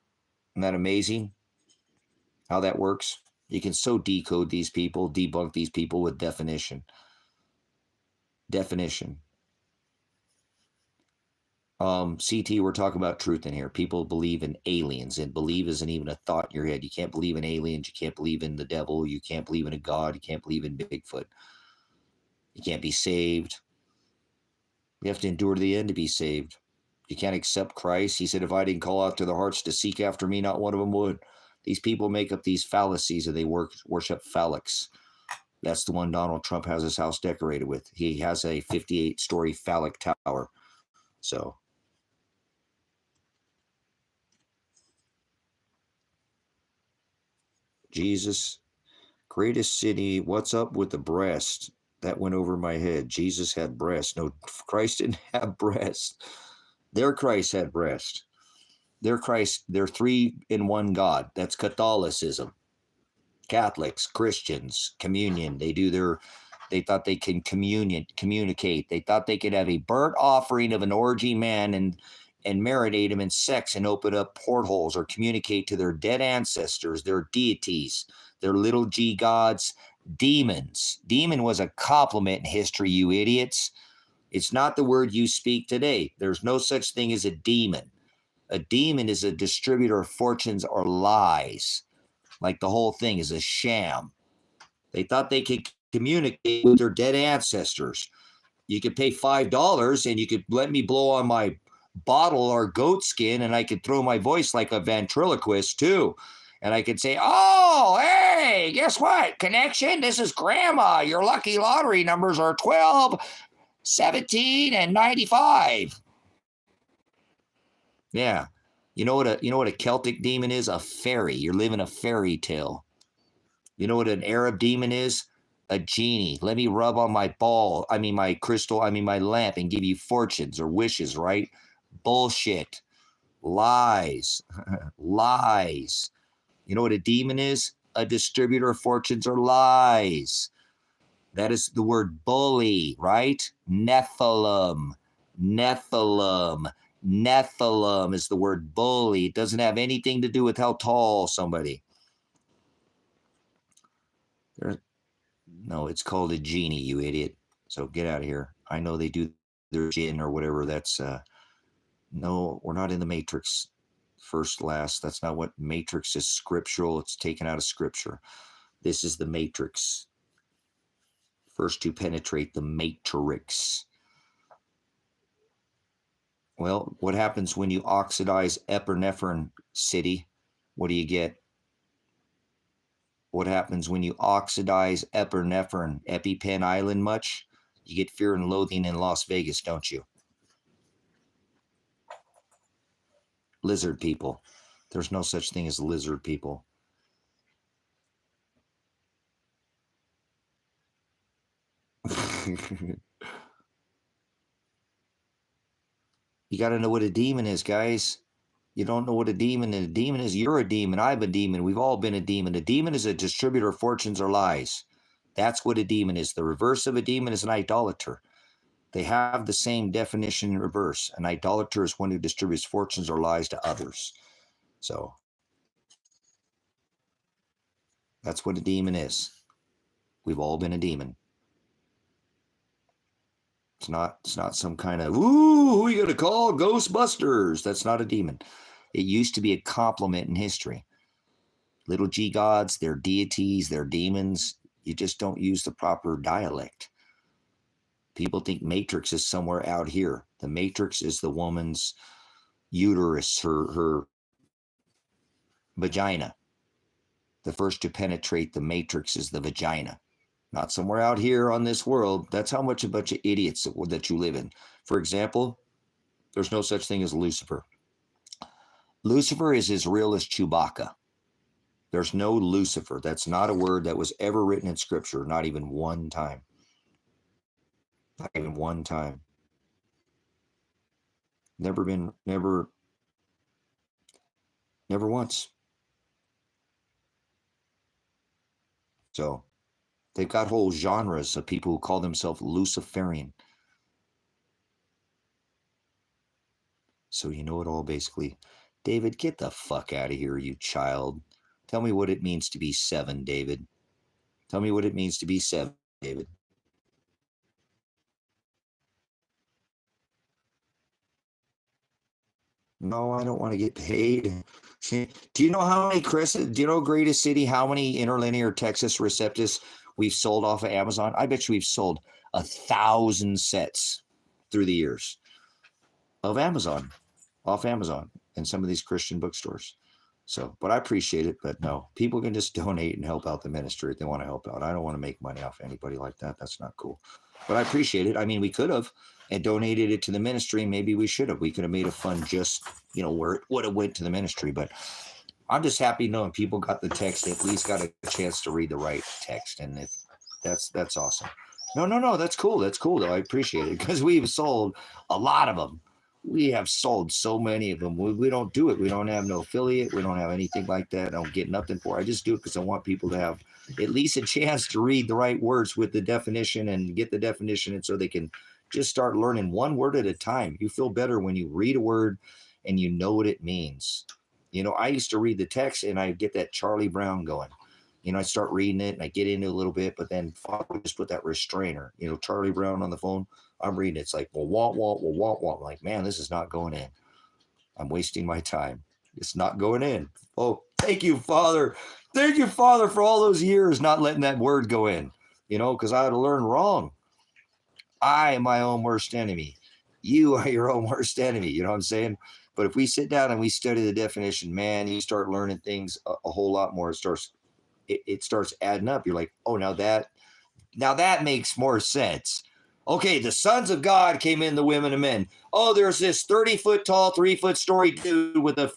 A: Isn't that amazing how that works? You can so decode these people, debunk these people with definition. CT, we're talking about truth in here. People believe in aliens, and believe isn't even a thought in your head. You can't believe in aliens. You can't believe in the devil. You can't believe in a God. You can't believe in Bigfoot. You can't be saved. You have to endure to the end to be saved. You can't accept Christ. He said, if I didn't call out to their hearts to seek after me, not one of them would. These people make up these fallacies and they worship phallics. That's the one Donald Trump has his house decorated with. He has a 58-story phallic tower. So Jesus, greatest city, what's up with the breast? That went over my head. Jesus had breast. No, Christ didn't have breast. Their Christ had breast. Their Christ, they're three in one God. That's Catholicism. Catholics, Christians, communion. They thought they can communicate. They thought they could have a burnt offering of an orgy man and marinate him in sex and open up portholes or communicate to their dead ancestors, their deities, their little g gods, demons. Demon was a compliment in history, you idiots. It's not the word you speak today. There's no such thing as a demon. A demon is a distributor of fortunes or lies. Like the whole thing is a sham. They thought they could communicate with their dead ancestors. You could pay $5 and you could let me blow on my bottle or goat skin and I could throw my voice like a ventriloquist too. And I could say, oh, hey, guess what? Connection, this is Grandma. Your lucky lottery numbers are 12, 17, and 95. Yeah. You know what a Celtic demon is? A fairy. You're living a fairy tale. You know what an Arab demon is? A genie. Let me rub on my my crystal, my lamp and give you fortunes or wishes, right? Bullshit. Lies. Lies. You know what a demon is? A distributor of fortunes or lies. That is the word bully, right? Nephilim. Nephilim. Nephilim is the word bully. It doesn't have anything to do with how tall somebody. No, it's called a genie, you idiot. So get out of here. I know they do their gin or whatever. That's no, we're not in the Matrix. First, last. That's not what Matrix is. Scriptural. It's taken out of Scripture. This is the Matrix. First to penetrate the Matrix. Well, what happens when you oxidize epinephrine, city? What do you get? What happens when you oxidize epinephrine, EpiPen Island much? You get fear and loathing in Las Vegas, don't you? Lizard people. There's no such thing as lizard people. You got to know what a demon is, guys. You don't know what a demon is. A demon is, you're a demon. I'm a demon. We've all been a demon. A demon is a distributor of fortunes or lies. That's what a demon is. The reverse of a demon is an idolater. They have the same definition in reverse. An idolater is one who distributes fortunes or lies to others. So that's what a demon is. We've all been a demon. It's not some kind of, ooh, who are you going to call? Ghostbusters. That's not a demon. It used to be a compliment in history. Little g gods, they're deities, they're demons. You just don't use the proper dialect. People think Matrix is somewhere out here. The Matrix is the woman's uterus, her vagina. The first to penetrate the Matrix is the vagina. Not somewhere out here on this world. That's how much a bunch of idiots that you live in. For example, there's no such thing as Lucifer. Lucifer is as real as Chewbacca. There's no Lucifer. That's not a word that was ever written in Scripture, not even one time. Not even one time. Never once. So they've got whole genres of people who call themselves Luciferian. So you know it all basically. David, get the fuck out of here, you child. Tell me what it means to be 7, David. Tell me what it means to be 7, David. No, I don't want to get paid. Do you know how many, Chris, do you know greatest city, how many interlinear Texas receptus we've sold off of Amazon? I bet you we've sold 1,000 sets through the years. of Amazon, off Amazon and some of these Christian bookstores. So, but I appreciate it. But no, people can just donate and help out the ministry if they want to help out. I don't want to make money off anybody like that. That's not cool. But I appreciate it. I mean, we could have and donated it to the ministry. Maybe we should have. We could have made a fund just, where it would have went to the ministry. But I'm just happy knowing people got the text, at least got a chance to read the right text. And if that's awesome. No, that's cool. That's cool, though. I appreciate it because we've sold a lot of them. We have sold so many of them. We don't do it. We don't have no affiliate. We don't have anything like that. I don't get nothing for it. I just do it because I want people to have at least a chance to read the right words with the definition and get the definition, and so they can just start learning one word at a time. You feel better when you read a word and you know what it means. I used to read the text and I get that Charlie Brown going. I start reading it and I get into it a little bit, but then Father just put that restrainer, Charlie Brown on the phone. I'm reading it. It's like, well, I'm like, man, this is not going in. I'm wasting my time. It's not going in. Oh, thank you, Father. Thank you, Father, for all those years not letting that word go in, because I had to learn wrong. I am my own worst enemy. You are your own worst enemy. You know what I'm saying? But if we sit down and we study the definition, man, you start learning things a whole lot more. It starts adding up. You're like, oh, now that makes more sense. Okay, the sons of God came in the women and men. Oh, there's this 30-foot tall, 3-foot story dude with a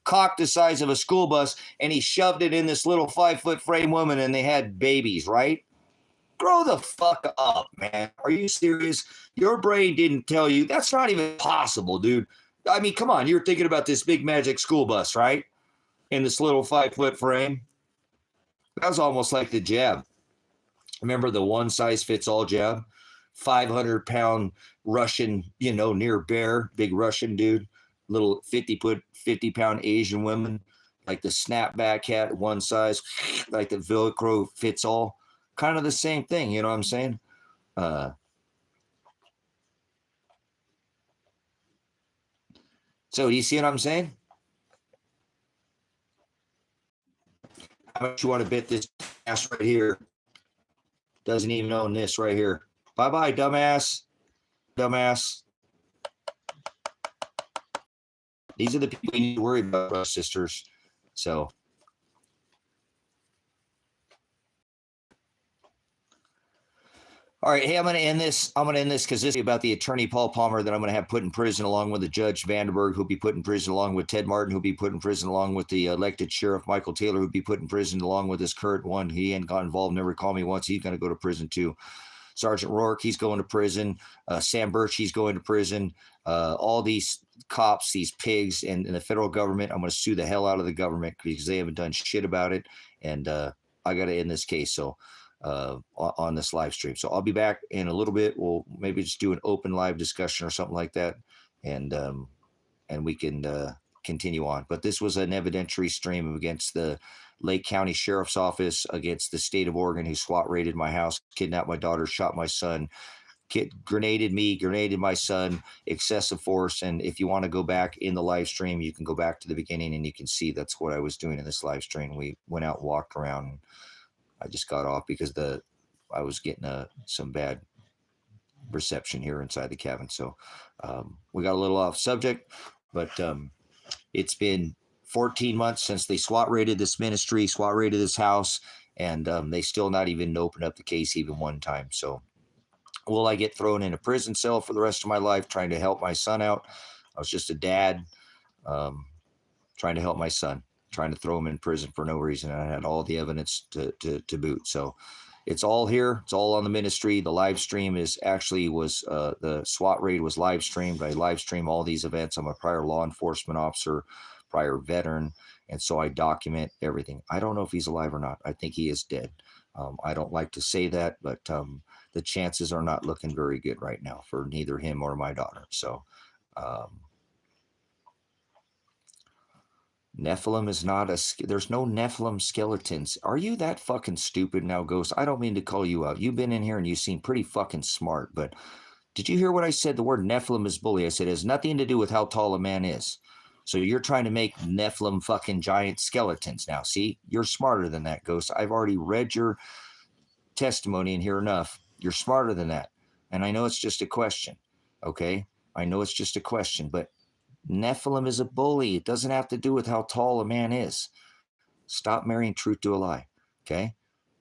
A: cock the size of a school bus, and he shoved it in this little 5-foot frame woman, and they had babies, right? Grow the fuck up, man. Are you serious? Your brain didn't tell you. That's not even possible, dude. I mean, come on. You're thinking about this big magic school bus, right? In this little 5-foot frame. That was almost like the jab. Remember the one-size-fits-all jab? 500-pound Russian, near bear, big Russian dude, little 50-pound Asian woman, like the snapback hat, one size, like the Velcro fits all, kind of the same thing. You know what I'm saying? So do you see what I'm saying? How much you want to bet this ass right here? Doesn't even own this right here. Bye-bye, dumbass. Dumbass. These are the people you need to worry about, brothers, sisters. So. All right. Hey, I'm going to end this. Because this is about the attorney, Paul Palmer, that I'm going to have put in prison along with the Judge Vandenberg, who'll be put in prison along with Ted Martin, who'll be put in prison along with the elected sheriff, Michael Taylor, who'll be put in prison along with this current one. He ain't got involved, never called me once. He's going to go to prison too. Sergeant Rourke, he's going to prison. Sam Birch, he's going to prison. All these cops, these pigs, and the federal government, I'm going to sue the hell out of the government because they haven't done shit about it. And I got to end this case on this live stream. So I'll be back in a little bit. We'll maybe just do an open live discussion or something like that. And we can continue on. But this was an evidentiary stream against the Lake County Sheriff's Office, against the state of Oregon, who SWAT raided my house, kidnapped my daughter, shot my son, grenaded me, grenaded my son, excessive force. And if you want to go back in the live stream, you can go back to the beginning and you can see that's what I was doing in this live stream. We went out and walked around. And I just got off because I was getting some bad reception here inside the cabin. So we got a little off subject, but it's been 14 months since they SWAT raided this ministry, SWAT raided this house, and they still not even opened up the case even one time. So will I get thrown in a prison cell for the rest of my life trying to help my son out? I was just a dad trying to help my son, trying to throw him in prison for no reason. And I had all the evidence to boot. So it's all here. It's all on the ministry. The live stream the SWAT raid was live streamed. I live stream all these events. I'm a prior law enforcement officer, prior veteran. And so I document everything. I don't know if he's alive or not. I think he is dead. I don't like to say that, but the chances are not looking very good right now for neither him or my daughter. So Nephilim is not there's no Nephilim skeletons. Are you that fucking stupid now, Ghost? I don't mean to call you out. You've been in here and you seem pretty fucking smart, but did you hear what I said? The word Nephilim is bully. I said it has nothing to do with how tall a man is. So you're trying to make Nephilim fucking giant skeletons now. See, you're smarter than that, Ghost. I've already read your testimony in here enough. You're smarter than that. And I know it's just a question. Okay. I know it's just a question, but Nephilim is a bully. It doesn't have to do with how tall a man is. Stop marrying truth to a lie. Okay?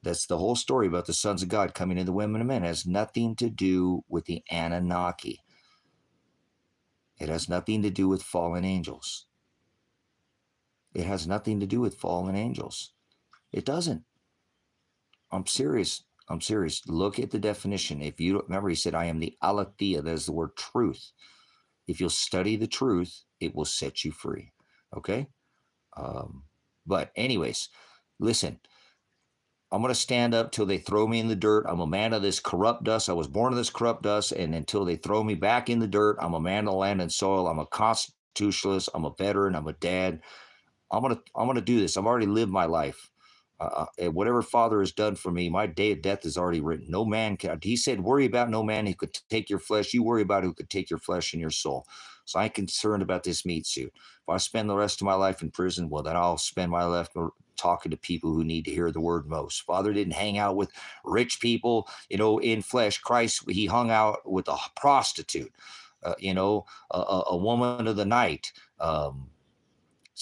A: That's the whole story about the sons of God coming into the women of men. It has nothing to do with the Anunnaki. It has nothing to do with fallen angels. It has nothing to do with fallen angels. It doesn't. I'm serious. I'm serious. Look at the definition. If you remember, he said, I am the aletheia. That is the word truth. If you'll study the truth, it will set you free. Okay? But anyways, listen, I'm going to stand up till they throw me in the dirt. I'm a man of this corrupt dust. I was born of this corrupt dust. And until they throw me back in the dirt, I'm a man of the land and soil. I'm a constitutionalist. I'm a veteran. I'm a dad. I'm gonna do this. I've already lived my life. Whatever Father has done for me, my day of death is already written. No man can. He said, worry about no man who could take your flesh. You worry about who could take your flesh and your soul. So I ain't concerned about this meat suit. If I spend the rest of my life in prison, well, then I'll spend my life talking to people who need to hear the word most. Father didn't hang out with rich people, in flesh. Christ, he hung out with a prostitute, a woman of the night.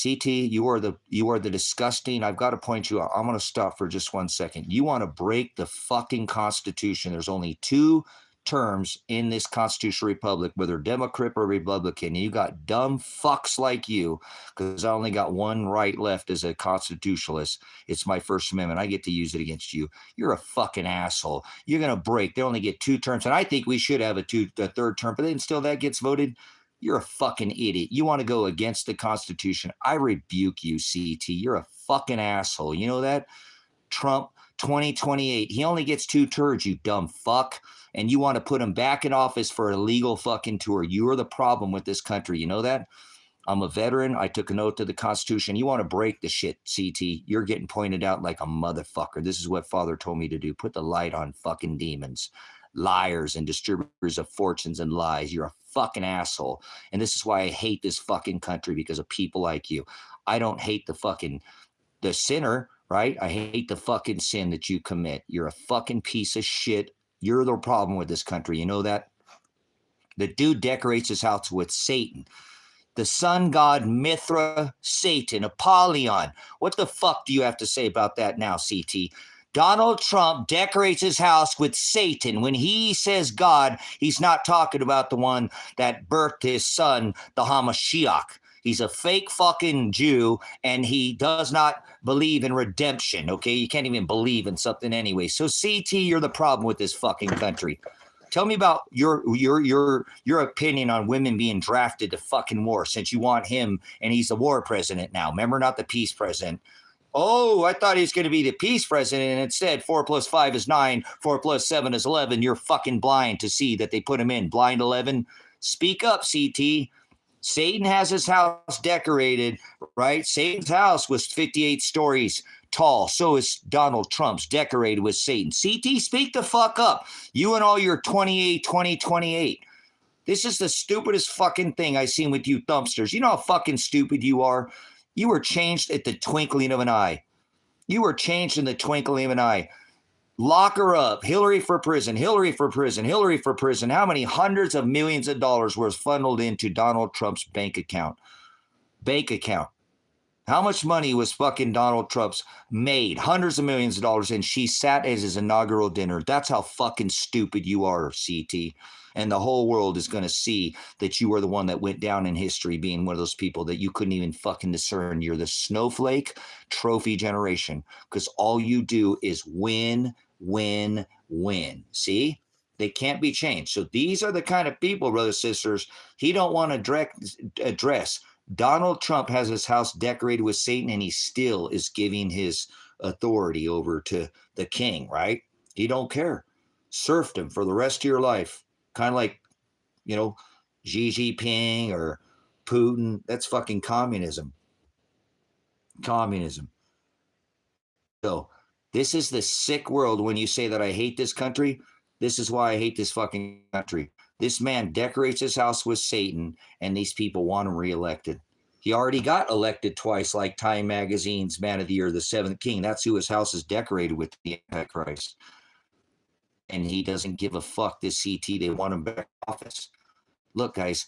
A: CT, you are the disgusting. I've got to point you out. I'm going to stop for just 1 second. You want to break the fucking Constitution. There's only 2 terms in this constitutional republic, whether Democrat or Republican. And you got dumb fucks like you, because I only got one right left as a constitutionalist. It's my First Amendment. I get to use it against you. You're a fucking asshole. You're going to break. They only get 2 terms. And I think we should have a third term, but then still that gets voted. You're a fucking idiot. You want to go against the Constitution? I rebuke you, CT. You're a fucking asshole. You know that? Trump, 2028. He only gets 2 turds, you dumb fuck. And you want to put him back in office for a legal fucking tour. You are the problem with this country. You know that? I'm a veteran. I took an oath to the Constitution. You want to break the shit, CT. You're getting pointed out like a motherfucker. This is what Father told me to do. Put the light on fucking demons, liars, and distributors of fortunes and lies. You're a fucking asshole. And this is why I hate this fucking country, because of people like you. I don't hate the sinner, right? I hate the fucking sin that you commit. You're a fucking piece of shit. You're the problem with this country. You know that? The dude decorates his house with Satan. The sun god Mithra, Satan, Apollyon. What the fuck do you have to say about that now, CT? Donald Trump decorates his house with Satan. When he says God, he's not talking about the one that birthed his son, the Hamashiach. He's a fake fucking Jew, and he does not believe in redemption, okay? You can't even believe in something anyway. So, CT, you're the problem with this fucking country. Tell me about your opinion on women being drafted to fucking war, since you want him, and he's the war president now. Remember, not the peace president. Oh, I thought he was going to be the peace president, and instead 4 + 5 is 9, 4 + 7 is 11. You're fucking blind to see that they put him in. Blind 11. Speak up, CT. Satan has his house decorated, right? Satan's house was 58 stories tall. So is Donald Trump's, decorated with Satan. CT, speak the fuck up. You and all your 2028. This is the stupidest fucking thing I've seen with you thumpsters. You know how fucking stupid you are? You were changed at the twinkling of an eye. You were changed in the twinkling of an eye. Lock her up. Hillary for prison. Hillary for prison. Hillary for prison. How many hundreds of millions of dollars was funneled into Donald Trump's bank account? Bank account. How much money was fucking Donald Trump's made? Hundreds of millions of dollars. And she sat at his inaugural dinner. That's how fucking stupid you are, CT. And the whole world is going to see that you are the one that went down in history being one of those people that you couldn't even fucking discern. You're the snowflake trophy generation, because all you do is win, win, win. See? They can't be changed. So these are the kind of people, brothers and sisters, he don't want to address. Donald Trump has his house decorated with Satan, and he still is giving his authority over to the king, right? He don't care. Serfdom for the rest of your life. Kind of like, Xi Jinping or Putin. That's fucking communism. Communism. So this is the sick world. When you say that I hate this country, this is why I hate this fucking country. This man decorates his house with Satan, and these people want him reelected. He already got elected twice, like Time Magazine's Man of the Year, the 7th King. That's who his house is decorated with, the Antichrist. And he doesn't give a fuck, this CT. They want him back in office. look, guys,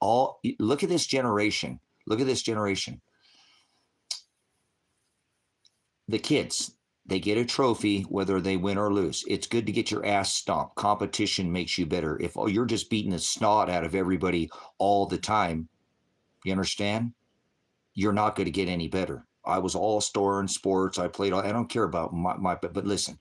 A: look at this generation. Look at this generation. The kids, they get a trophy whether they win or lose. It's good to get your ass stomped. Competition makes you better. If you're just beating the snot out of everybody all the time, you understand? You're not going to get any better. I was all-star in sports. I played. I don't care about but listen,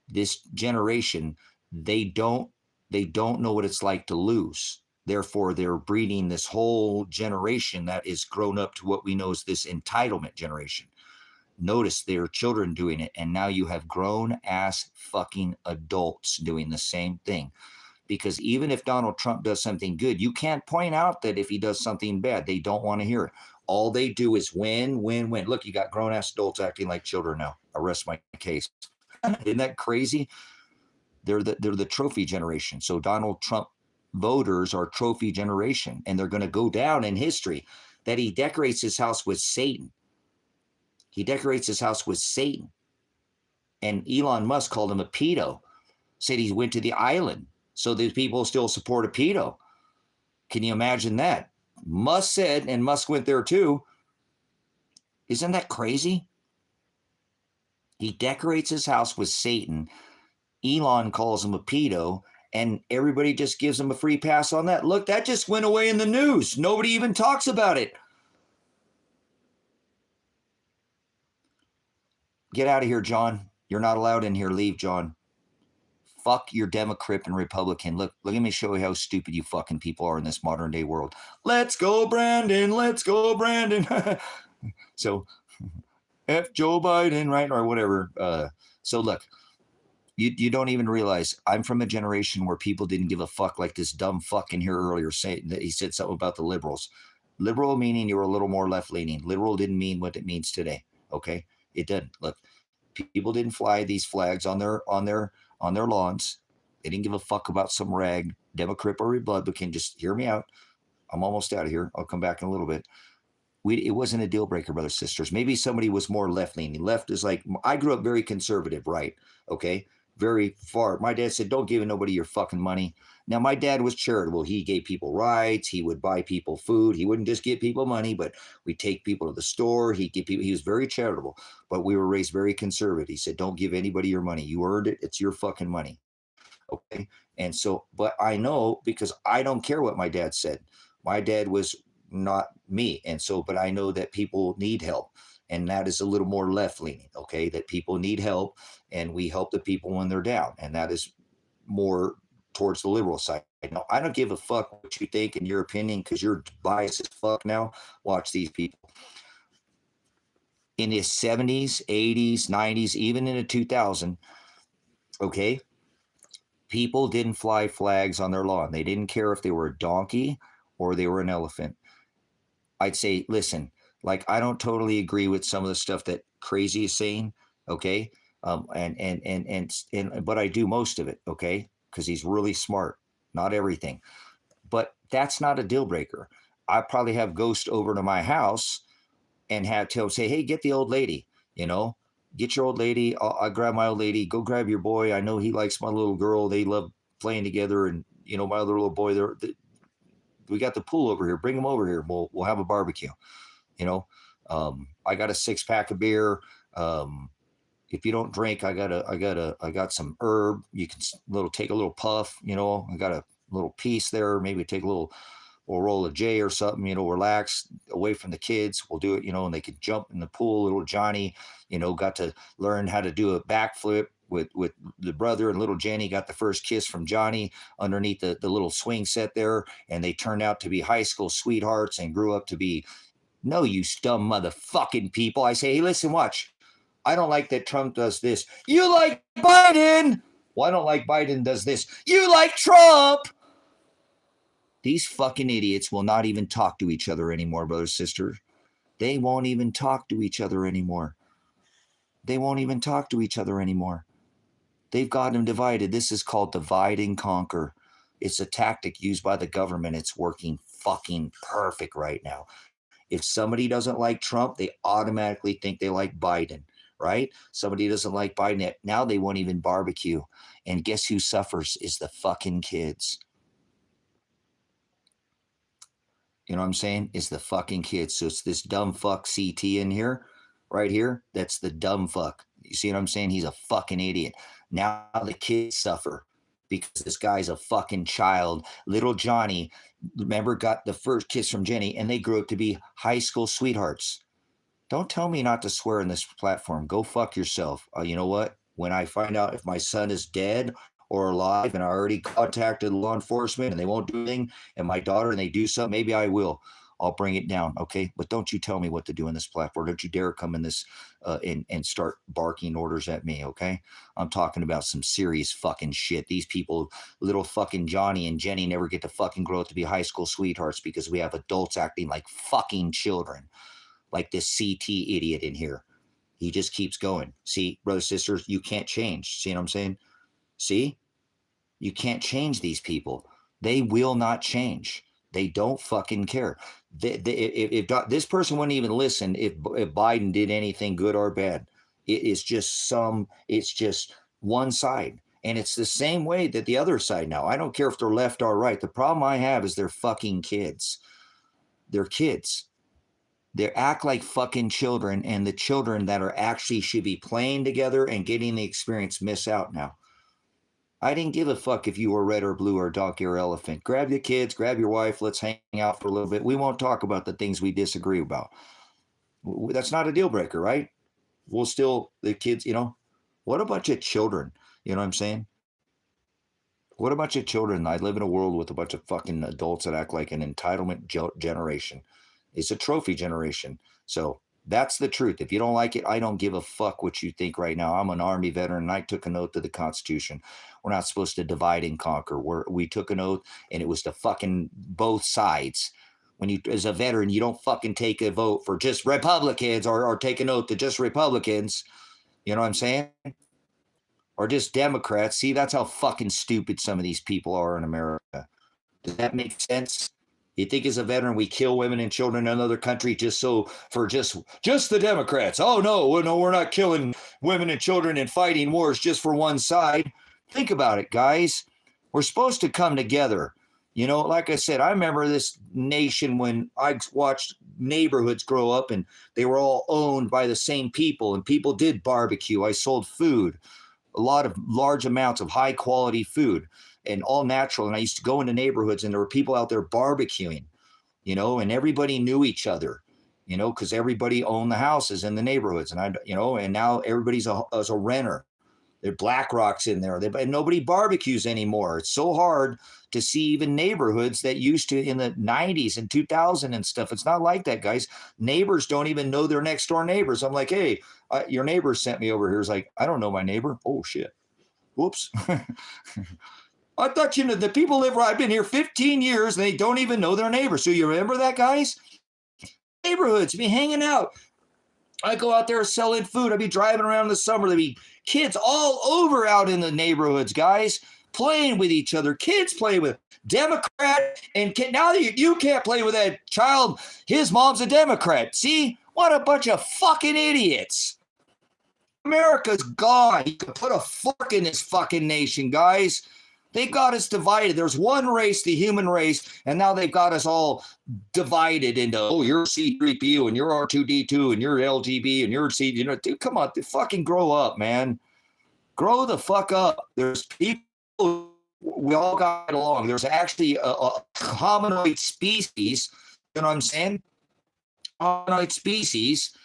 A: this generation, they don't know what it's like to lose. Therefore, they're breeding this whole generation that is grown up to what we know as this entitlement generation. Notice their children doing it, and now you have grown-ass fucking adults doing the same thing. Because even if Donald Trump does something good, you can't point out that if he does something bad. They don't want to hear it. All they do is win, win, win. Look, you got grown-ass adults acting like children now. I rest my case. Isn't that crazy? They're the trophy generation. So Donald Trump voters are trophy generation, and they're going to go down in history that he decorates his house with Satan. He decorates his house with Satan. And Elon Musk called him a pedo, said he went to the island. So these people still support a pedo. Can you imagine that? Musk said, and Musk went there too. Isn't that crazy? He decorates his house with Satan. Elon calls him a pedo, and everybody just gives him a free pass on that. Look, that just went away in the news. Nobody even talks about it. Get out of here, John. You're not allowed in here. Leave, John. Fuck your Democrat and Republican. Look, let me show you how stupid you fucking people are in this modern day world. Let's go, Brandon. Let's go, Brandon. So, F Joe Biden, right? Or whatever. So look, you don't even realize I'm from a generation where people didn't give a fuck, like this dumb fuck in here earlier saying that he said something about the liberals. Liberal meaning you were a little more left leaning. Liberal didn't mean what it means today. Okay. It didn't. Look, people didn't fly these flags on their lawns. They didn't give a fuck about some rag, Democrat or Republican. Just hear me out. I'm almost out of here. I'll come back in a little bit. It wasn't a deal breaker, brothers and sisters. Maybe somebody was more left leaning. Left is like, I grew up very conservative, right? Okay. Very far. My dad said, don't give nobody your fucking money. Now, my dad was charitable. He gave people rides. He would buy people food. He wouldn't just give people money, but we'd take people to the store. He was very charitable, but we were raised very conservative. He said, don't give anybody your money. You earned it. It's your fucking money. Okay. And so, but I know, because I don't care what my dad said. My dad was not me. And so, but I know that people need help. And that is a little more left leaning. Okay. That people need help, and we help the people when they're down. And that is more towards the liberal side. Now, I don't give a fuck what you think in your opinion, because you're biased as fuck now. Watch these people. In the 70s, 80s, 90s, even in the 2000, okay, people didn't fly flags on their lawn. They didn't care if they were a donkey or they were an elephant. I'd say, listen, like, I don't totally agree with some of the stuff that Crazy is saying, okay? But I do most of it, okay? Because he's really smart. Not everything. But that's not a deal breaker. I probably have Ghost over to my house and have to say, hey, get the old lady, get your old lady. I'll grab my old lady. Go grab your boy. I know he likes my little girl. They love playing together. And, my other little boy, we got the pool over here. Bring him over here. We'll have a barbecue. I got a 6-pack of beer. If you don't drink, I got some herb. You can take a little puff, I got a little piece there. Maybe take a little roll of J or something, relax away from the kids. We'll do it, and they could jump in the pool. Little Johnny, got to learn how to do a backflip with the brother, and little Jenny got the first kiss from Johnny underneath the little swing set there. And they turned out to be high school sweethearts and grew up to be, no, you dumb motherfucking people. I say, hey, listen, watch. I don't like that Trump does this. You like Biden. Well, I don't like Biden does this. You like Trump. These fucking idiots will not even talk to each other anymore, brothers, sisters. They won't even talk to each other anymore. They won't even talk to each other anymore. They've got them divided. This is called divide and conquer. It's a tactic used by the government. It's working fucking perfect right now. If somebody doesn't like Trump, they automatically think they like Biden, right? Somebody doesn't like Biden. Now they won't even barbecue. And guess who suffers is the fucking kids. You know what I'm saying? Is the fucking kids. So it's this dumb fuck CT in here, right here. That's the dumb fuck. You see what I'm saying? He's a fucking idiot. Now the kids suffer because this guy's a fucking child. Little Johnny, remember, got the first kiss from Jenny, and they grew up to be high school sweethearts. Don't tell me not to swear in this platform. Go fuck yourself. You know what? When I find out if my son is dead or alive and I already contacted law enforcement and they won't do anything, and my daughter and they do something, maybe I will. I'll bring it down, okay? But don't you tell me what to do in this platform. Don't you dare come in this and start barking orders at me, okay? I'm talking about some serious fucking shit. These people, little fucking Johnny and Jenny, never get to fucking grow up to be high school sweethearts because we have adults acting like fucking children. Like this CT idiot in here. He just keeps going. See, brothers, sisters, you can't change. See what I'm saying? See? You can't change these people. They will not change. They don't fucking care. If this person wouldn't even listen if Biden did anything good or bad. It's just one side. And it's the same way that the other side now. I don't care if they're left or right. The problem I have is they're fucking kids. They're kids. They act like fucking children, and the children that are actually should be playing together and getting the experience miss out now. I didn't give a fuck if you were red or blue or donkey or elephant. Grab your kids, grab your wife, let's hang out for a little bit. We won't talk about the things we disagree about. That's not a deal breaker, right? We'll still, the kids, what a bunch of children, you know what I'm saying? What a bunch of children. I live in a world with a bunch of fucking adults that act like an entitlement generation. It's a trophy generation. So that's the truth. If you don't like it, I don't give a fuck what you think right now. I'm an Army veteran and I took an oath to the Constitution. We're not supposed to divide and conquer. We took an oath and it was to fucking both sides. When you, as a veteran, you don't fucking take a vote for just Republicans or take an oath to just Republicans. You know what I'm saying? Or just Democrats. See, that's how fucking stupid some of these people are in America. Does that make sense? You think as a veteran we kill women and children in another country just the Democrats? Oh no, we're not killing women and children and fighting wars just for one side. Think about it, guys. We're supposed to come together. Like I said, I remember this nation when I watched neighborhoods grow up and they were all owned by the same people and people did barbecue. I sold food, a lot of large amounts of high quality food. And all natural. And I used to go into neighborhoods and there were people out there barbecuing, and everybody knew each other, because everybody owned the houses in the neighborhoods. And and now everybody's a renter. There are BlackRock's in there. And nobody barbecues anymore. It's so hard to see even neighborhoods that used to in the 90s and 2000 and stuff. It's not like that, guys. Neighbors don't even know their next door neighbors. I'm like, hey, your neighbor sent me over here. It's like, I don't know my neighbor. Oh, shit. Whoops. I thought, the people live where I've been here 15 years and they don't even know their neighbors. So you remember that, guys? Neighborhoods, be hanging out. I go out there selling food. I'd be driving around in the summer. There'd be kids all over out in the neighborhoods, guys, playing with each other. Kids play with Democrat. And now you can't play with that child. His mom's a Democrat. See? What a bunch of fucking idiots. America's gone. You could put a fork in this fucking nation, guys. They got us divided. There's one race, the human race, and now they've got us all divided into, oh, you're C3PO and you're R2D2 and you're LGB and you're C. Dude, come on, fucking grow up, man. Grow the fuck up. There's people, we all got along. There's actually a hominoid species, you know what I'm saying? Hominoid species,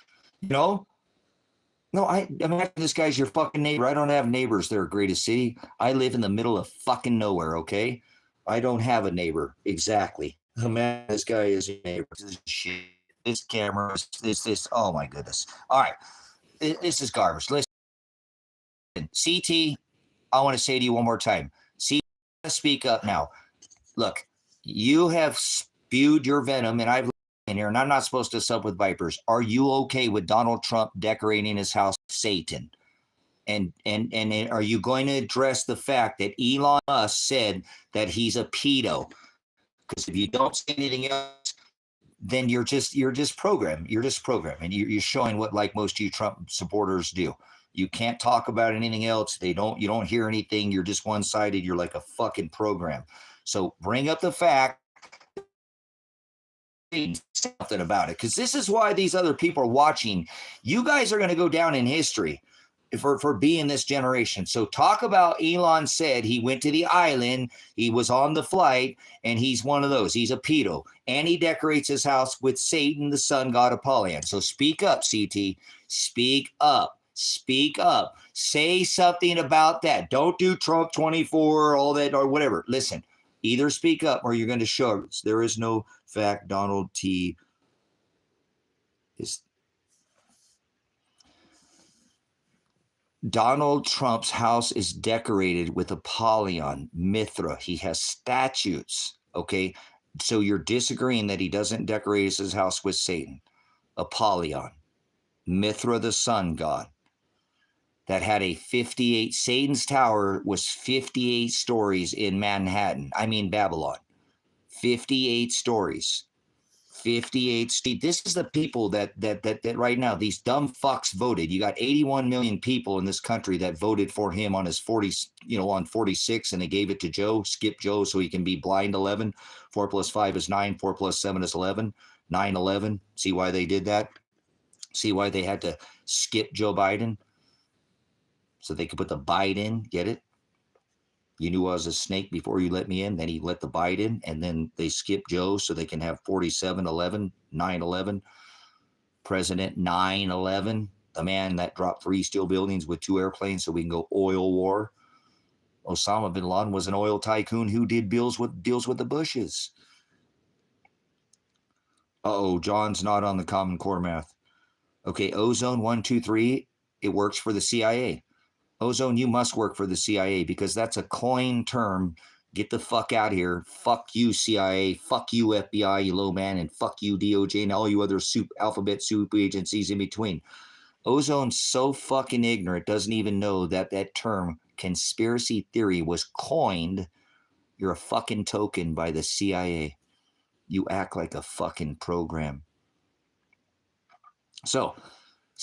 A: No, imagine this guy's your fucking neighbor. I don't have neighbors there, greatest city. I live in the middle of fucking nowhere, okay? I don't have a neighbor. Exactly. Man, this guy is your neighbor. This shit. This camera, this. Oh, my goodness. All right. This is garbage. Listen, CT, I want to say to you one more time. CT, speak up now. Look, you have spewed your venom, and I've in here, and I'm not supposed to sup with vipers. Are you okay with Donald Trump decorating his house Satan? And are you going to address the fact that Elon Musk said that he's a pedo? Because if you don't say anything else, then you're just programmed. You're just programmed, and you're showing what like most of you Trump supporters do. You can't talk about anything else. You don't hear anything. You're just one-sided. You're like a fucking program. So bring up the fact
B: something about it, because this is why these other people are watching. You guys are going to go down in history for being this generation. So talk about Elon said he went to the island, he was on the flight, and he's one of those. He's a pedo, and he decorates his house with Satan, the sun god Apollyon. So speak up, CT. Speak up. Speak up. Say something about that. Don't do Trump 24, all that, or whatever. Listen, either speak up or you're going to show us. There is no fact Donald T. is. Donald Trump's house is decorated with Apollyon, Mithra. He has statues. Okay. So you're disagreeing that he doesn't decorate his house with Satan, Apollyon, Mithra, the sun god. That had a 58, Satan's tower was 58 stories in Manhattan. I mean, Babylon. 58 stories. 58. This is the people that right now, these dumb fucks voted. You got 81 million people in this country that voted for him on his 40, on 46, and they gave it to Joe, skip Joe, so he can be blind 11. 4 plus 5 is 9. 4 plus 7 is 11. 9, 11. See why they did that? See why they had to skip Joe Biden? So they could put the bite in, get it? You knew I was a snake before you let me in. Then he let the bite in, and then they skip Joe so they can have 47, 11, 9, 11. President 9, 11. The man that dropped 3 steel buildings with 2 airplanes so we can go oil war. Osama bin Laden was an oil tycoon who did deals with the Bushes. Uh-oh, John's not on the Common Core math. Okay, ozone 1, 2, 3. It works for the CIA. Ozone, you must work for the CIA because that's a coin term. Get the fuck out of here. Fuck you, CIA. Fuck you, FBI, you low man, and fuck you, DOJ, and all you other alphabet soup agencies in between. Ozone's so fucking ignorant, doesn't even know that term conspiracy theory was coined. You're a fucking token by the CIA. You act like a fucking program. So,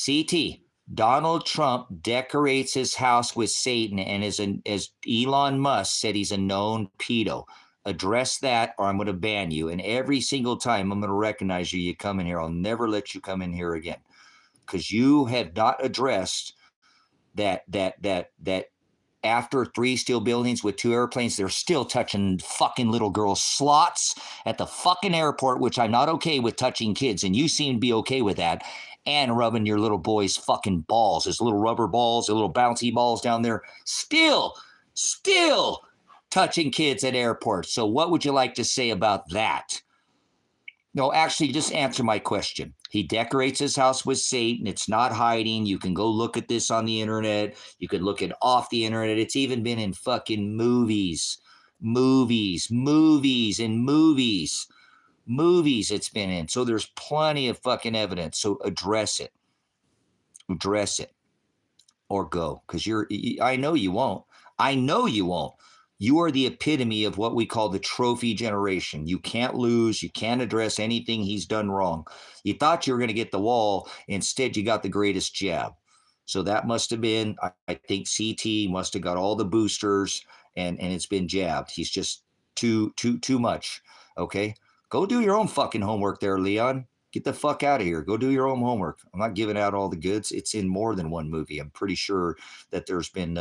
B: CT. Donald Trump decorates his house with Satan and as Elon Musk said, he's a known pedo. Address that or I'm going to ban you. And every single time I'm going to recognize you come in here. I'll never let you come in here again because you have not addressed that after 3 steel buildings with 2 airplanes, they're still touching fucking little girls' slots at the fucking airport, which I'm not okay with touching kids. And you seem to be okay with that. And rubbing your little boy's fucking balls, his little rubber balls, the little bouncy balls down there, still touching kids at airports. So what would you like to say about that? No, actually, just answer my question. He decorates his house with Satan. It's not hiding. You can go look at this on the internet. You can look it off the internet. It's even been in fucking movies it's been in. So there's plenty of fucking evidence. So address it or go. Cause I know you won't. You are the epitome of what we call the trophy generation. You can't lose. You can't address anything he's done wrong. You thought you were going to get the wall. Instead, you got the greatest jab. So that must have been, I think CT must have got all the boosters and it's been jabbed. He's just too much. Okay. Go do your own fucking homework there, Leon. Get the fuck out of here. Go do your own homework. I'm not giving out all the goods. It's in more than one movie. I'm pretty sure that there's been,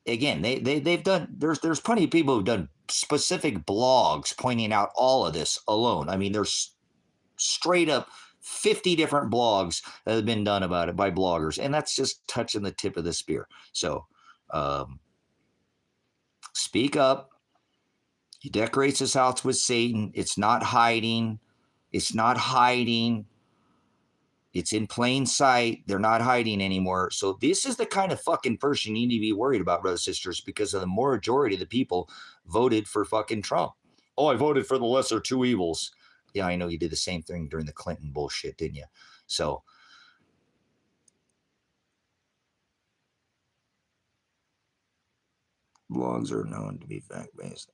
B: again, they've done, there's plenty of people who've done specific blogs pointing out all of this alone. I mean, there's straight up 50 different blogs that have been done about it by bloggers. And that's just touching the tip of the spear. So, speak up. He decorates his house with Satan. It's not hiding. It's in plain sight. They're not hiding anymore. So this is the kind of fucking person you need to be worried about, brothers and sisters, because of the majority of the people voted for fucking Trump. Oh, I voted for the lesser 2 evils. Yeah, I know you did the same thing during the Clinton bullshit, didn't you? So blogs are known to be fact-based.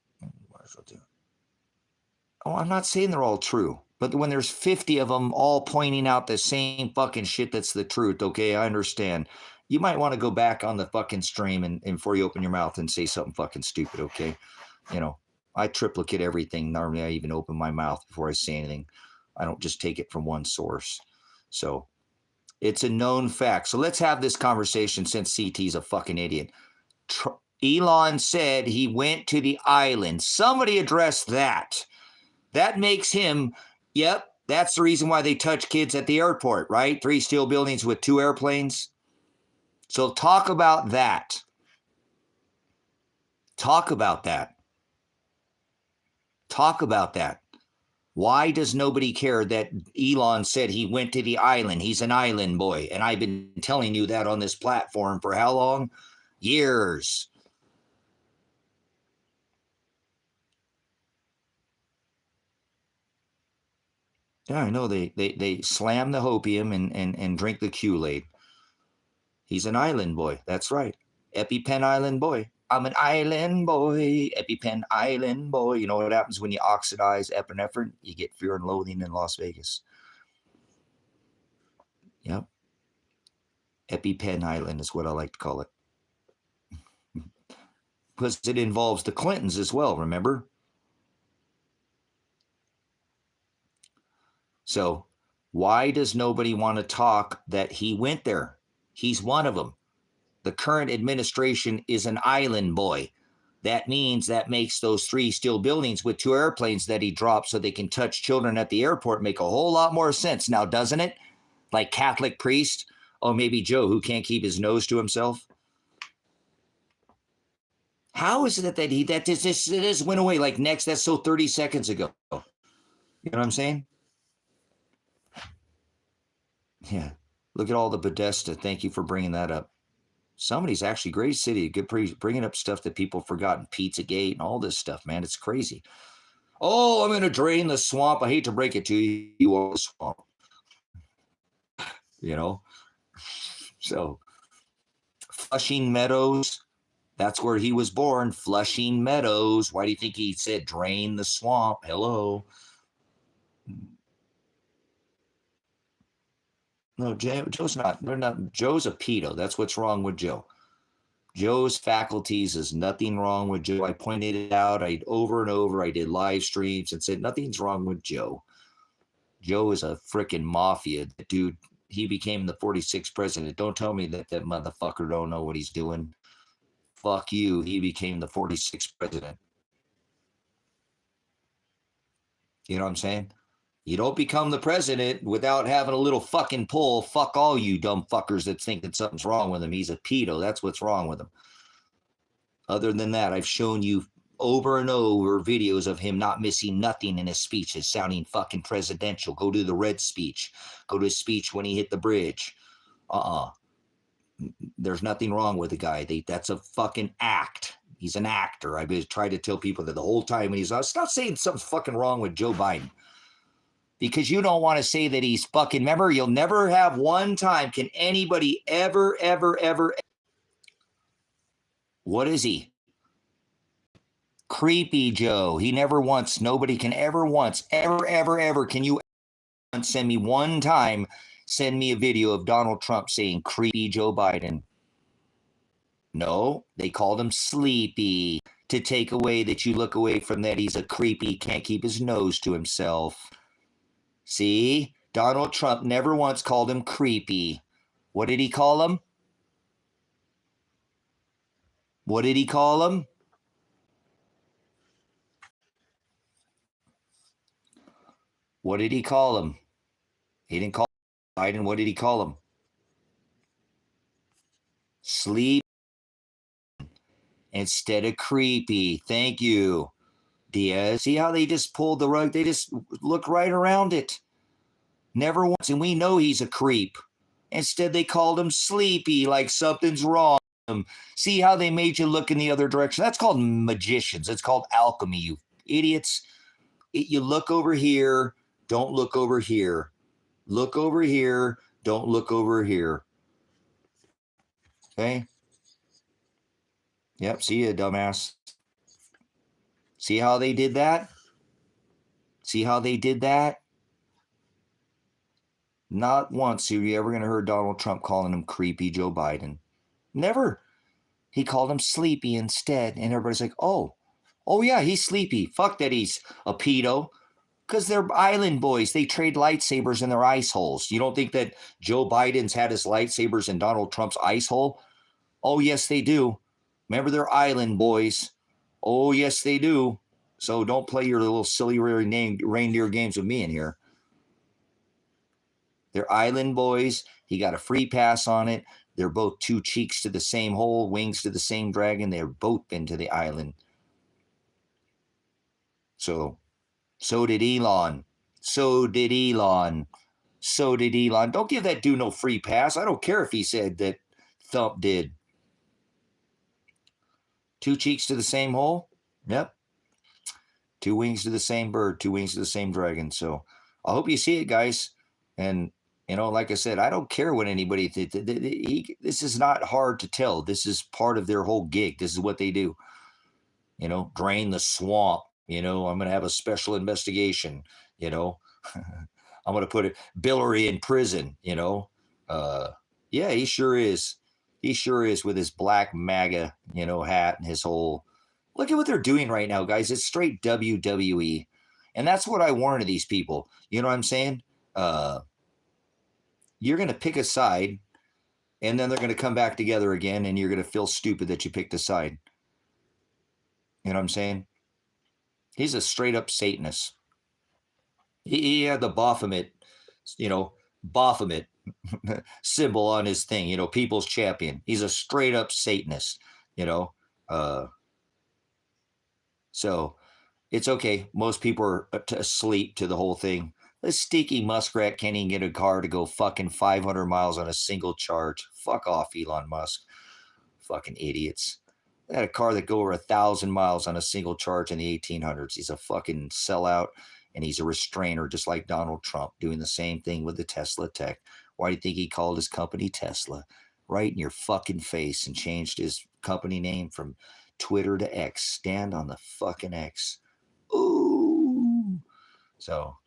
B: Oh, I'm not saying they're all true, but when there's 50 of them all pointing out the same fucking shit that's the truth, okay, I understand. You might want to go back on the fucking stream and before you open your mouth and say something fucking stupid, okay?
A: I triplicate everything. Normally, I even open my mouth before I say anything. I don't just take it from one source. So it's a known fact. So let's have this conversation since CT's a fucking idiot. Elon said he went to the island. Somebody address that. That makes him, yep, that's the reason why they touch kids at the airport, right? 3 steel buildings with 2 airplanes. So talk about that. Talk about that. Talk about that. Why does nobody care that Elon said he went to the island? He's an island boy. And I've been telling you that on this platform for how long? Years. Yeah, I know they slam the hopium and drink the Kool-Aid. He's an island boy. That's right. EpiPen island boy. I'm an island boy, EpiPen island boy. You know what happens when you oxidize epinephrine? You get fear and loathing in Las Vegas. Yep. EpiPen island is what I like to call it. Because it involves the Clintons as well, remember? So why does nobody want to talk that he went there? He's one of them. The current administration is an island boy. That means that makes those 3 steel buildings with 2 airplanes that he dropped so they can touch children at the airport make a whole lot more sense now, doesn't it? Like Catholic priest, or maybe Joe who can't keep his nose to himself. How is it that it just went away like next? That's so 30 seconds ago. You know what I'm saying? Yeah. Look at all the Podesta. Thank you for bringing that up. Somebody's actually great city, good bringing up stuff that people forgotten, Pizzagate and all this stuff, man. It's crazy. Oh, I'm going to drain the swamp. I hate to break it to you. You are the swamp. You know? So, Flushing Meadows, that's where he was born. Flushing Meadows. Why do you think he said drain the swamp? Hello. No, Joe's not. They're not. Joe's a pedo. That's what's wrong with Joe. Joe's faculties is nothing wrong with Joe. I pointed it out. Over and over. I did live streams and said nothing's wrong with Joe. Joe is a freaking mafia dude. He became the 46th president. Don't tell me that motherfucker don't know what he's doing. Fuck you. He became the 46th president. You know what I'm saying? You don't become the president without having a little fucking pull. Fuck all you dumb fuckers that think that something's wrong with him. He's a pedo. That's what's wrong with him. Other than that, I've shown you over and over videos of him not missing nothing in his speeches, sounding fucking presidential. Go to the red speech. Go to his speech when he hit the bridge. There's nothing wrong with the guy. That's a fucking act. He's an actor. I've tried to tell people that the whole time when stop saying something's fucking wrong with Joe Biden. Because you don't want to say that he's fucking, remember, you'll never have one time. Can anybody ever, what is he? Creepy Joe. He never once, nobody can ever once, ever, can you send me one time, send me a video of Donald Trump saying creepy Joe Biden? No, they called him sleepy to take away that you look away from that he's a creepy, can't keep his nose to himself. See, Donald Trump never once called him creepy. What did he call him? What did he call him? What did he call him? He didn't call Biden. What did he call him? Sleep instead of creepy. Thank you, Diaz. See how they just pulled the rug? They just look right around it. Never once. And we know he's a creep. Instead, they called him sleepy, like something's wrong. See how they made you look in the other direction? That's called magicians. It's called alchemy, you idiots. You look over here. Don't look over here. Look over here. Don't look over here. Okay? Yep, see ya, dumbass. See how they did that? See how they did that? Not once are you ever going to hear Donald Trump calling him creepy Joe Biden. Never. He called him sleepy instead. And everybody's like, oh, Oh, yeah, he's sleepy. Fuck that he's a pedo. Because they're island boys. They trade lightsabers in their ice holes. You don't think that Joe Biden's had his lightsabers in Donald Trump's ice hole? Oh, yes, they do. Remember, they're island boys. Oh, yes, they do. So don't play your little silly reindeer games with me in here. They're island boys. He got a free pass on it. They're both two cheeks to the same hole, wings to the same dragon. They're both been to the island. So did Elon. So did Elon. So did Elon. Don't give that dude no free pass. I don't care if he said that Thump did. Two cheeks to the same hole? Yep. Two wings to the same bird, two wings to the same dragon. So I hope you see it, guys. And, like I said, I don't care what anybody this is not hard to tell. This is part of their whole gig. This is what they do. Drain the swamp. I'm going to have a special investigation. I'm going to put Billary in prison. Yeah, he sure is. He sure is, with his black MAGA, hat and his whole. Look at what they're doing right now, guys. It's straight WWE. And that's what I warn to these people. You know what I'm saying? You're going to pick a side, and then they're going to come back together again, and you're going to feel stupid that you picked a side. You know what I'm saying? He's a straight up Satanist. He had the Baphomet, Baphomet symbol on his thing, people's champion. He's a straight up Satanist, So it's okay. Most people are asleep to the whole thing. This stinky muskrat can't even get a car to go fucking 500 miles on a single charge. Fuck off, Elon Musk. Fucking idiots. They had a car that go over 1,000 miles on a single charge in the 1800s. He's a fucking sellout, and he's a restrainer, just like Donald Trump, doing the same thing with the Tesla tech. Why do you think he called his company Tesla? Right in your fucking face, and changed his company name from Twitter to X. Stand on the fucking X. Ooh. So,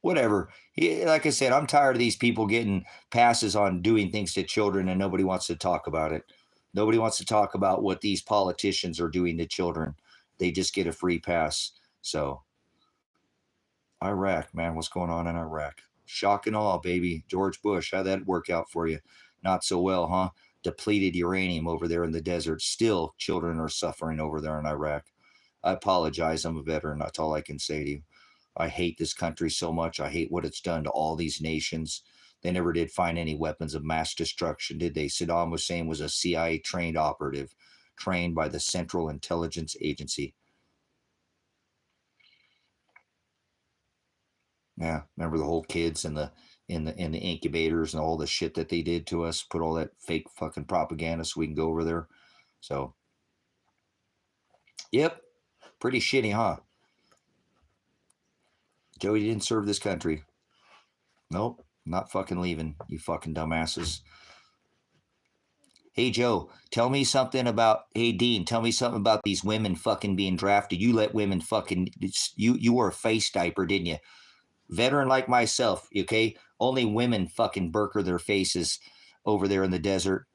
A: whatever. Like I said, I'm tired of these people getting passes on doing things to children, and nobody wants to talk about it. Nobody wants to talk about what these politicians are doing to children. They just get a free pass. So, Iraq, man, what's going on in Iraq? Shock and awe, baby. George Bush, how'd that work out for you? Not so well, huh? Depleted uranium over there in the desert. Still, children are suffering over there in Iraq. I apologize. I'm a veteran. That's all I can say to you. I hate this country so much. I hate what it's done to all these nations. They never did find any weapons of mass destruction, did they? Saddam Hussein was a CIA-trained operative, trained by the Central Intelligence Agency. Yeah, remember the whole kids in the incubators and all the shit that they did to us, put all that fake fucking propaganda so we can go over there. So, yep, pretty shitty, huh? Joey didn't serve this country. Nope, not fucking leaving, you fucking dumbasses. Hey, Joe, tell me something about, hey, Dean, tell me something about these women fucking being drafted. You let women fucking, you wore a face diaper, didn't you? Veteran like myself, okay? Only women fucking burker their faces over there in the desert.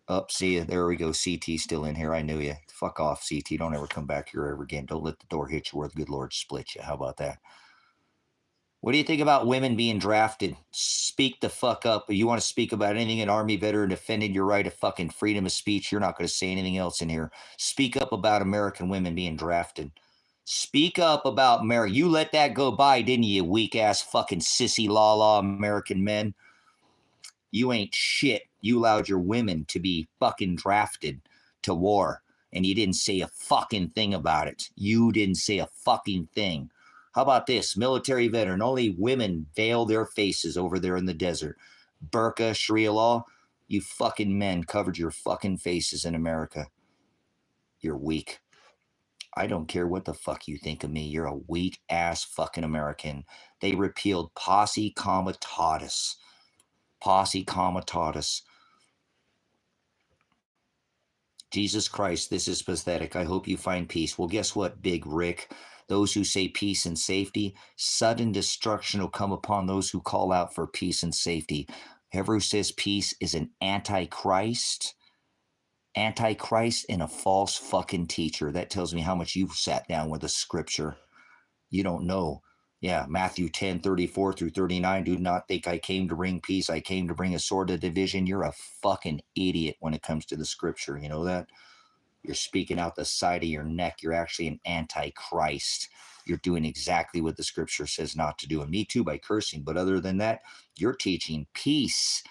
A: Up, see you. There we go. CT still in here. I knew you. Fuck off, CT. Don't ever come back here ever again. Don't let the door hit you where the good Lord split you. How about that? What do you think about women being drafted? Speak the fuck up. If you want to speak about anything an Army veteran defended your right of fucking freedom of speech, you're not going to say anything else in here. Speak up about American women being drafted. Speak up about America. You let that go by, didn't you weak-ass fucking sissy la-la American men? You ain't shit. You allowed your women to be fucking drafted to war, and you didn't say a fucking thing about it. You didn't say a fucking thing. How about this? Military veteran. Only women veil their faces over there in the desert. Burqa, Sharia law. You fucking men covered your fucking faces in America. You're weak. I don't care what the fuck you think of me. You're a weak-ass fucking American. They repealed posse comitatus. Posse comitatus. Jesus Christ, this is pathetic. I hope you find peace. Well, guess what, Big Rick? Those who say peace and safety, sudden destruction will come upon those who call out for peace and safety. Whoever who says peace is an antichrist.
B: Antichrist and a false fucking teacher. That tells me how much you've sat down with the scripture. You don't know. Yeah, Matthew 10:34 through 39. Do not think I came to bring peace. I came to bring a sword of division. You're a fucking idiot when it comes to the scripture. You know that? You're speaking out the side of your neck. You're actually an antichrist. You're doing exactly what the scripture says not to do. And me too, by cursing. But other than that, you're teaching peace.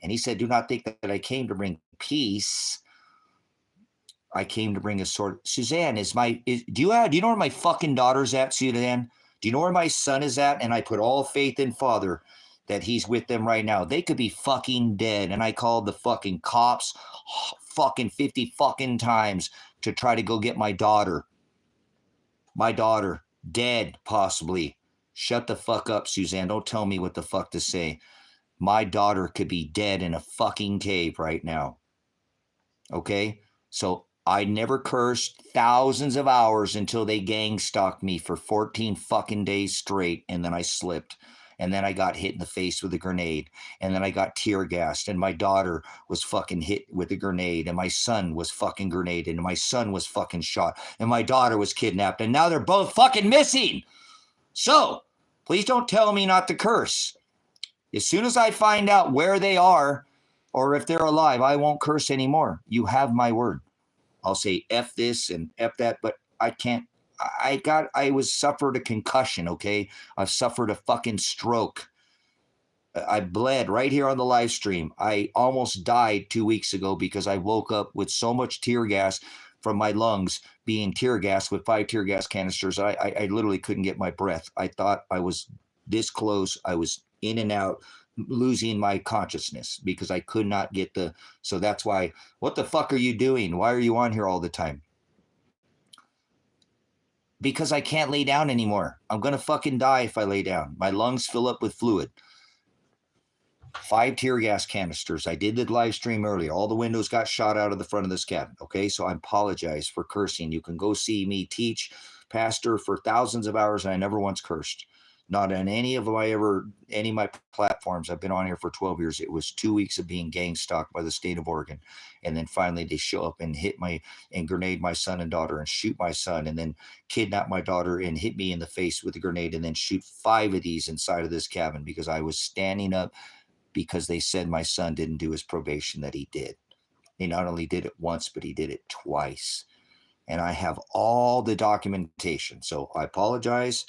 B: And he said, do not think that I came to bring peace. I came to bring a sword. Suzanne, do you know where my fucking daughter's at, Suzanne? Do you know where my son is at? And I put all faith in Father that he's with them right now. They could be fucking dead. And I called the fucking cops fucking 50 fucking times to try to go get my daughter. My daughter, dead, possibly. Shut the fuck up, Suzanne. Don't tell me what the fuck to say. My daughter could be dead in a fucking cave right now. Okay? So I never cursed thousands of hours until they gang stalked me for 14 fucking days straight, and then I slipped. And then I got hit in the face with a grenade. And then I got tear gassed. And my daughter was fucking hit with a grenade. And my son was fucking grenaded. And my son was fucking shot. And my daughter was kidnapped. And now they're both fucking missing. So, please don't tell me not to curse. As soon as I find out where they are, or if they're alive, I won't curse anymore. You have my word. I'll say F this and F that, but I can't. I suffered a concussion, okay? I've suffered a fucking stroke. I bled right here on the live stream. I almost died 2 weeks ago because I woke up with so much tear gas from my lungs being tear gassed with 5 tear gas canisters. I literally couldn't get my breath. I thought I was this close. I was in and out, losing my consciousness because I could not get so that's why, what the fuck are you doing? Why are you on here all the time? Because I can't lay down anymore. I'm going to fucking die if I lay down. My lungs fill up with fluid. 5 tear gas canisters. I did the live stream earlier. All the windows got shot out of the front of this cabin. Okay, so I apologize for cursing. You can go see me teach pastor for thousands of hours, and I never once cursed. Not on any of my platforms. I've been on here for 12 years. It was 2 weeks of being gang stalked by the state of Oregon. And then finally they show up and and grenade my son and daughter and shoot my son and then kidnap my daughter and hit me in the face with a grenade and then shoot 5 of these inside of this cabin because I was standing up because they said my son didn't do his probation that he did. He not only did it once, but he did it twice. And I have all the documentation. So I apologize.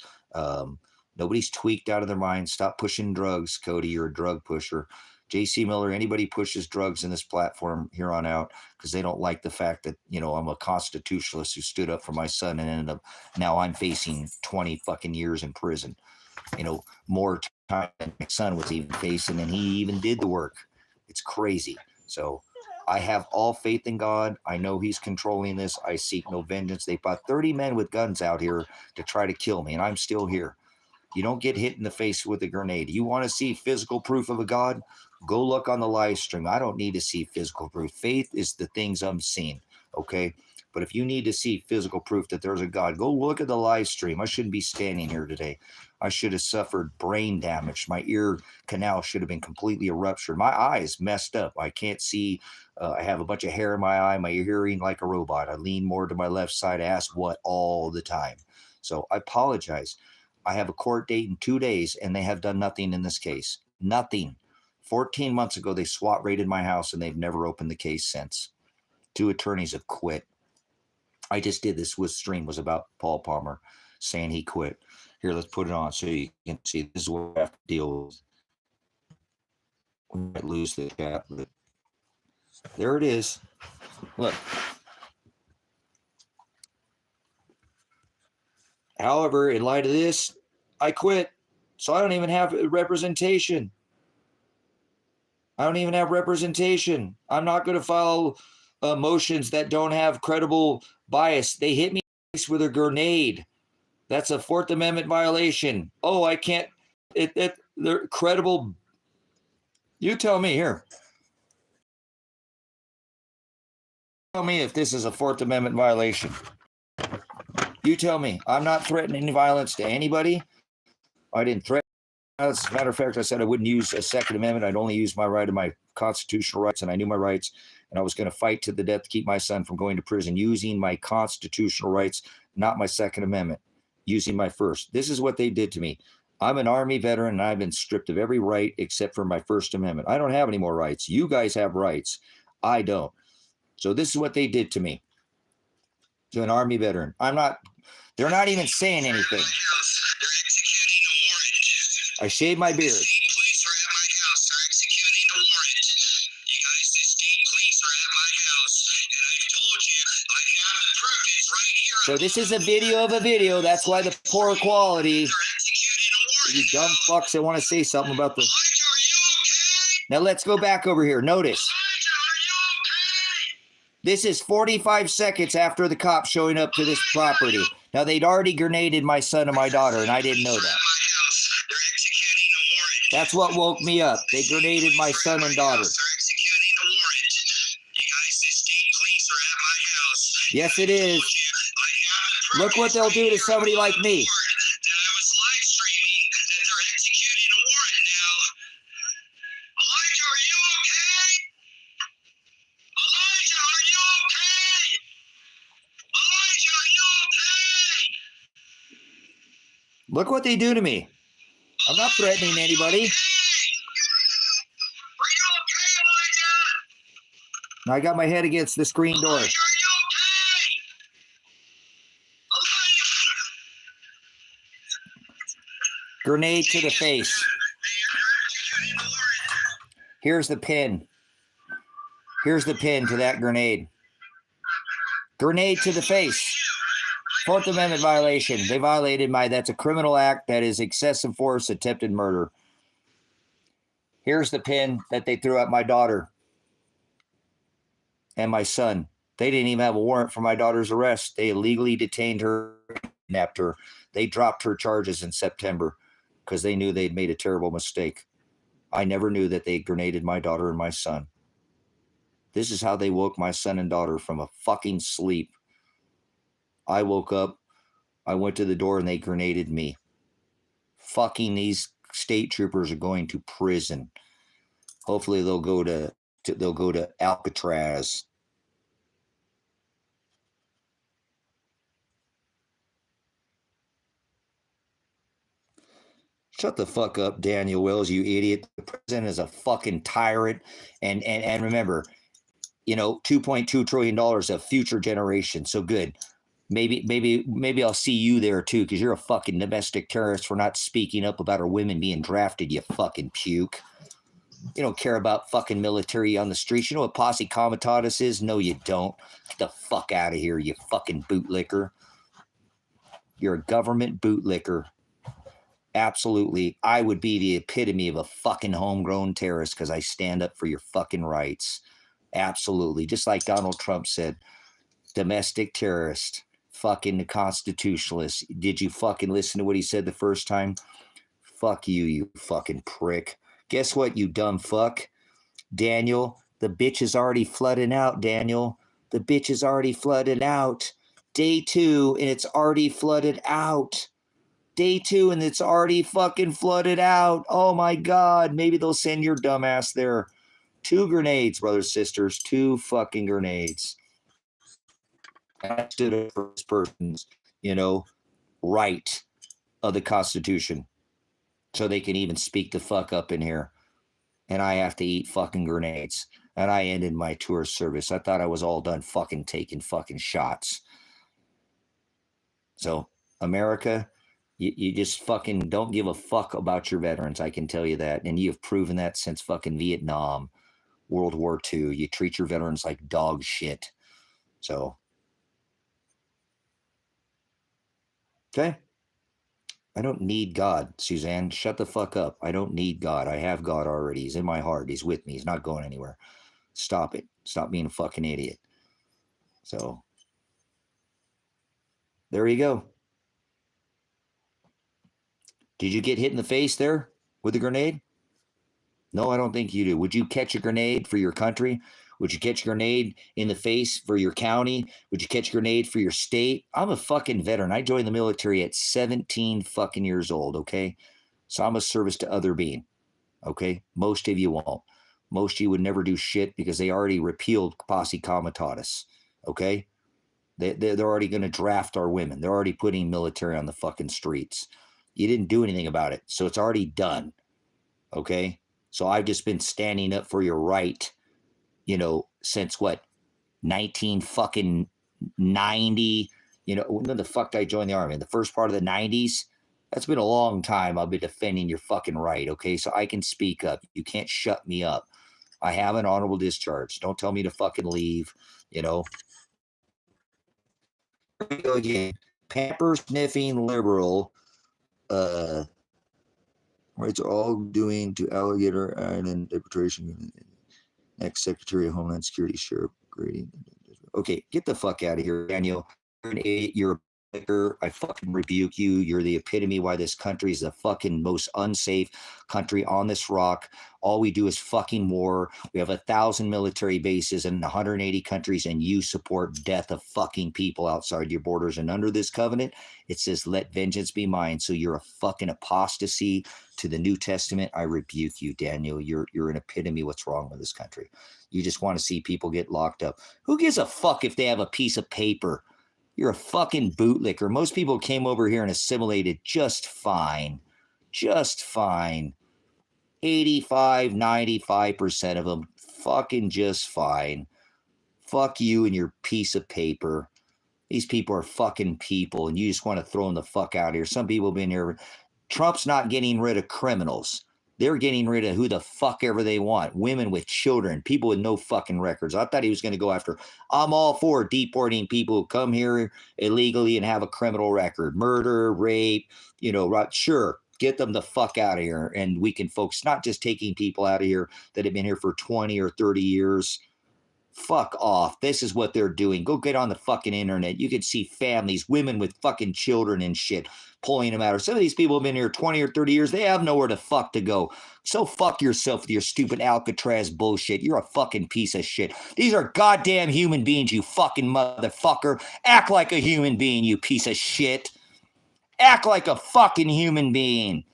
B: Nobody's tweaked out of their mind. Stop pushing drugs, Cody. You're a drug pusher. JC Miller, anybody pushes drugs in this platform here on out because they don't like the fact that, I'm a constitutionalist who stood up for my son and ended up, now I'm facing 20 fucking years in prison. More time than my son was even facing, and he even did the work. It's crazy. So I have all faith in God. I know he's controlling this. I seek no vengeance. They brought 30 men with guns out here to try to kill me, and I'm still here. You don't get hit in the face with a grenade. You want to see physical proof of a God? Go look on the live stream. I don't need to see physical proof. Faith is the things I'm seeing, okay? But if you need to see physical proof that there's a God, go look at the live stream. I shouldn't be standing here today. I should have suffered brain damage. My ear canal should have been completely ruptured. My eyes messed up. I can't see. I have a bunch of hair in my eye. My hearing like a robot. I lean more to my left side. I ask what all the time. So I apologize. I have a court date in 2 days, and they have done nothing in this case. Nothing. 14 months ago, they SWAT raided my house, and they've never opened the case since. 2 attorneys have quit. I just did this with stream was about Paul Palmer saying he quit. Here, let's put it on so you can see. This is what I have to deal with. We might lose the chat, but there it is. Look. However, in light of this, I quit. So I don't even have representation. I'm not going to file motions that don't have credible bias. They hit me with a grenade. That's a 4th Amendment violation. Oh, I can't. They're credible. You tell me here. Tell me if this is a 4th Amendment violation. You tell me. I'm not threatening any violence to anybody. I didn't threaten
A: As a matter of fact, I said I wouldn't use a Second Amendment. I'd only use my right to my constitutional rights, and I knew my rights, and I was going to fight to the death to keep my son from going to prison using my constitutional rights, not my Second Amendment, using my first. This is what they did to me. I'm an Army veteran, and I've been stripped of every right except for my First Amendment. I don't have any more rights. You guys have rights. I don't. So this is what they did to me. To an Army veteran. They're not even saying anything. I shaved my beard.
C: Police are at my house. They're executing a warrant. You guys, the state police are at my house. And I told you, I have the proof. It's right here.
A: So this is a video of a video. That's why the poor quality.
C: They're executing a warrant.
A: You dumb fucks that want to say something about the...
C: Elijah, are you okay?
A: Now let's go back over here. Notice.
C: Elijah, are you okay?
A: This is 45 seconds after the cops showing up to this property. Now, they'd already grenaded my son and my daughter, and I didn't know that.
C: They're executing a warrant.
A: That's what woke me up. They grenaded my son and daughter.
C: They're executing a warrant. You guys, the state police are at my house.
A: Yes, it is.
C: I have the proof.
A: Look what they'll do to somebody like me.
C: That I was live streaming that they're executing a warrant now. Elijah, are you okay? Elijah, are you okay? Elijah, are you okay?
A: Look what they do to me. I'm not threatening anybody.
C: Are you okay, Elijah?
A: I got my head against the screen door.
C: Elijah, are you okay? Elijah.
A: Grenade to the face. Here's the pin. Here's the pin to that grenade. Grenade to the face. Fourth Amendment violation. They violated that's a criminal act. That is excessive force, attempted murder. Here's the pin that they threw at my daughter and my son. They didn't even have a warrant for my daughter's arrest. They illegally detained her, kidnapped her. They dropped her charges in September because they knew they'd made a terrible mistake. I never knew that they grenaded my daughter and my son. This is how they woke my son and daughter from a fucking sleep. I woke up, I went to the door, and they grenaded me. Fucking these state troopers are going to prison. Hopefully they'll go to Alcatraz. Shut the fuck up, Daniel Wells, you idiot. The president is a fucking tyrant. And remember, $2.2 trillion of future generations. So good. Maybe I'll see you there too, because you're a fucking domestic terrorist for not speaking up about our women being drafted, you fucking puke. You don't care about fucking military on the streets. You know what posse comitatus is? No, you don't. Get the fuck out of here, you fucking bootlicker. You're a government bootlicker. Absolutely. I would be the epitome of a fucking homegrown terrorist because I stand up for your fucking rights. Absolutely. Just like Donald Trump said, domestic terrorist. Fucking constitutionalist. Did you fucking listen to what he said the first time? Fuck you, you fucking prick. Guess what, you dumb fuck? Daniel, the bitch is already flooding out, Daniel. The bitch is already flooded out. Day 2, and it's already flooded out. Day 2, and it's already fucking flooded out. Oh my God. Maybe they'll send your dumb ass there. 2 grenades, brothers, sisters. 2 fucking grenades. I stood up for this person's, right of the Constitution. So they can even speak the fuck up in here. And I have to eat fucking grenades. And I ended my tour service. I thought I was all done fucking taking fucking shots. So, America, you just fucking don't give a fuck about your veterans. I can tell you that. And you have proven that since fucking Vietnam, World War II. You treat your veterans like dog shit. So, okay. I don't need God, Suzanne. Shut the fuck up. I don't need God. I have God already. He's in my heart. He's with me. He's not going anywhere. Stop it. Stop being a fucking idiot. So, there you go. Did you get hit in the face there with a grenade? No, I don't think you do. Would you catch a grenade for your country? Would you catch a grenade in the face for your county? Would you catch a grenade for your state? I'm a fucking veteran. I joined the military at 17 fucking years old, okay?
B: So I'm a service to other being. Okay? Most of you won't. Most of you would never do shit because they already repealed posse comitatus. Okay? They're already going to draft our women. They're already putting military on the fucking streets. You didn't do anything about it. So it's already done. Okay? So I've just been standing up for your right, since what? 19 fucking 90. When the fuck did I join the army? In the first part of the 90s? That's been a long time. I've been defending your fucking right. Okay? So I can speak up. You can't shut me up. I have an honorable discharge. Don't tell me to fucking leave. Here we go again. Pamper sniffing liberal. Rights are all doing to Alligator Island deportation. Next Secretary of Homeland Security, Sheriff Grady. Okay, get the fuck out of here, Daniel. You're an idiot. You're a bicker. I fucking rebuke you. You're the epitome why this country is the fucking most unsafe country on this rock. All we do is fucking war. We have 1,000 military bases in 180 countries, and you support death of fucking people outside your borders. And under this covenant, it says, let vengeance be mine. So you're a fucking apostasy to the New Testament. I rebuke you, Daniel. You're an epitome what's wrong with this country. You just want to see people get locked up. Who gives a fuck if they have a piece of paper? You're a fucking bootlicker. Most people came over here and assimilated just fine. Just fine. 85, 95% of them fucking just fine. Fuck you and your piece of paper. These people are fucking people, and you just want to throw them the fuck out of here. Some people have been here. Trump's not getting rid of criminals. They're getting rid of who the fuck ever they want. Women with children, people with no fucking records. I thought he was going to go after. I'm all for deporting people who come here illegally and have a criminal record. Murder, rape, right? Sure. Get them the fuck out of here. And we can focus, not just taking people out of here that have been here for 20 or 30 years. Fuck off. This is what they're doing. Go get on the fucking internet. You can see families, women with fucking children and shit, pulling them out. Some of these people have been here 20 or 30 years. They have nowhere to fuck to go. So fuck yourself with your stupid Alcatraz bullshit. You're a fucking piece of shit. These are goddamn human beings, you fucking motherfucker. Act like a human being, you piece of shit. Act like a fucking human being.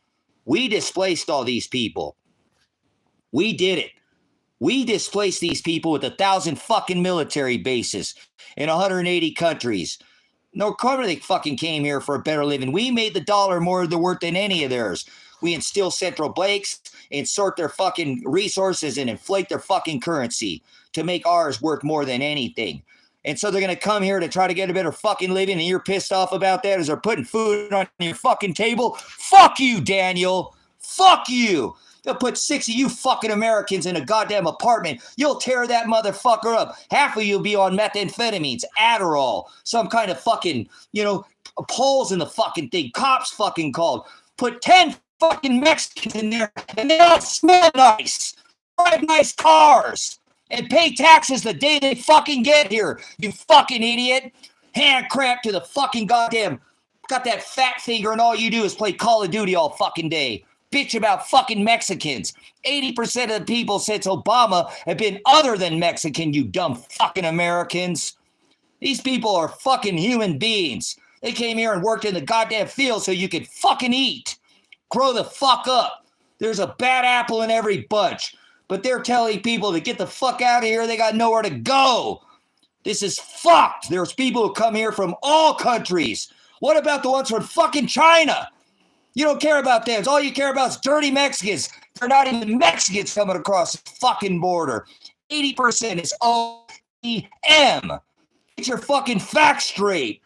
B: We displaced all these people. We did it. We displaced these people with 1,000 fucking military bases in 180 countries. No wonder they fucking came here for a better living. We made the dollar more worth than any of theirs. We instill central banks, insert their fucking resources, and inflate their fucking currency to make ours worth more than anything. And so they're going to come here to try to get a better fucking living, and you're pissed off about that as they're putting food on your fucking table? Fuck you, Daniel. Fuck you. They'll put 6 of you fucking Americans in a goddamn apartment. You'll tear that motherfucker up. Half of you will be on methamphetamines, Adderall, some kind of fucking, poles in the fucking thing. Cops fucking called. Put 10 fucking Mexicans in there, and they all smell nice. Drive nice cars. And pay taxes the day they fucking get here, you fucking idiot. Hand cramp to the fucking goddamn, got that fat finger, and all you do is play Call of Duty all fucking day. Bitch about fucking Mexicans. 80% of the people since Obama have been other than Mexican, you dumb fucking Americans. These people are fucking human beings. They came here and worked in the goddamn field so you could fucking eat. Grow the fuck up. There's a bad apple in every bunch. But they're telling people to get the fuck out of here. They got nowhere to go. This is fucked. There's people who come here from all countries. What about the ones from fucking China? You don't care about them. All you care about is dirty Mexicans. They're not even Mexicans coming across the fucking border. 80% is OEM. Get your fucking facts straight.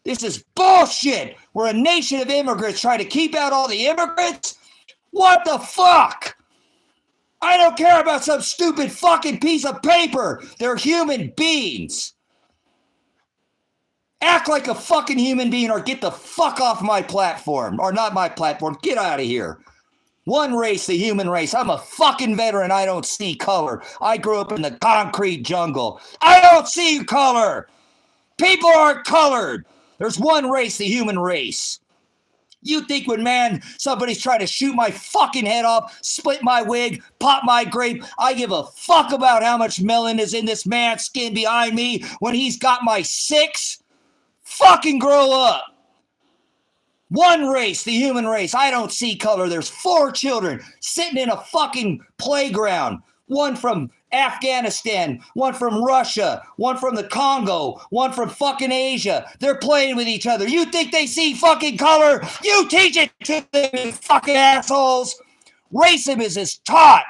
B: This is bullshit. We're a nation of immigrants trying to keep out all the immigrants. What the fuck? I don't care about some stupid fucking piece of paper. They're human beings. Act like a fucking human being or get the fuck off my platform. Or not my platform. Get out of here. One race, the human race. I'm a fucking veteran. I don't see color. I grew up in the concrete jungle. I don't see color. People aren't colored. There's one race, the human race. You think when, somebody's trying to shoot my fucking head off, split my wig, pop my grape, I give a fuck about how much melanin is in this man's skin behind me when he's got my 6? Fucking grow up. One race, the human race. I don't see color. There's 4 children sitting in a fucking playground. One from Afghanistan, one from Russia, one from the Congo, one from fucking Asia. They're playing with each other. You think they see fucking color? You teach it to them, you fucking assholes. Racism is taught.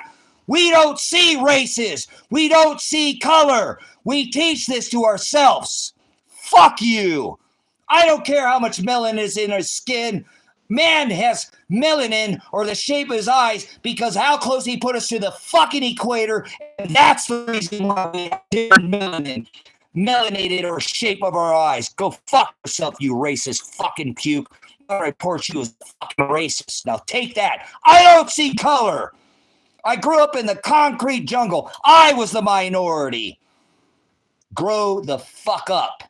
B: We don't see races. We don't see color. We teach this to ourselves. Fuck you. I don't care how much melanin is in his skin. Man has melanin or the shape of his eyes because how close he put us to the fucking equator. And that's the reason why we have different melanin. Melanated or shape of our eyes. Go fuck yourself, you racist fucking puke. I report you as fucking racist. Now take that. I don't see color. I grew up in the concrete jungle. I was the minority. Grow the fuck up.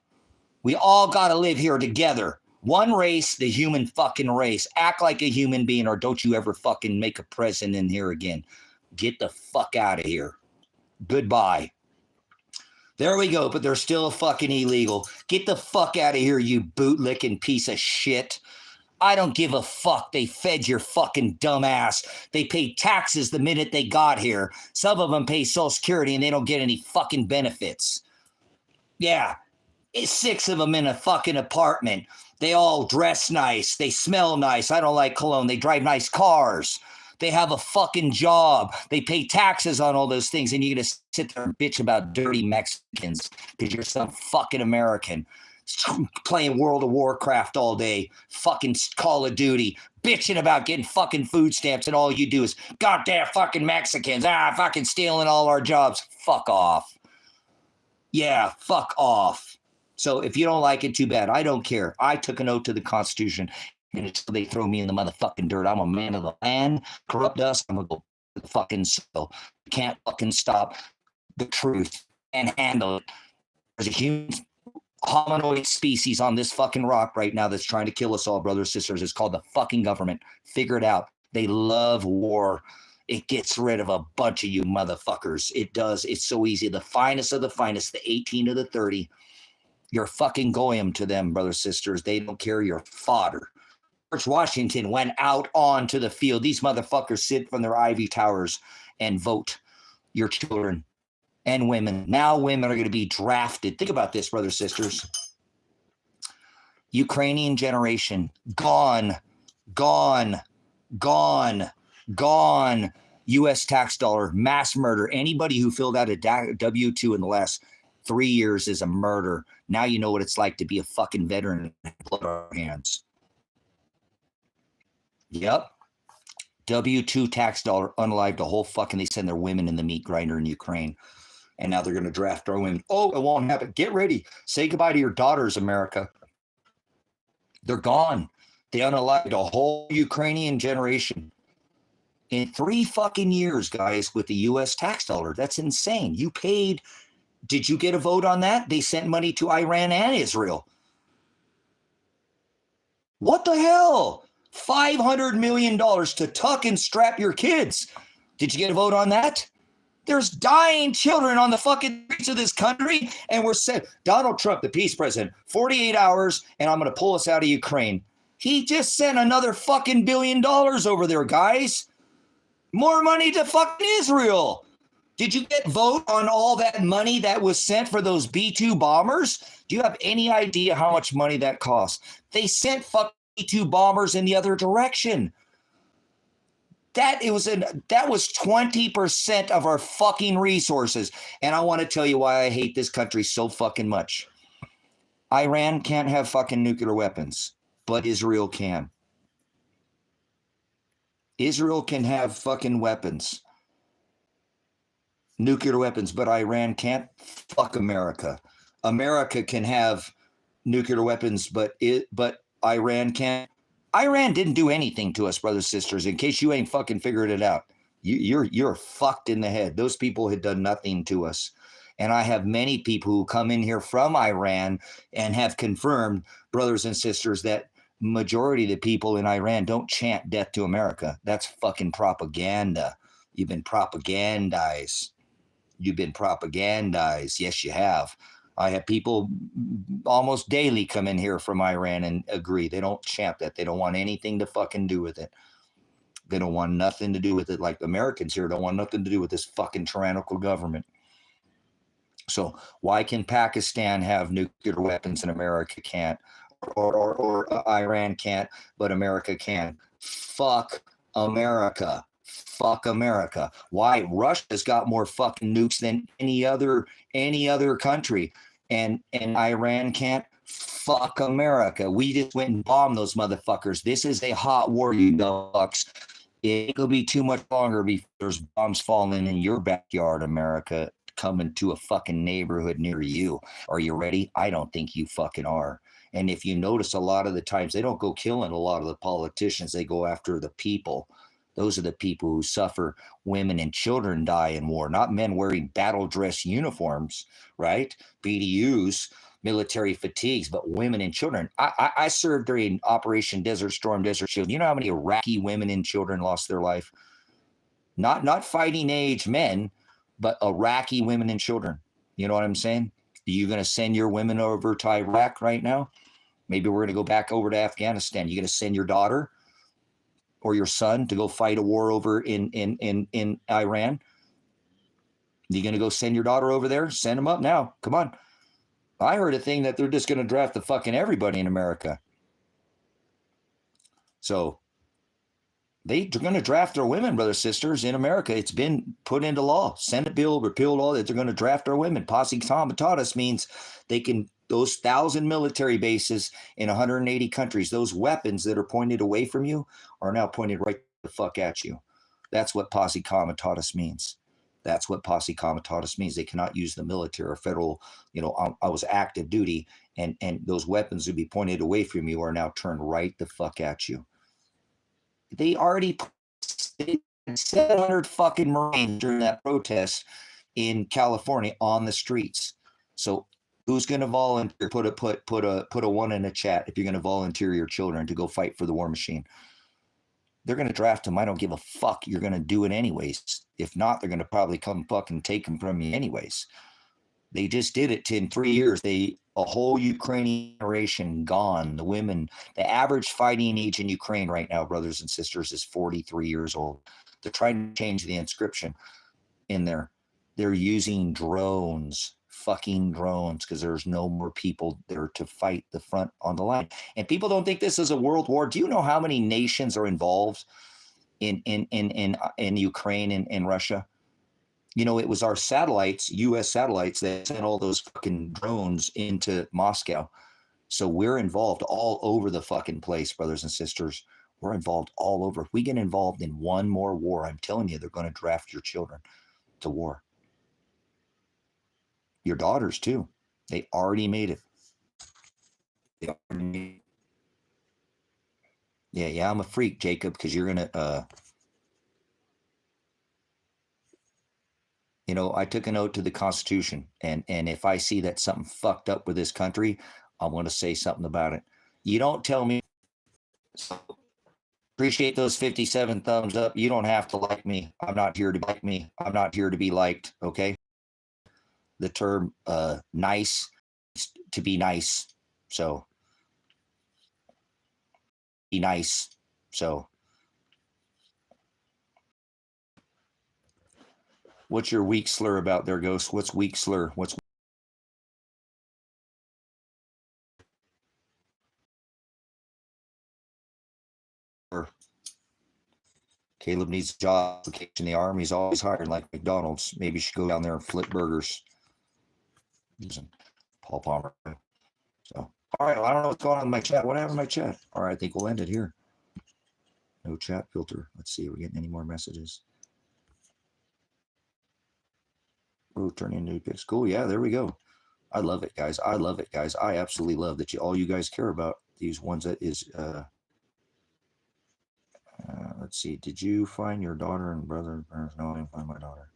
B: We all got to live here together. One race, the human fucking race. Act like a human being or don't you ever fucking make a present in here again. Get the fuck out of here. Goodbye. There we go, but they're still fucking illegal. Get the fuck out of here, you bootlicking piece of shit. I don't give a fuck. They fed your fucking dumb ass. They paid taxes the minute they got here. Some of them pay Social Security and they don't get any fucking benefits. Yeah. It's 6 of them in a fucking apartment. They all dress nice. They smell nice. I don't like cologne. They drive nice cars. They have a fucking job. They pay taxes on all those things. And you're going to sit there and bitch about dirty Mexicans because you're some fucking American playing World of Warcraft all day, fucking Call of Duty, bitching about getting fucking food stamps. And all you do is goddamn fucking Mexicans. Fucking stealing all our jobs. Fuck off. Yeah, fuck off. So if you don't like it, too bad. I don't care. I took an oath to the Constitution, and until they throw me in the motherfucking dirt, I'm a man of the land. Corrupt us, I'm gonna go to the fucking soil. Can't fucking stop the truth and handle it. There's a human hominoid species on this fucking rock right now that's trying to kill us all, brothers and sisters. It's called the fucking government. Figure it out. They love war. It gets rid of a bunch of you motherfuckers. It does. It's so easy. The finest of the finest, the 18 to the 30. You're fucking goyim to them, brothers, sisters. They don't care. You're fodder. George Washington went out onto the field. These motherfuckers sit from their ivy towers and vote your children and women. Now women are going to be drafted. Think about this, brothers, sisters. Ukrainian generation. Gone. Gone. Gone. Gone. U.S. tax dollar. Mass murder. Anybody who filled out a W-2 in the last 3 years is a murder. Now you know what it's like to be a fucking veteran and blood on our hands. Yep. W-2 tax dollar unalived the whole fucking, they send their women in the meat grinder in Ukraine. And now they're going to draft our women. Oh, it won't happen. Get ready. Say goodbye to your daughters, America. They're gone. They unalived a whole Ukrainian generation. In 3 fucking years, guys, with the U.S. tax dollar. That's insane. You paid. Did you get a vote on that? They sent money to Iran and Israel. What the hell? $500 million to tuck and strap your kids. Did you get a vote on that? There's dying children on the fucking streets of this country, and we're said Donald Trump, the peace president, 48 hours, and I'm going to pull us out of Ukraine. He just sent another fucking $1 billion over there, guys. More money to fucking Israel. Did you get vote on all that money that was sent for those B-2 bombers? Do you have any idea how much money that cost? They sent fucking B-2 bombers in the other direction. That was 20% of our fucking resources. And I want to tell you why I hate this country so fucking much. Iran can't have fucking nuclear weapons, but Israel can. Israel can have fucking weapons. Nuclear weapons, but Iran can't. Fuck America. America can have nuclear weapons, but Iran can't. Iran didn't do anything to us, brothers and sisters. In case you ain't fucking figured it out, you're fucked in the head. Those people had done nothing to us. And I have many people who come in here from Iran and have confirmed, brothers and sisters, that majority of the people in Iran don't chant death to America. That's fucking propaganda. You've been propagandized. You've been propagandized. Yes, you have. I have people almost daily come in here from Iran and agree. They don't champ that. They don't want anything to fucking do with it. They don't want nothing to do with it. Like the Americans here don't want nothing to do with this fucking tyrannical government. So why can Pakistan have nuclear weapons and America can't? Or Iran can't, but America can? Fuck America. Fuck America. Why? Russia's got more fucking nukes than any other country, and Iran can't. Fuck America. We just went and bombed those motherfuckers. This is a hot war, you fucks. It will be too much longer before there's bombs falling in your backyard, America, coming to a fucking neighborhood near you. Are you ready? I don't think you fucking are. And if you notice, a lot of the times they don't go killing a lot of the politicians. They go after the people. Those are the people who suffer. Women and children die in war, not men wearing battle dress uniforms, right? BDUs, military fatigues, but women and children. I served during Operation Desert Storm, Desert Shield. You know how many Iraqi women and children lost their life? Not fighting age men, but Iraqi women and children. You know what I'm saying? Are you going to send your women over to Iraq right now? Maybe we're going to go back over to Afghanistan. You going to send your daughter or your son to go fight a war over in Iran? You going to go send your daughter over there? Send them up now. Come on. I heard a thing that they're just going to draft the fucking everybody in America. So they're going to draft our women, brothers, sisters, in America. It's been put into law. Senate bill repealed all that. They're going to draft our women. Posse comitatus means they can, those 1,000 military bases in 180 countries, those weapons that are pointed away from you are now pointed right the fuck at you. That's what posse comitatus means. That's what posse comitatus means. They cannot use the military or federal, I was active duty, and those weapons would be pointed away from you are now turned right the fuck at you. They already put 700 fucking Marines during that protest in California on the streets. So who's going to volunteer? Put a one in the chat if you're going to volunteer your children to go fight for the war machine. They're going to draft them. I don't give a fuck. You're going to do it anyways. If not, they're going to probably come fucking take them from you anyways. They just did it in 3 years. A whole Ukrainian generation gone. The women, the average fighting age in Ukraine right now, brothers and sisters, is 43 years old. They're trying to change the inscription in there. They're using drones, fucking drones, because there's no more people there to fight the front on the line. And people don't think this is a world war. Do you know how many nations are involved in Ukraine and Russia? It was our satellites, U.S. satellites, that sent all those fucking drones into Moscow. So we're involved all over the fucking place, brothers and sisters. We're involved all over. If we get involved in one more war, I'm telling you, they're going to draft your children to war. Your daughters, too. They already made it. Yeah, I'm a freak, Jacob, because you're going to... I took a note to the Constitution, and if I see that something fucked up with this country, I'm going to say something about it. You don't tell me. So, appreciate those 57 thumbs up. You don't have to like me. I'm not here to like me. I'm not here to be liked, okay? The term nice is to be nice. So, be nice. So, what's your weak slur about there, Ghost? What's weak slur? What's Caleb needs a job application in the Army. He's always hiring like McDonald's. Maybe you should go down there and flip burgers. Paul Palmer. So, all right. Well, I don't know what's going on in my chat. What happened in my chat? All right. I think we'll end it here. No chat filter. Let's see. Are we getting any more messages? Oh, turning nude pics. Cool. Yeah, there we go. I love it, guys. I love it, guys. I absolutely love that all you guys care about these ones. That is, let's see. Did you find your daughter and brother? No, I didn't find my daughter.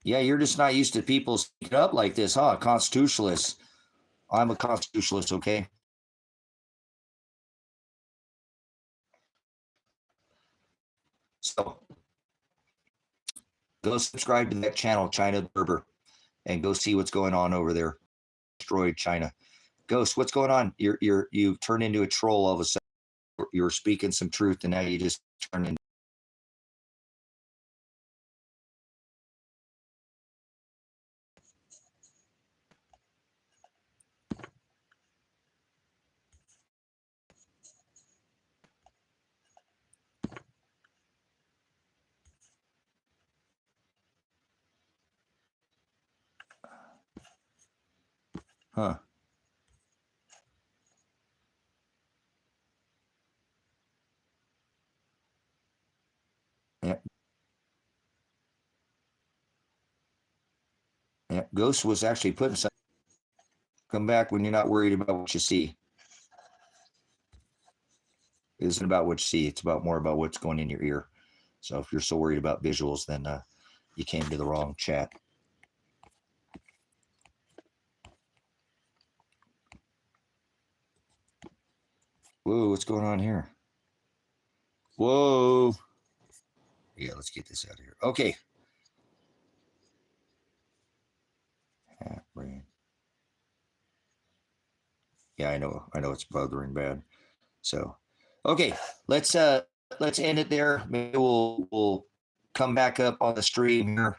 B: Yeah, you're just not used to people speaking up like this, huh? Constitutionalists. I'm a constitutionalist, okay? So, Go subscribe to that channel, China Berber, and go see what's going on over there. Destroyed China. Ghost, what's going on? You've turned into a troll all of a sudden. You were speaking some truth, and now you just turned into. Huh. Yeah. Yeah. Ghost was actually putting some. Come back when you're not worried about what you see. It isn't about what you see. It's about more about what's going in your ear. So if you're so worried about visuals, then you came to the wrong chat. Whoa, what's going on here? Whoa. Yeah, let's get this out of here. Okay. Yeah, I know it's bothering bad. So, okay, let's end it there. Maybe we'll come back up on the stream here.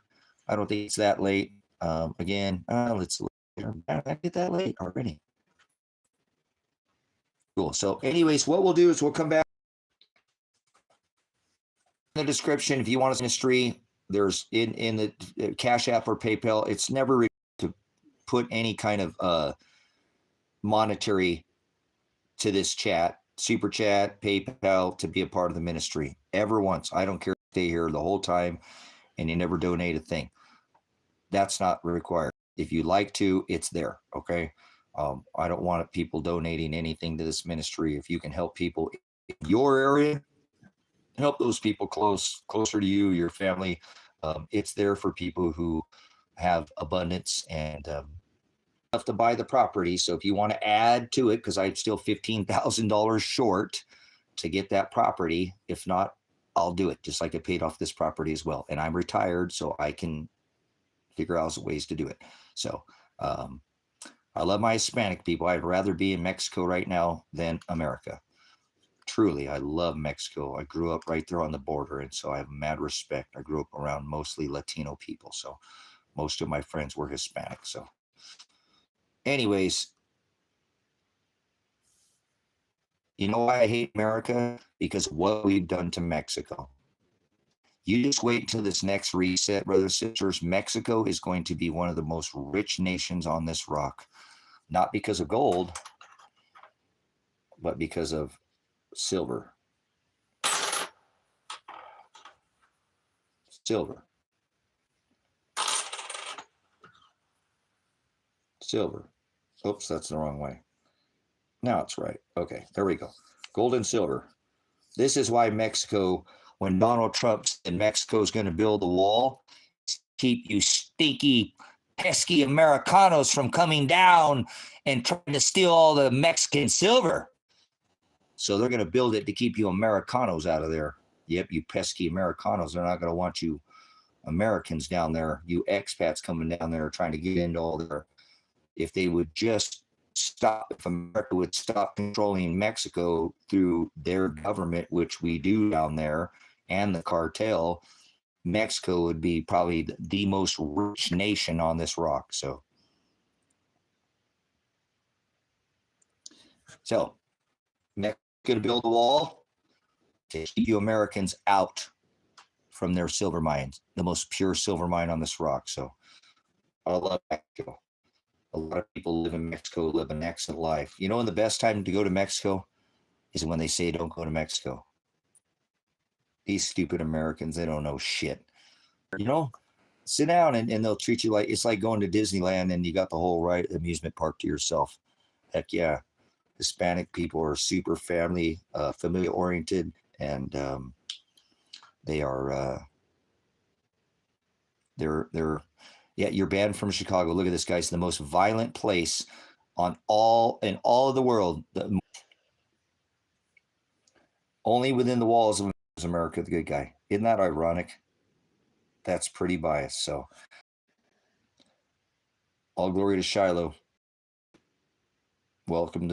B: I don't think it's that late. Again, let's get that late already. Cool. So, anyways, what we'll do is we'll come back in the description if you want us in a stream. There's in the Cash App or PayPal. It's never to put any kind of monetary to this chat, super chat, PayPal to be a part of the ministry ever once. I don't care. Stay here the whole time and you never donate a thing. That's not required. If you like to, it's there. Okay. I don't want people donating anything to this ministry. If you can help people in your area, help those people closer to you, your family. It's there for people who have abundance and enough to buy the property. So if you want to add to it, because I'm still $15,000 short to get that property. If not, I'll do it, just like I paid off this property as well. And I'm retired, so I can figure out ways to do it. So I love my Hispanic people. I'd rather be in Mexico right now than America. Truly, I love Mexico. I grew up right there on the border, and so I have mad respect. I grew up around mostly Latino people, so most of my friends were Hispanic. So anyways, you know why I hate America? Because of what we've done to Mexico. You just wait until this next reset, brothers and sisters. Mexico is going to be one of the most rich nations on this rock. Not because of gold, but because of silver. Silver. Silver. Oops, that's the wrong way. Now it's right. Okay, there we go. Gold and silver. This is why Mexico, when Donald Trump said Mexico is going to build a wall, keep you stinky, pesky Americanos from coming down and trying to steal all the Mexican silver. So they're going to build it to keep you Americanos out of there. Yep, you pesky Americanos. They're not going to want you Americans down there, you expats coming down there trying to get into all their. If they would just stop, if America would stop controlling Mexico through their government, which we do down there, and the cartel, Mexico would be probably the most rich nation on this rock. So Mexico to build a wall to keep you Americans out from their silver mines, the most pure silver mine on this rock. So I love Mexico. A lot of people live in Mexico, live an excellent life. You know, when the best time to go to Mexico is when they say don't go to Mexico. These stupid Americans, they don't know shit. You know, sit down and they'll treat you like it's like going to Disneyland and you got the whole right amusement park to yourself. Heck yeah. Hispanic people are super family oriented, and they are they're yeah, you're banned from Chicago. Look at this, guys. The most violent place in all of the world. Only within the walls of America, the good guy. Isn't that ironic?
A: that's pretty biased. So all glory to Shiloh. Welcome to